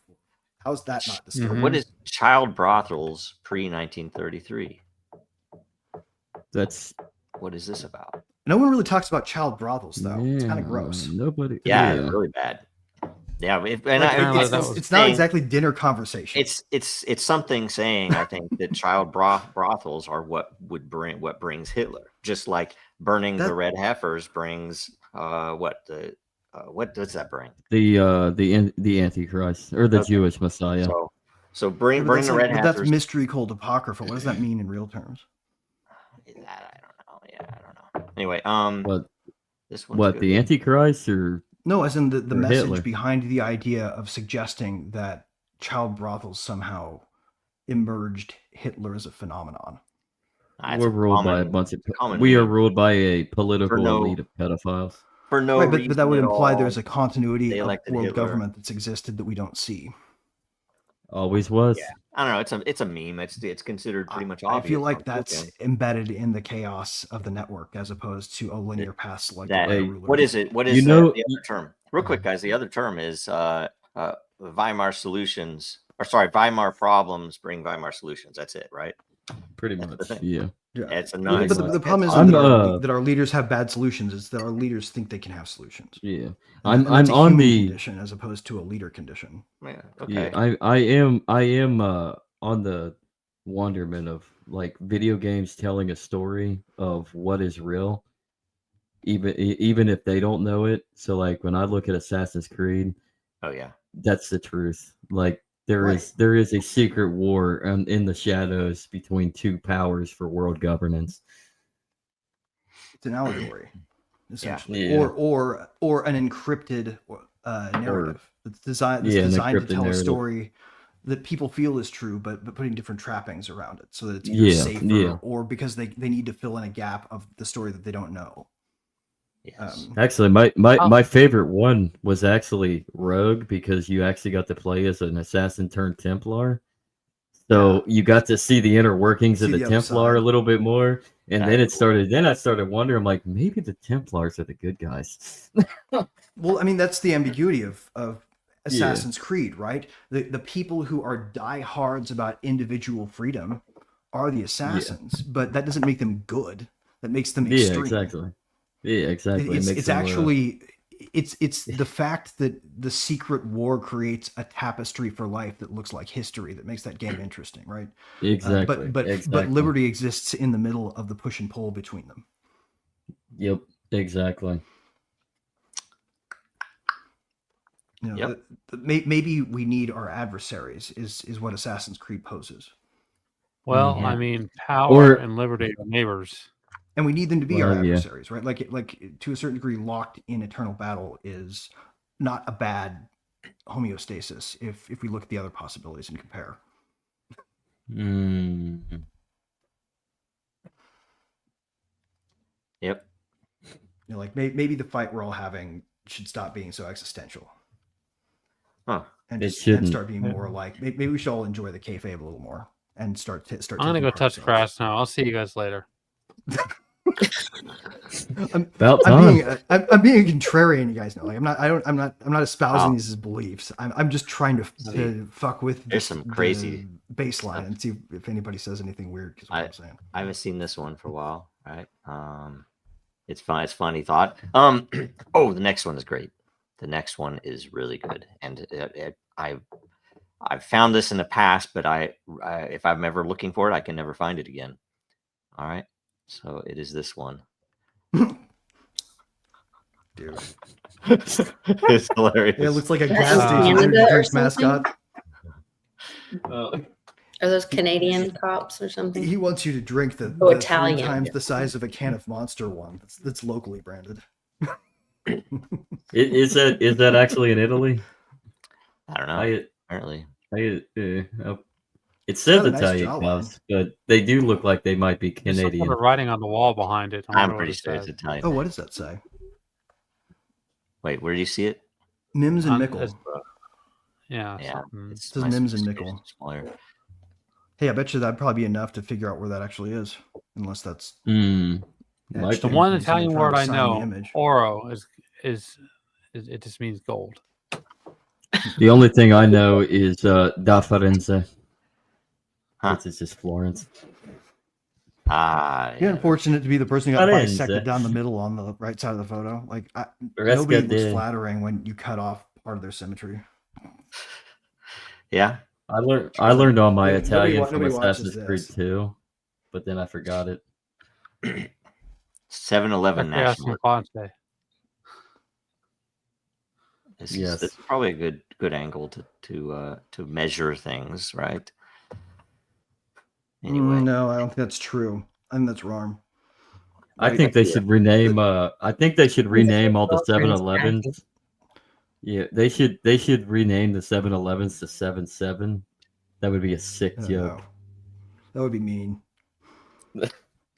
Speaker 4: How's that not disturbing?
Speaker 2: What is child brothels pre-1933? What is this about?
Speaker 4: No one really talks about child brothels, though. It's kind of gross.
Speaker 3: Nobody.
Speaker 2: Yeah, it's really bad. Yeah,
Speaker 4: it's not exactly dinner conversation.
Speaker 2: It's something saying, I think, that child brothels are what brings Hitler. Just like burning the red heifers brings what does that bring?
Speaker 3: The Antichrist or the Jewish Messiah.
Speaker 2: So bring the red heifers.
Speaker 4: That's mystery called apocrypha. What does that mean in real terms?
Speaker 2: That I don't know. Yeah, I don't know. Anyway, this one's
Speaker 3: what
Speaker 2: good.
Speaker 3: the Antichrist or
Speaker 4: no, as in the message
Speaker 3: Hitler.
Speaker 4: behind the idea of suggesting that child brothels somehow emerged Hitler as a phenomenon.
Speaker 3: We're ruled by a bunch of. We are ruled by a political elite of pedophiles.
Speaker 2: For no reason,
Speaker 4: but that would imply there's a continuity of world
Speaker 2: Hitler.
Speaker 4: government that's existed that we don't see.
Speaker 3: Always was.
Speaker 2: Yeah. I don't know. It's a meme. It's considered pretty much obvious.
Speaker 4: I feel like that's embedded in the chaos of the network as opposed to a linear path selected by a ruler.
Speaker 2: What is it? What is the other term? Real quick, guys. The other term is Weimar solutions. Or sorry, Weimar problems bring Weimar solutions. That's it, right?
Speaker 3: Pretty much. Yeah.
Speaker 2: It's a nice.
Speaker 4: But the problem is that our leaders have bad solutions. It's that our leaders think they can have solutions.
Speaker 3: Yeah.
Speaker 4: I'm on the condition as opposed to a leader condition.
Speaker 2: Yeah. Okay.
Speaker 3: Yeah. I am on the wonderment of like video games telling a story of what is real, even if they don't know it. So like when I look at Assassin's Creed,
Speaker 2: oh yeah,
Speaker 3: that's the truth. Like there is a secret war in the shadows between two powers for world governance.
Speaker 4: It's an allegory, essentially,
Speaker 3: yeah.
Speaker 4: or an encrypted narrative that's designed to tell a story that people feel is true, but putting different trappings around it so that it's either safer or because they need to fill in a gap of the story that they don't know.
Speaker 2: Yes.
Speaker 3: Actually, my favorite one was actually Rogue, because you actually got to play as an assassin turned Templar. So you got to see the inner workings of
Speaker 4: See
Speaker 3: the
Speaker 4: the other
Speaker 3: Templar a
Speaker 4: side.
Speaker 3: little bit more. And then
Speaker 2: That's
Speaker 3: I started wondering, like, maybe the Templars are the good guys.
Speaker 4: Well, I mean, that's the ambiguity of
Speaker 3: Yeah.
Speaker 4: Assassin's Creed, right? The people who are diehards about individual freedom are the assassins, but that doesn't make them good. That makes them
Speaker 3: Yeah,
Speaker 4: extreme.
Speaker 3: exactly. Yeah, exactly.
Speaker 4: It's actually it's the fact that the secret war creates a tapestry for life that looks like history that makes that game interesting, right?
Speaker 3: Exactly.
Speaker 4: But
Speaker 3: exactly.
Speaker 4: liberty exists in the middle of the push and pull between them.
Speaker 3: Yep, exactly.
Speaker 4: You know,
Speaker 2: Yep.
Speaker 4: maybe we need our adversaries is what Assassin's Creed poses.
Speaker 5: Well,
Speaker 3: Mhm.
Speaker 5: I mean, power
Speaker 3: Or-
Speaker 5: and liberty are neighbors.
Speaker 4: And we need them to be our
Speaker 3: Well, yeah.
Speaker 4: adversaries, right? Like to a certain degree, locked in eternal battle is not a bad homeostasis if we look at the other possibilities and compare.
Speaker 3: Mm.
Speaker 2: Yep.
Speaker 4: You know, like maybe the fight we're all having should stop being so existential.
Speaker 2: Huh.
Speaker 4: And
Speaker 3: It
Speaker 4: just and
Speaker 3: shouldn't.
Speaker 4: start being more like maybe we should all enjoy the kayfabe a little more and start.
Speaker 5: I'm gonna
Speaker 4: taking
Speaker 5: go
Speaker 4: part
Speaker 5: touch
Speaker 4: ourselves.
Speaker 5: grass now. I'll see you guys later.
Speaker 3: About
Speaker 4: I'm
Speaker 3: time.
Speaker 4: being a contrarian, you guys know. Like I'm not espousing
Speaker 2: Wow.
Speaker 4: these as beliefs. I'm just trying to fuck with
Speaker 2: There's some crazy
Speaker 4: baseline and see if anybody says anything weird. Because what I'm saying.
Speaker 2: I haven't seen this one for a while, right? It's fun. It's funny thought. Oh, the next one is great. The next one is really good, and I've found this in the past, but if I'm ever looking for it, I can never find it again. All right, so it is this one.
Speaker 4: Dude,
Speaker 2: It's hilarious.
Speaker 4: it looks like a
Speaker 6: Is that
Speaker 4: gas
Speaker 6: in
Speaker 4: station
Speaker 6: Canada
Speaker 4: energy
Speaker 6: or
Speaker 4: drink
Speaker 6: something?
Speaker 4: mascot.
Speaker 6: Are those Canadian cops or something?
Speaker 4: He wants you to drink the 3
Speaker 6: Italian.
Speaker 4: times the size of a can of Monster one. That's locally branded.
Speaker 3: Is that actually in Italy?
Speaker 2: I don't know. Apparently,
Speaker 3: it says
Speaker 4: got a nice
Speaker 3: Italian
Speaker 4: jawline.
Speaker 3: cops, but they do look like they might be
Speaker 5: There's some sort
Speaker 3: Canadian.
Speaker 5: of writing on the wall behind it. I
Speaker 2: I'm
Speaker 5: wonder what
Speaker 2: pretty
Speaker 5: it
Speaker 2: sure it's
Speaker 5: says.
Speaker 2: Italian.
Speaker 4: Oh, what does that say?
Speaker 2: Wait, where do you see it?
Speaker 4: Mims and Mickle.
Speaker 5: It's- yeah.
Speaker 2: Yeah,
Speaker 5: something.
Speaker 2: it's
Speaker 4: Says
Speaker 2: my
Speaker 4: Mims and
Speaker 2: sophistication's
Speaker 4: Mickle.
Speaker 2: smaller.
Speaker 4: Hey, I bet you that'd probably be enough to figure out where that actually is, unless that's
Speaker 3: Hmm. Might
Speaker 4: etched
Speaker 5: The
Speaker 3: be.
Speaker 4: in
Speaker 5: one
Speaker 4: from someone
Speaker 5: Italian
Speaker 4: trying
Speaker 5: word
Speaker 4: to
Speaker 5: I
Speaker 4: sign the
Speaker 5: know,
Speaker 4: image.
Speaker 5: oro, is it just means gold.
Speaker 3: The only thing I know is da Firenze,
Speaker 2: Huh.
Speaker 3: which is just Florence.
Speaker 4: You're unfortunate to be the person who got
Speaker 3: Firenze.
Speaker 4: bisected down the middle on the right side of the photo. Like
Speaker 3: Resca
Speaker 4: nobody looks
Speaker 3: de-
Speaker 4: flattering when you cut off part of their symmetry.
Speaker 2: Yeah.
Speaker 3: I learned all my
Speaker 4: Nobody
Speaker 3: Italian
Speaker 4: wa-
Speaker 3: from
Speaker 4: nobody watches
Speaker 3: Assassin's Creed
Speaker 4: this.
Speaker 3: 2, but then I forgot it.
Speaker 2: 7-Eleven national.
Speaker 5: Ponte.
Speaker 3: Yes.
Speaker 2: This is probably a good angle to measure things, right? Anyway,
Speaker 4: No, I don't think that's true. I think that's wrong.
Speaker 3: I think they should rename. I think they should rename all the
Speaker 6: Well, Prince
Speaker 3: 7-Elevens. Yeah, they should rename the 7-Elevens to 7-7. That would be a sick joke.
Speaker 4: No. That would be mean.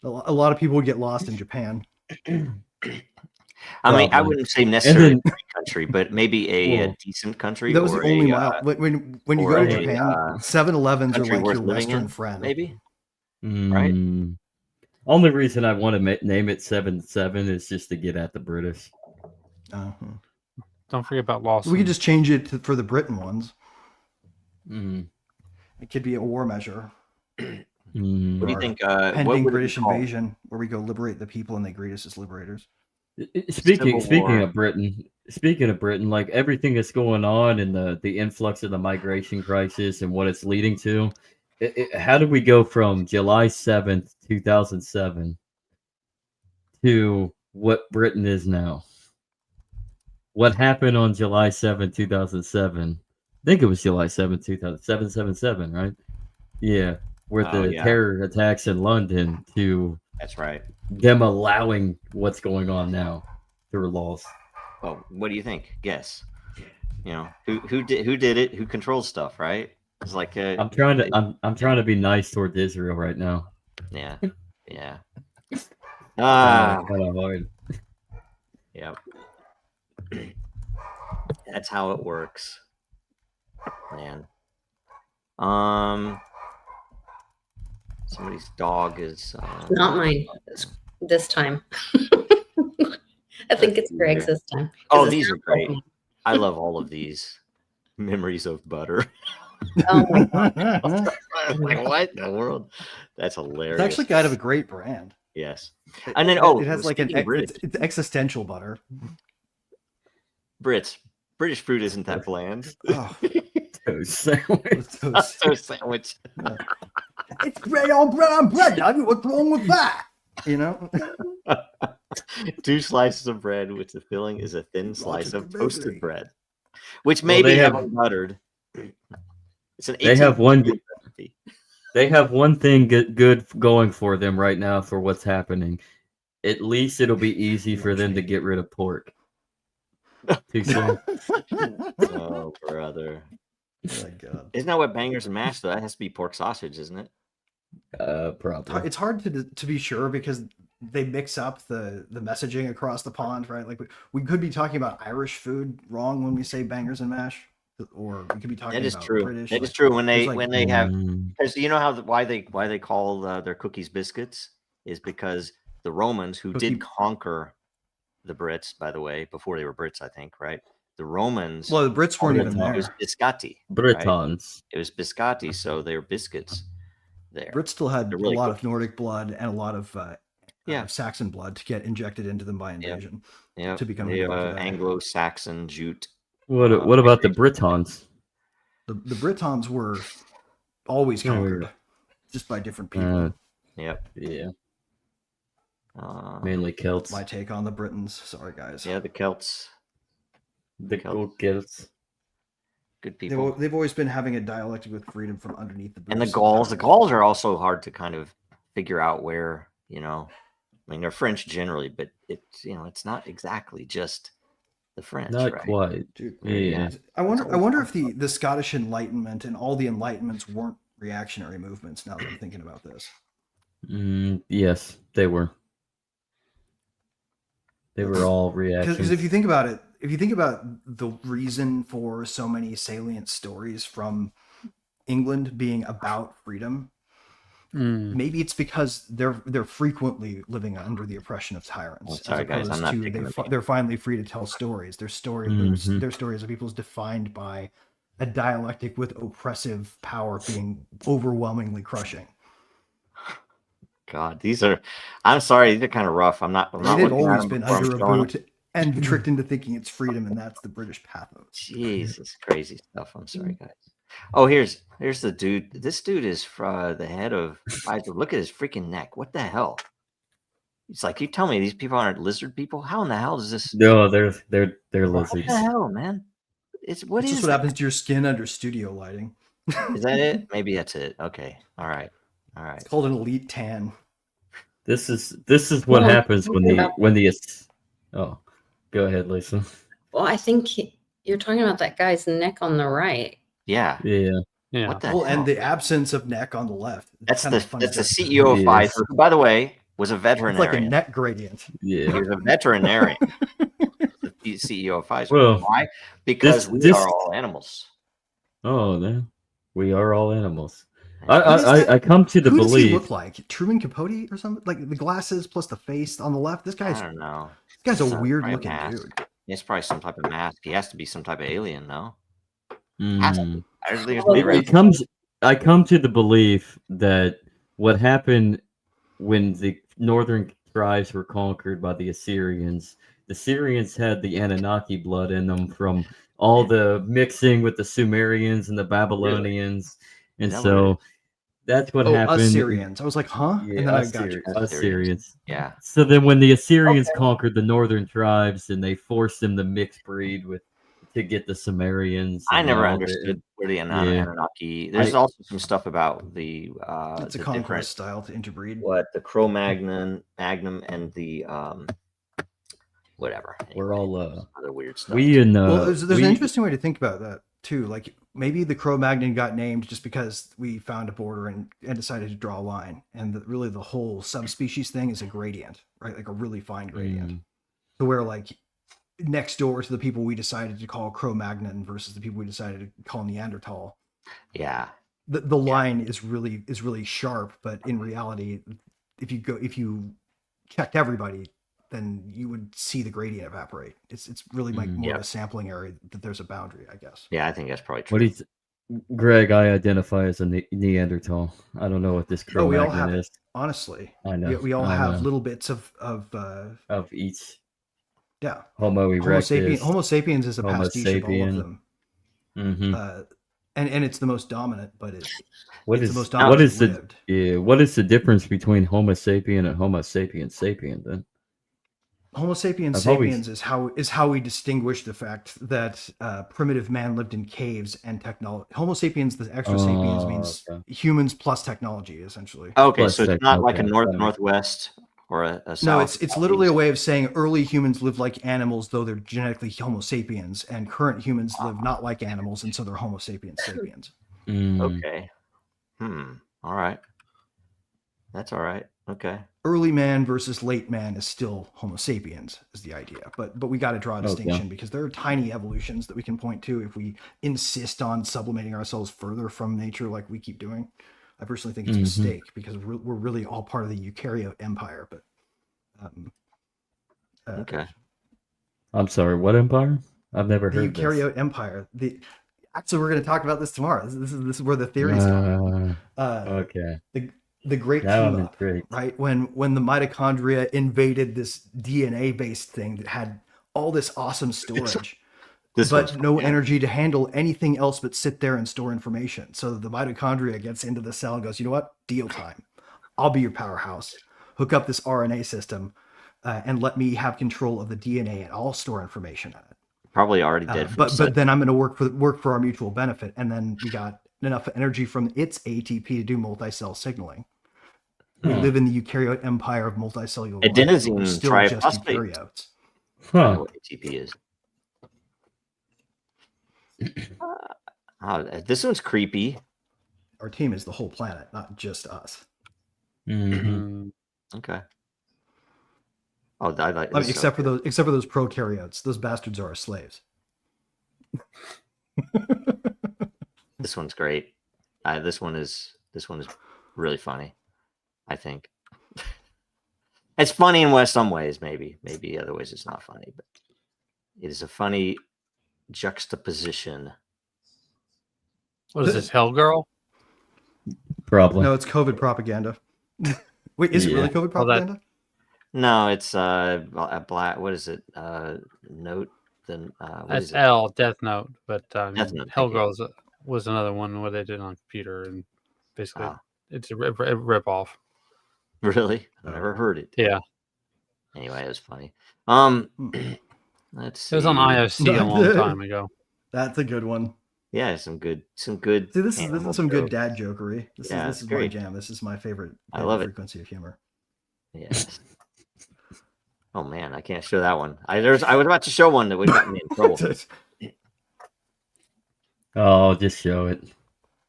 Speaker 4: A lot of people would get lost in Japan.
Speaker 2: I mean, I
Speaker 3: Probably.
Speaker 2: wouldn't say necessarily
Speaker 3: then-
Speaker 2: a great country, but maybe a
Speaker 3: Well,
Speaker 2: decent country.
Speaker 4: That was the
Speaker 2: or
Speaker 4: only
Speaker 2: a,
Speaker 4: mile. When you
Speaker 2: or
Speaker 4: go to
Speaker 2: a,
Speaker 4: Japan, 7-Elevens are
Speaker 2: country
Speaker 4: like
Speaker 2: worth
Speaker 4: your
Speaker 2: living
Speaker 4: Western
Speaker 2: in,
Speaker 4: friend.
Speaker 2: maybe. Right?
Speaker 3: Only reason I want to name it 7-7 is just to get at the British.
Speaker 4: Uh-huh.
Speaker 5: Don't forget about Lawson.
Speaker 4: We could just change it for the Britain ones.
Speaker 3: Mm.
Speaker 4: It could be a war measure.
Speaker 2: What do you think?
Speaker 4: Pending
Speaker 2: what would it
Speaker 4: British
Speaker 2: be called?
Speaker 4: invasion, where we go liberate the people and they greet us as liberators.
Speaker 3: Speaking
Speaker 2: War.
Speaker 3: of Britain, like everything that's going on and the influx of the migration crisis and what it's leading to, how did we go from July 7th, 2007 to what Britain is now? What happened on July 7th, 2007? I think it was July 7th, 777, right? Yeah, with the terror attacks in London to
Speaker 2: That's right.
Speaker 3: them allowing what's going on now through laws.
Speaker 2: Well, what do you think? Guess. You know, who did it? Who controls stuff? Right? It's like
Speaker 3: I'm trying to be nice toward Israel right now.
Speaker 2: yeah.
Speaker 3: Kind of hard.
Speaker 2: Yep. That's how it works, man. Somebody's dog is
Speaker 6: Not mine this time. I think it's Greg's this time.
Speaker 2: Oh, these are great. I love all of these. Memories of butter.
Speaker 6: Oh my God.
Speaker 2: Like, what in the world? That's hilarious.
Speaker 4: It's actually kind of a great brand.
Speaker 2: Yes. And then it
Speaker 4: has like it's existential butter.
Speaker 2: Brits. British food isn't that bland.
Speaker 4: Oh.
Speaker 3: Toast sandwich.
Speaker 2: Toast sandwich.
Speaker 4: Yeah. It's bread on bread on bread. I mean, what's wrong with that? You know?
Speaker 2: 2 slices of bread with the filling is a thin slice of toasted
Speaker 4: bakery.
Speaker 2: bread, which maybe
Speaker 3: they
Speaker 2: have
Speaker 3: have-
Speaker 2: buttered. It's an
Speaker 3: They have one.
Speaker 2: recipe.
Speaker 3: They have one thing good going for them right now for what's happening. At least it'll be easy for them to get rid of pork. Too soon.
Speaker 2: Oh, brother.
Speaker 4: Oh my God.
Speaker 2: Isn't that what bangers and mash, though? That has to be pork sausage, isn't it?
Speaker 3: Probably.
Speaker 4: It's hard to be sure because they mix up the messaging across the pond, right? Like we could be talking about Irish food wrong when we say bangers and mash, or we could be talking
Speaker 2: That is
Speaker 4: about
Speaker 2: true.
Speaker 4: British.
Speaker 2: That is
Speaker 4: like,
Speaker 2: true. When
Speaker 4: there's
Speaker 2: they
Speaker 4: like-
Speaker 2: when they have, because you know why they call their cookies biscuits is because the Romans who did conquer the Brits, by the way, before they were Brits, I think, right? The Romans.
Speaker 4: Well, the Brits weren't even there.
Speaker 2: It was biscotti.
Speaker 3: Britons.
Speaker 2: Right? It was biscotti, so they were biscuits. There.
Speaker 4: Brits still had
Speaker 2: They're really
Speaker 4: a lot
Speaker 2: cool.
Speaker 4: of Nordic blood and a lot of Saxon blood to get injected into them by invasion.
Speaker 2: Yeah.
Speaker 4: To become
Speaker 2: Anglo-Saxon Jute.
Speaker 3: What about the Britons?
Speaker 4: The Britons were always conquered, just by different people.
Speaker 2: Yep.
Speaker 3: Yeah. Mainly Celts.
Speaker 4: My take on the Britons. Sorry, guys.
Speaker 2: Yeah, the Celts.
Speaker 3: The Celts.
Speaker 2: Good people.
Speaker 4: They've always been having a dialectic with freedom from underneath the
Speaker 2: And the
Speaker 4: boots.
Speaker 2: Gauls. The Gauls are also hard to kind of figure out where, I mean, they're French generally, but it's not exactly just the French.
Speaker 3: Not
Speaker 2: right?
Speaker 3: quite.
Speaker 4: Dude,
Speaker 3: yeah.
Speaker 4: I wonder if the Scottish Enlightenment and all the Enlightenments weren't reactionary movements. Now that I'm thinking about this,
Speaker 3: Yes, they were. They were all reactions.
Speaker 4: because if you think about it, if you think about the reason for so many salient stories from England being about freedom, maybe it's because they're frequently living under the oppression of tyrants.
Speaker 2: Sorry, guys, I'm not picking the name.
Speaker 4: They're finally free to tell stories. Their stories of people's defined by a dialectic with oppressive power being overwhelmingly crushing.
Speaker 2: God, I'm sorry, these are kind of rough. I'm not
Speaker 4: They've
Speaker 2: looking at
Speaker 4: always
Speaker 2: them
Speaker 4: been
Speaker 2: before I'm
Speaker 4: under a
Speaker 2: showing
Speaker 4: boot and tricked into thinking it's freedom, and that's the British pathos.
Speaker 2: Jesus, crazy stuff. I'm sorry, guys. Oh, here's the dude. This dude is the head of Pfizer. Look at his freaking neck. What the hell? It's like, you tell me these people aren't lizard people? How in the hell does this?
Speaker 3: No, they're lizards.
Speaker 2: What the hell, man? It's what
Speaker 4: It's
Speaker 2: is
Speaker 4: just what happens to your skin under studio lighting.
Speaker 2: Is that it? Maybe that's it. Okay. All right.
Speaker 4: It's called an elite tan.
Speaker 3: This is what happens when the oh, go ahead, Lisa.
Speaker 6: Well, I think you're talking about that guy's neck on the right.
Speaker 2: Yeah. What the hell?
Speaker 4: And the absence of neck on the left.
Speaker 2: That's the CEO of Pfizer, who, by the way, was a veterinarian.
Speaker 4: It's like a neck gradient.
Speaker 3: Yeah.
Speaker 2: He was a veterinarian. The CEO of Pfizer.
Speaker 3: Well,
Speaker 2: why? Because we are all animals.
Speaker 3: Oh, man. We are all animals. I come to the
Speaker 4: Who
Speaker 3: belief.
Speaker 4: does he look like? Truman Capote or something? Like the glasses plus the face on the left. This guy's.
Speaker 2: I don't know.
Speaker 4: This guy's a weird
Speaker 2: Probably
Speaker 4: looking
Speaker 2: mask.
Speaker 4: dude.
Speaker 2: It's probably some type of mask. He has to be some type of alien, no?
Speaker 3: Mm.
Speaker 2: I
Speaker 3: I come to the belief that what happened when the northern tribes were conquered by the Assyrians had the Anunnaki blood in them from all the mixing with the Sumerians and the Babylonians. And so that's what happened.
Speaker 4: Assyrians. I was like, huh?
Speaker 3: Yeah,
Speaker 4: and then I got you.
Speaker 3: Assyrians.
Speaker 2: Yeah.
Speaker 3: So then when the Assyrians conquered the northern tribes and they forced them to mix breed to get the Sumerians.
Speaker 2: I never understood where the Anunnaki. There's also some stuff about the
Speaker 4: it's a conquest style to interbreed.
Speaker 2: What the Cro-Magnon, and the whatever. Anyway,
Speaker 3: we're all
Speaker 2: other weird stuff.
Speaker 4: There's an interesting way to think about that too. Like maybe the Cro-Magnon got named just because we found a border and decided to draw a line, and really the whole subspecies thing is a gradient, right? Like a really fine gradient. So where like next door to the people we decided to call Cro-Magnon versus the people we decided to call Neanderthal.
Speaker 2: Yeah.
Speaker 4: The line is really sharp, but in reality, if you checked everybody, then you would see the gradient evaporate. It's really like more of a sampling area that there's a boundary, I guess.
Speaker 2: Yeah, I think that's probably true.
Speaker 3: What do you Greg, I identify as a Neanderthal. I don't know what this
Speaker 4: We all
Speaker 3: Cro-Magnon
Speaker 4: have
Speaker 3: is.
Speaker 4: it. Honestly,
Speaker 3: I know.
Speaker 4: we all
Speaker 3: I
Speaker 4: have
Speaker 3: know.
Speaker 4: little bits of
Speaker 3: each.
Speaker 4: Yeah.
Speaker 3: Homo erectus.
Speaker 4: Homo sapiens is a
Speaker 3: Homo
Speaker 4: pastiche of all of
Speaker 3: sapien.
Speaker 4: them.
Speaker 3: Mm-hmm.
Speaker 4: And it's the most dominant, but it's
Speaker 3: What
Speaker 4: the
Speaker 3: is
Speaker 4: most dominant
Speaker 3: what is
Speaker 4: lived.
Speaker 3: what is the difference between Homo sapien and Homo sapien sapien then?
Speaker 4: Homo sapiens
Speaker 3: I've
Speaker 4: sapiens is how we distinguish the fact that primitive man lived in caves and technology. Homo sapiens, the extra sapiens means humans plus technology, essentially.
Speaker 2: Okay,
Speaker 3: Plus
Speaker 2: so it's not like a
Speaker 3: okay.
Speaker 2: northwest or a south.
Speaker 4: No, it's literally a way of saying early humans live like animals, though they're genetically Homo sapiens, and current humans live not like animals, and so they're Homo sapiens sapiens.
Speaker 2: Okay. All right. That's all right. Okay.
Speaker 4: Early man versus late man is still Homo sapiens, is the idea. But we got to draw a distinction because there are tiny evolutions that we can point to if we insist on sublimating ourselves further from nature, like we keep doing. I personally think it's a mistake because we're really all part of the eukaryote empire. But
Speaker 2: okay.
Speaker 3: I'm sorry, what empire? I've never
Speaker 4: the
Speaker 3: heard
Speaker 4: eukaryote
Speaker 3: this.
Speaker 4: empire. Actually, we're going to talk about this tomorrow. This is where the theories come.
Speaker 3: Okay.
Speaker 4: The great
Speaker 3: Now
Speaker 4: team
Speaker 3: I'm
Speaker 4: up,
Speaker 3: intrigued.
Speaker 4: right? When the mitochondria invaded this DNA-based thing that had all this awesome storage, but no energy to handle anything else but sit there and store information. So the mitochondria gets into the cell and goes, you know what? Deal time. I'll be your powerhouse. Hook up this RNA system and let me have control of the DNA and I'll store information on it.
Speaker 2: Probably already dead.
Speaker 4: But then I'm going to work for our mutual benefit. And then we got enough energy from its ATP to do multi-cell signaling. We live in the eukaryote empire of multicellular life.
Speaker 2: Adenosine
Speaker 4: We're still just
Speaker 2: triphosphate.
Speaker 4: eukaryotes.
Speaker 2: I don't know what ATP is. This one's creepy.
Speaker 4: Our team is the whole planet, not just us.
Speaker 2: Okay. Oh, I like this.
Speaker 4: Except for those prokaryotes. Those bastards are our slaves.
Speaker 2: This one's great. This one is really funny. I think it's funny in some ways. Maybe other ways it's not funny, but it is a funny juxtaposition.
Speaker 5: What is this, Hell Girl?
Speaker 3: Probably.
Speaker 4: No, it's COVID propaganda. Wait, is it really COVID propaganda?
Speaker 2: No, it's a black. What is it? Note. Then
Speaker 5: that's L, Death Note, but
Speaker 2: Death Note,
Speaker 5: Hell Girl was another one where they did it on computer, and basically it's a rip off.
Speaker 2: Really? I never heard it.
Speaker 5: Yeah.
Speaker 2: Anyway, it was funny. Let's see.
Speaker 5: It was on IOC a long time ago.
Speaker 4: That's a good one.
Speaker 2: Yeah, some good. See,
Speaker 4: this is some good dad jokery. This is my jam. This is my favorite.
Speaker 2: I love
Speaker 4: frequency of humor.
Speaker 2: Yes. Oh man, I can't show that one. I was about to show one that would got me in trouble.
Speaker 3: Oh, just show it.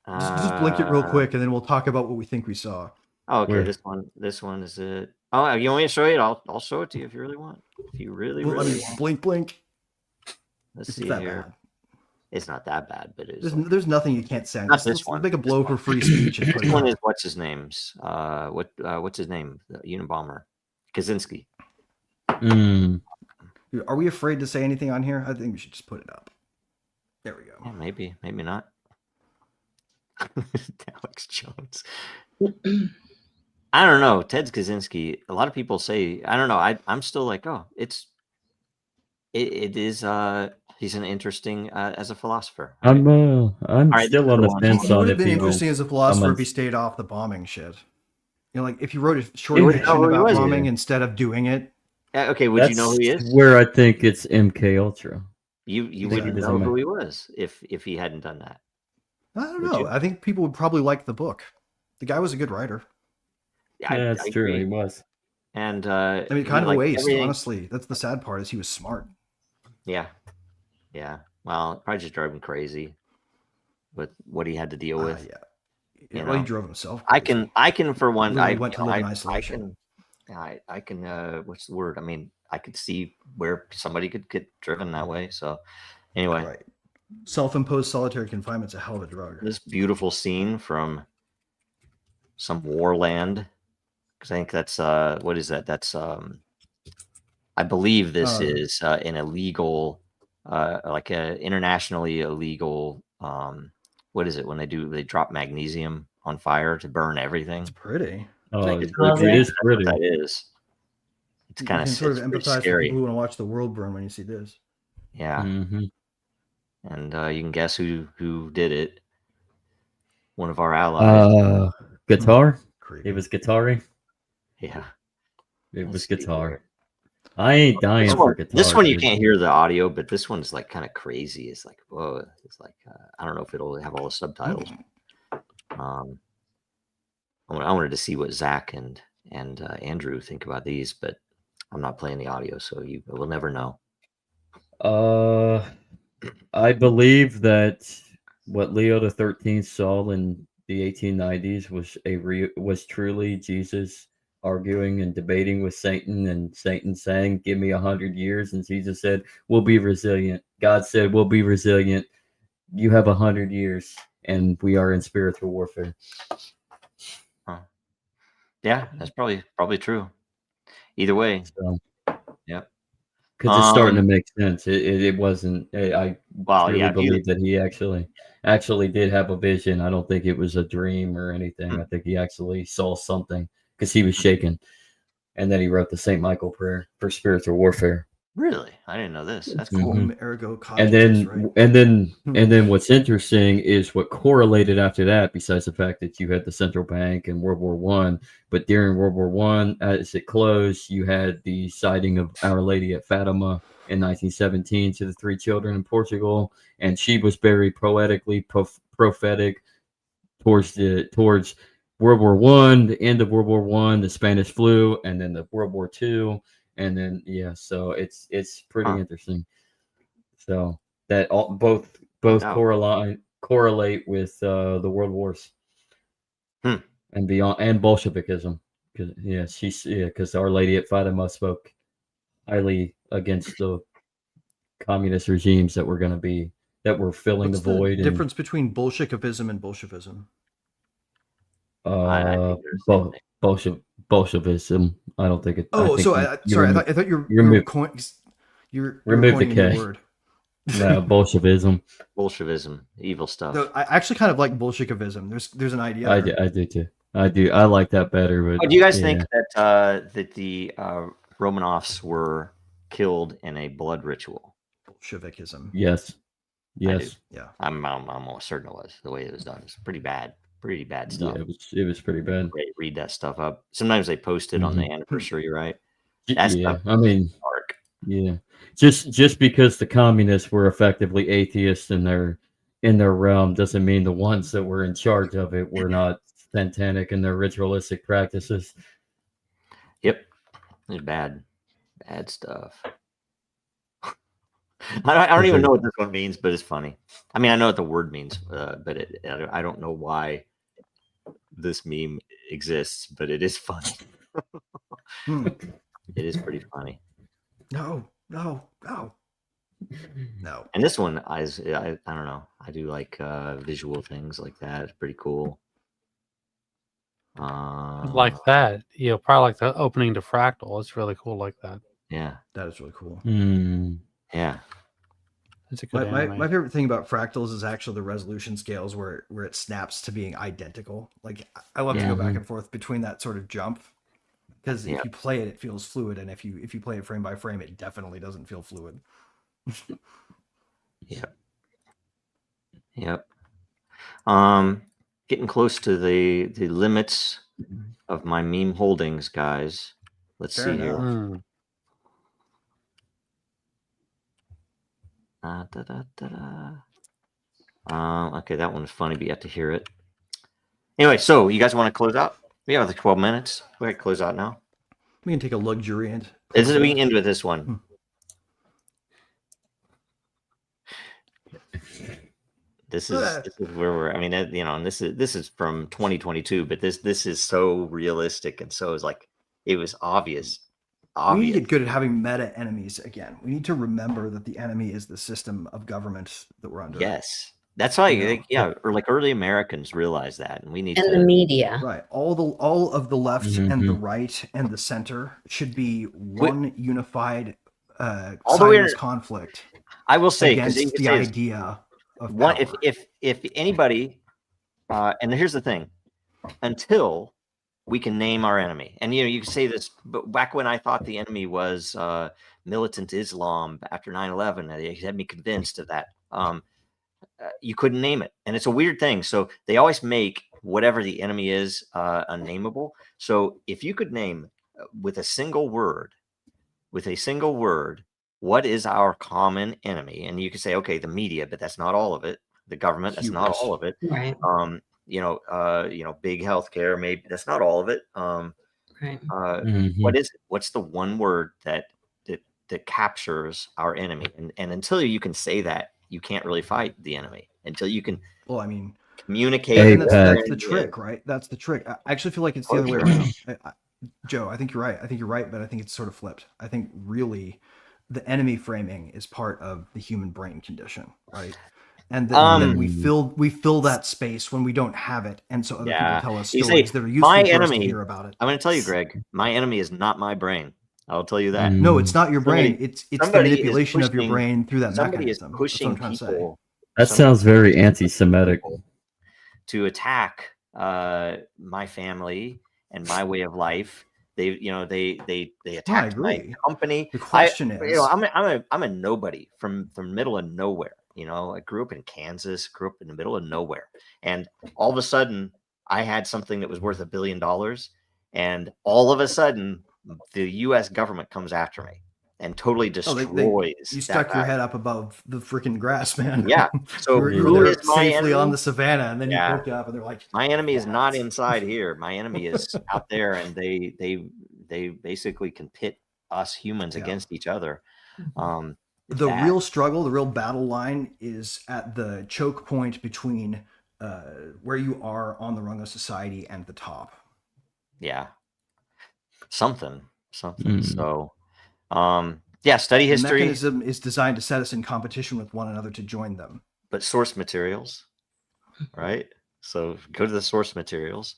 Speaker 4: Just blink it real quick, and then we'll talk about what we think we saw.
Speaker 2: Oh, okay. This one is it. Oh, you want me to show it? I'll show it to you if you really want. If you really want.
Speaker 4: Blink.
Speaker 2: Let's see here. Bad. It's not that bad, but it's
Speaker 4: there's nothing you can't say.
Speaker 2: Not this one.
Speaker 4: Make a blow for free speech.
Speaker 2: This one is what's his name's. What's his name? The Unabomber, Kaczynski.
Speaker 4: Are we afraid to say anything on here? I think we should just put it up. There we go.
Speaker 2: Yeah, maybe not. Alex Jones. I don't know. Ted Kaczynski. A lot of people say. I don't know. I'm still like, oh, it is. He's an interesting as a philosopher.
Speaker 3: I'm still on the fence
Speaker 4: He
Speaker 3: on
Speaker 4: would
Speaker 3: it.
Speaker 4: have been interesting as a philosopher if he stayed off the bombing shit. You know, like if you wrote a short fiction about bombing instead of doing it.
Speaker 2: Okay, would you know who he is?
Speaker 3: Where I think it's MK Ultra.
Speaker 2: You wouldn't know who he was if he hadn't done that.
Speaker 4: I don't know. I think people would probably like the book. The guy was a good writer.
Speaker 3: Yeah, that's true. He was.
Speaker 2: And
Speaker 4: I mean, kind of a waste, honestly. That's the sad part is he was smart.
Speaker 2: Yeah. Well, it probably just drove him crazy with what he had to deal with.
Speaker 4: Yeah. Well, he drove himself
Speaker 2: crazy. I can for one. I
Speaker 4: went to live in isolation.
Speaker 2: I can. What's the word? I mean, I could see where somebody could get driven that way. So anyway,
Speaker 4: Right. Self-imposed solitary confinement's a hell of a drug.
Speaker 2: this beautiful scene from some war land, because I think that's what is that? That's I believe this is an illegal, like a internationally illegal. What is it when they drop magnesium on fire to burn everything?
Speaker 4: It's pretty.
Speaker 3: Oh,
Speaker 2: It's
Speaker 3: it is pretty.
Speaker 2: That is. It's kind
Speaker 4: You
Speaker 2: of
Speaker 4: can sort of empathize with
Speaker 2: scary.
Speaker 4: people who want to watch the world burn when you see this.
Speaker 2: Yeah.
Speaker 3: Mm-hmm.
Speaker 2: And you can guess who did it. One of our allies.
Speaker 3: Guitar.
Speaker 4: Creepy.
Speaker 3: It was Guitari.
Speaker 2: Yeah.
Speaker 3: It was
Speaker 2: Let's see
Speaker 3: Guitar.
Speaker 2: here.
Speaker 3: I ain't dying for Guitar.
Speaker 2: This one you
Speaker 3: dude.
Speaker 2: can't hear the audio, but this one's like kind of crazy. It's like, whoa. It's like I don't know if it'll have all the subtitles. I wanted to see what Zach and Andrew think about these, but I'm not playing the audio, so you will never know.
Speaker 3: I believe that what Leo the 13th saw in the 1890s was truly Jesus arguing and debating with Satan, and Satan saying, "Give me 100 years," and Jesus said, "We'll be resilient." God said, "We'll be resilient. You have 100 years," and we are in spiritual warfare.
Speaker 2: Yeah, that's probably true. Either way,
Speaker 3: So,
Speaker 2: yep.
Speaker 3: because it's starting to make sense. It wasn't. I truly believe that he actually did have a vision. I don't think it was a dream or anything. I think he actually saw something because he was shaken, and then he wrote the St. Michael prayer for spiritual warfare.
Speaker 2: Really, I didn't know this. That's cool.
Speaker 4: Ergo
Speaker 3: And then what's interesting is what correlated after that, besides the fact that you had the central bank in World War One, but during World War One, as it closed, you had the sighting of Our Lady at Fatima in 1917 to the 3 children in Portugal, and she was very poetically prophetic towards World War One, the end of World War One, the Spanish flu, and then the World War Two. And then so it's pretty interesting. So that both correlate with the world wars and beyond, and Bolshevikism. Because Our Lady at Fatima spoke highly against the communist regimes that were filling
Speaker 4: What's
Speaker 3: the void.
Speaker 4: Difference between Bolshevicism and Bolshevism.
Speaker 3: Bolshevism. I don't think it.
Speaker 4: Sorry. I thought you
Speaker 3: remove
Speaker 4: the
Speaker 3: K.
Speaker 4: Word.
Speaker 3: No, Bolshevism.
Speaker 2: Bolshevism, evil stuff.
Speaker 4: So I actually kind of like Bolshevicism. There's an idea.
Speaker 3: I do too. I do. I like that better. But
Speaker 2: do you guys think that the Romanovs were killed in a blood ritual?
Speaker 4: Bolshevikism.
Speaker 3: Yes.
Speaker 4: Yeah.
Speaker 2: I'm almost certain it was. The way it was done, it's pretty bad stuff.
Speaker 3: Yeah, it was pretty bad.
Speaker 2: Read that stuff up. Sometimes they post it on the anniversary, right?
Speaker 3: That's dark. Yeah. Just because the communists were effectively atheists in their realm doesn't mean the ones that were in charge of it were not satanic in their ritualistic practices.
Speaker 2: Yep, it's bad stuff. I don't even know what this one means, but it's funny. I mean, I know what the word means, but I don't know why this meme exists, but it is funny. It is pretty funny.
Speaker 4: No.
Speaker 2: And this one, I don't know. I do like visual things like that. It's pretty cool.
Speaker 5: Like that, probably like the opening to Fractal. It's really cool like that.
Speaker 2: Yeah,
Speaker 4: that is really cool.
Speaker 2: Yeah.
Speaker 5: It's a good
Speaker 4: my favorite thing about fractals is actually the resolution scales where it snaps to being identical. Like I love to go back and forth between that sort of jump, because if you play it feels fluid, and if you play it frame by frame, it definitely doesn't feel fluid.
Speaker 2: Yep. Getting close to the limits of my meme holdings, guys. Let's see here. Okay, that one's funny, but you have to hear it. Anyway, so you guys want to close out? We have like 12 minutes. Go ahead, close out now.
Speaker 4: We can take a luxuriant.
Speaker 2: We can end with this one. This is where we're. I mean, and this is from 2022, but this is so realistic, and so it's like it was obvious
Speaker 4: We need to
Speaker 2: obvious.
Speaker 4: get good at having meta enemies again. We need to remember that the enemy is the system of government that we're under.
Speaker 2: Yes, that's why.
Speaker 4: You know?
Speaker 2: Yeah, or like early Americans realize that, and we need
Speaker 6: And
Speaker 2: to.
Speaker 6: the media.
Speaker 4: Right. All of the left and the
Speaker 3: Mhm.
Speaker 4: right and the center should be one unified
Speaker 2: Although
Speaker 4: side of this conflict
Speaker 2: I will say, because
Speaker 4: against the idea of
Speaker 2: one,
Speaker 4: power.
Speaker 2: if anybody, and here's the thing, until we can name our enemy, and you can say this, but back when I thought the enemy was militant Islam after 9/11, they had me convinced of that. You couldn't name it, and it's a weird thing. So they always make whatever the enemy is unnameable. So if you could name with a single word, what is our common enemy, and you could say, okay, the media, but that's not all of it. The government, that's not all of it.
Speaker 6: Right.
Speaker 2: Big healthcare, maybe that's not all of it.
Speaker 6: Right.
Speaker 2: What is it? What's the one word that captures our enemy? And until you can say that, you can't really fight the enemy until you can.
Speaker 4: Well, I mean,
Speaker 2: communicate.
Speaker 4: That's the trick, right? That's the trick. I actually feel like it's the other way around. Joe, I think you're right, but I think it's sort of flipped. I think really the enemy framing is part of the human brain condition, right? And that we fill that space when we don't have it, and so other people tell us stories that are useful for us to hear about it.
Speaker 2: I'm going to tell you, Greg, my enemy is not my brain. I'll tell you that.
Speaker 4: No, it's not your brain. It's the manipulation of your brain through that
Speaker 2: somebody
Speaker 4: mechanism.
Speaker 2: Is pushing people.
Speaker 3: That sounds very anti-Semitic.
Speaker 2: To attack my family and my way of life. They attacked my company.
Speaker 4: The question is,
Speaker 2: I'm a nobody from middle of nowhere. I grew up in Kansas, grew up in the middle of nowhere, and all of a sudden I had something that was worth $1 billion, and all of a sudden the U.S. government comes after me and totally destroys.
Speaker 4: You stuck your head up above the freaking grass, man.
Speaker 2: Yeah. So
Speaker 4: you were there safely on the savannah, and then you poked up, and they're like,
Speaker 2: "My enemy is not inside here. My enemy is out there," and they basically can pit us humans against each other.
Speaker 4: The real struggle, the real battle line is at the choke point between where you are on the rung of society and the top.
Speaker 2: Yeah. Something. So, study history.
Speaker 4: The mechanism is designed to set us in competition with one another to join them.
Speaker 2: But source materials, right? So go to the source materials.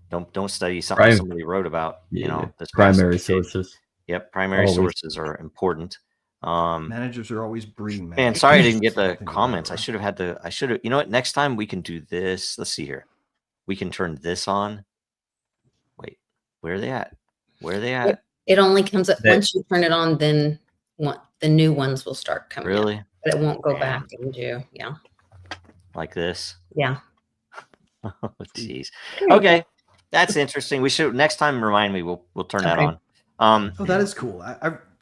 Speaker 2: Don't study something somebody wrote about. This
Speaker 3: primary sources.
Speaker 2: Yep, primary sources are important.
Speaker 4: Managers are always breeding.
Speaker 2: Man, sorry I didn't get the comments. I should have. You know what? Next time we can do this. Let's see here. We can turn this on. Wait, where are they at?
Speaker 6: It only comes up once you turn it on. Then the new ones will start coming.
Speaker 2: Really?
Speaker 6: Out, but it won't go back into
Speaker 2: like this.
Speaker 6: Yeah.
Speaker 2: Oh, jeez. Okay, that's interesting. We should next time remind me. We'll turn that on.
Speaker 4: That is cool.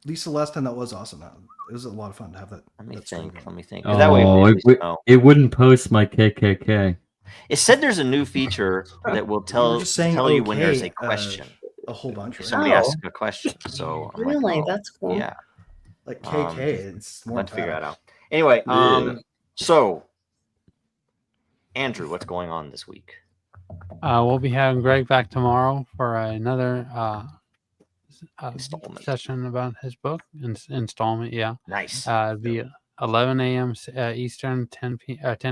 Speaker 4: Lisa, last time that was awesome. It was a lot of fun to have that.
Speaker 2: Let me think.
Speaker 3: Oh, that way it wouldn't post my KKK.
Speaker 2: It said there's a new feature that will tell you when there's a question.
Speaker 4: A whole bunch. Right?
Speaker 2: Somebody asks a question. So I'm
Speaker 6: really, that's cool.
Speaker 2: Yeah.
Speaker 4: Like KK, it's more.
Speaker 2: Let's figure that out. Anyway, so Andrew, what's going on this week?
Speaker 5: We'll be having Greg back tomorrow for another session about his book installment. Yeah,
Speaker 2: nice.
Speaker 5: It'll be 11 a.m. Eastern, 10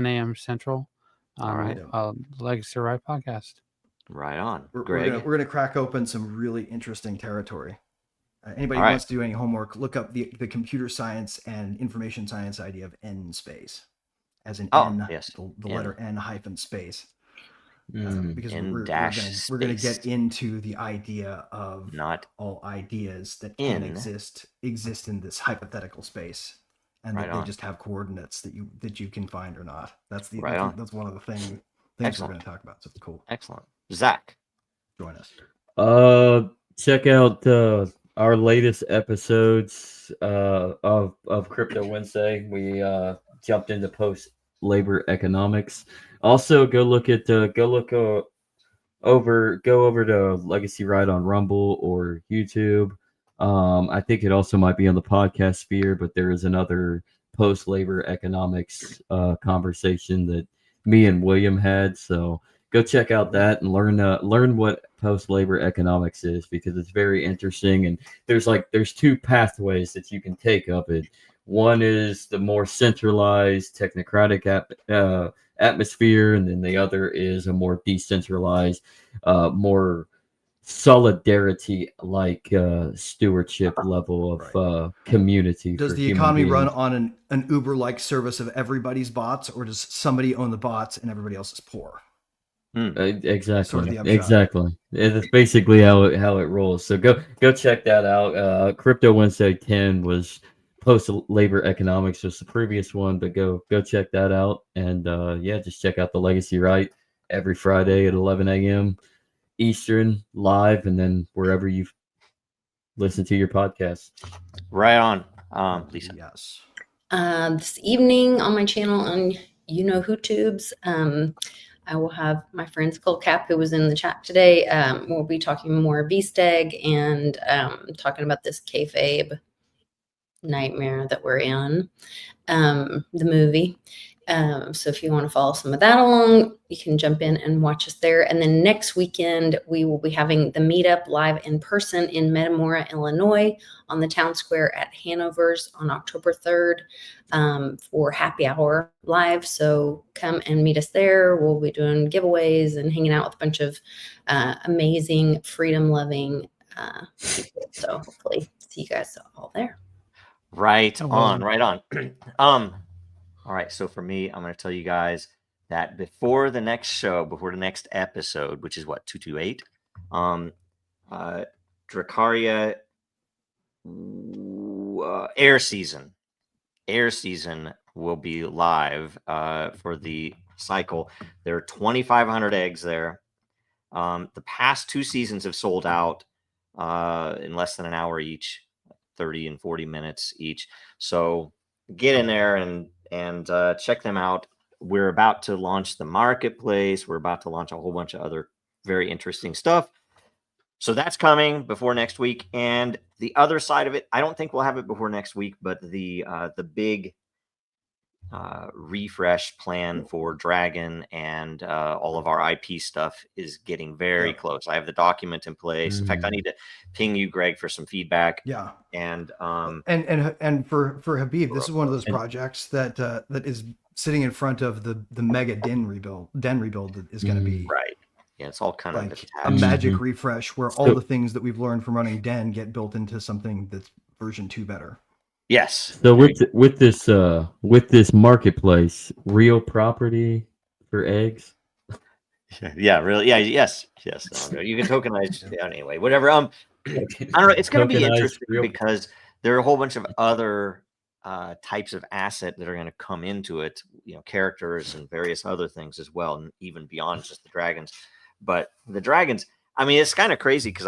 Speaker 5: a.m. Central.
Speaker 2: All right.
Speaker 5: Legacy Right podcast.
Speaker 2: Right on.
Speaker 4: We're gonna crack open some really interesting territory. Anybody who wants to do any homework, look up the computer science and information science idea of N space, as in N, the letter N hyphen space. Because we're going to get into the idea of
Speaker 2: not
Speaker 4: all ideas that can exist in this hypothetical space, and that they just have coordinates that you can find or not. That's that's one of the things we're going to talk about. So cool.
Speaker 2: Excellent. Zach,
Speaker 4: join us.
Speaker 3: Check out our latest episodes of Crypto Wednesday. We jumped into post-labor economics. Also, go over to Legacy Ride on Rumble or YouTube. I think it also might be on the podcast sphere, but there is another post-labor economics conversation that me and William had. So go check out that and learn what post-labor economics is, because it's very interesting. And there's two pathways that you can take of it. One is the more centralized technocratic atmosphere, and then the other is a more decentralized, more solidarity like stewardship level of community.
Speaker 4: Does
Speaker 3: for
Speaker 4: the
Speaker 3: human
Speaker 4: economy
Speaker 3: beings.
Speaker 4: run on an Uber-like service of everybody's bots, or does somebody own the bots and everybody else is poor?
Speaker 3: Exactly.
Speaker 4: Sort of the upshot.
Speaker 3: Exactly. It's basically how it rolls. So go check that out. Crypto Wednesday 10 was post labor economics, was the previous one, but go check that out. And just check out the Legacy Right every Friday at 11 a.m. Eastern live, and then wherever you listen to your podcast.
Speaker 2: Right on, Lisa.
Speaker 4: Yes.
Speaker 6: This evening on my channel on YouTube's, I will have my friend Skullcap, who was in the chat today. We'll be talking more VSTEG and talking about this kayfabe nightmare that we're in, the movie. So if you want to follow some of that along, you can jump in and watch us there. And then next weekend, we will be having the meetup live in person in Metamora, Illinois, on the town square at Hanover's on October 3rd for happy hour live. So come and meet us there. We'll be doing giveaways and hanging out with a bunch of amazing, freedom-loving people. So hopefully see you guys all there.
Speaker 2: Right on. All right, so for me, I'm going to tell you guys that before the next show, before the next episode, which is what, 228, Dracaria air season will be live for the cycle. There are 2,500 eggs there. The past two seasons have sold out in less than an hour each, 30 and 40 minutes each. So get in there and check them out. We're about to launch the marketplace. We're about to launch a whole bunch of other very interesting stuff. So that's coming before next week. And the other side of it, I don't think we'll have it before next week, but the big refresh plan for Dragon and all of our IP stuff is getting very close. I have the document in place. In fact, I need to ping you, Greg, for some feedback.
Speaker 4: Yeah.
Speaker 2: And
Speaker 4: for Habib, this is one of those projects that is sitting in front of the mega den rebuild that is going to be
Speaker 2: right. Yeah, it's all kind
Speaker 4: like
Speaker 2: of
Speaker 4: a magic refresh where all the things that we've learned from running den get built into something that's version 2 better.
Speaker 2: Yes.
Speaker 3: So with this marketplace, real property for eggs.
Speaker 2: Yeah, really. Yeah, yes. No, you can tokenize anyway. Whatever. I don't know. It's going to be interesting because there are a whole bunch of other types of asset that are going to come into it. Characters and various other things as well, and even beyond just the dragons. But the dragons, I mean, it's kind of crazy because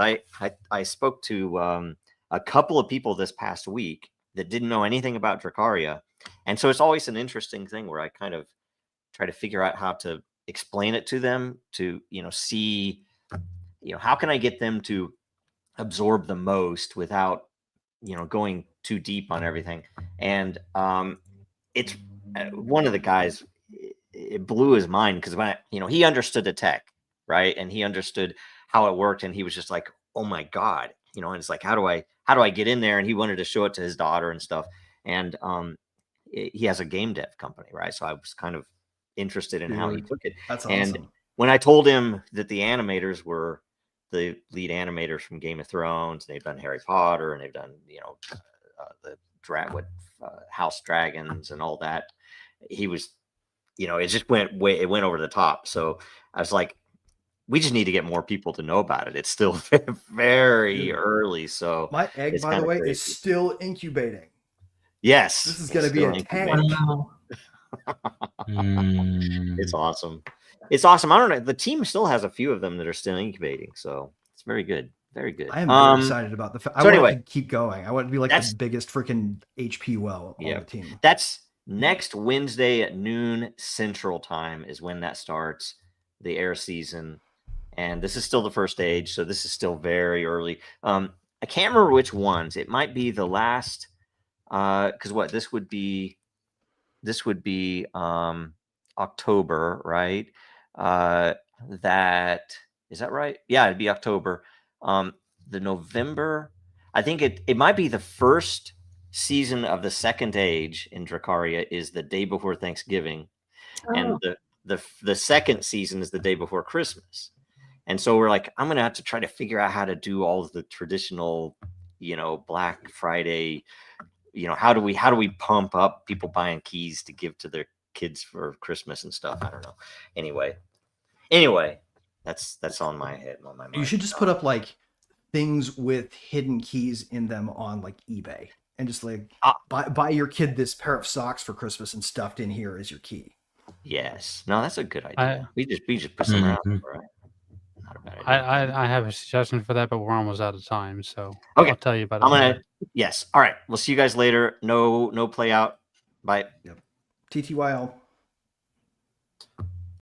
Speaker 2: I spoke to a couple of people this past week that didn't know anything about Dracaria, and so it's always an interesting thing where I kind of try to figure out how to explain it to them to see how can I get them to absorb the most without going too deep on everything. And it's one of the guys, it blew his mind because when he understood the tech, right, and he understood how it worked, and he was just like, oh my god, and it's like, how do I get in there? And he wanted to show it to his daughter and stuff. And he has a game dev company, right? So I was kind of interested in how he took it.
Speaker 4: That's
Speaker 2: and
Speaker 4: awesome.
Speaker 2: When I told him that the animators were the lead animators from Game of Thrones, they've done Harry Potter, and they've done the House Dragons and all that, he was it just went over the top. So I was like, we just need to get more people to know about it. It's still very early. So
Speaker 4: my egg, by the way, is still incubating.
Speaker 2: Yes,
Speaker 4: this is going to be a tank.
Speaker 2: It's awesome. It's awesome. I don't know. The team still has a few of them that are still incubating, so it's very good. Very good.
Speaker 4: I am very excited about the fact. I want to keep going. I want to be like the biggest freaking HP well on the team.
Speaker 2: That's next Wednesday at noon Central Time is when that starts, the air season. And this is still the first stage, so this is still very early. I can't remember which ones. It might be the last, because this would be October, right? that is that right? Yeah, it'd be October. The November, I think it might be the first season of the Second Age in Dracaria is the day before Thanksgiving, and the second season is the day before Christmas. And so we're like, I'm gonna have to try to figure out how to do all of the traditional, Black Friday. How do we pump up people buying keys to give to their kids for Christmas and stuff? I don't know. Anyway, that's on my head, on my mind.
Speaker 4: You should just put up like things with hidden keys in them on like eBay, and just like buy your kid this pair of socks for Christmas, and stuffed in here is your key.
Speaker 2: Yes. No, that's a good idea. We just put some around, right? Not a bad idea.
Speaker 5: I have a suggestion for that, but we're almost out of time, so
Speaker 2: Okay.
Speaker 5: I'll tell you about it later.
Speaker 2: Yes. All right. We'll see you guys later. No play out. Bye.
Speaker 4: Yep. TTYL.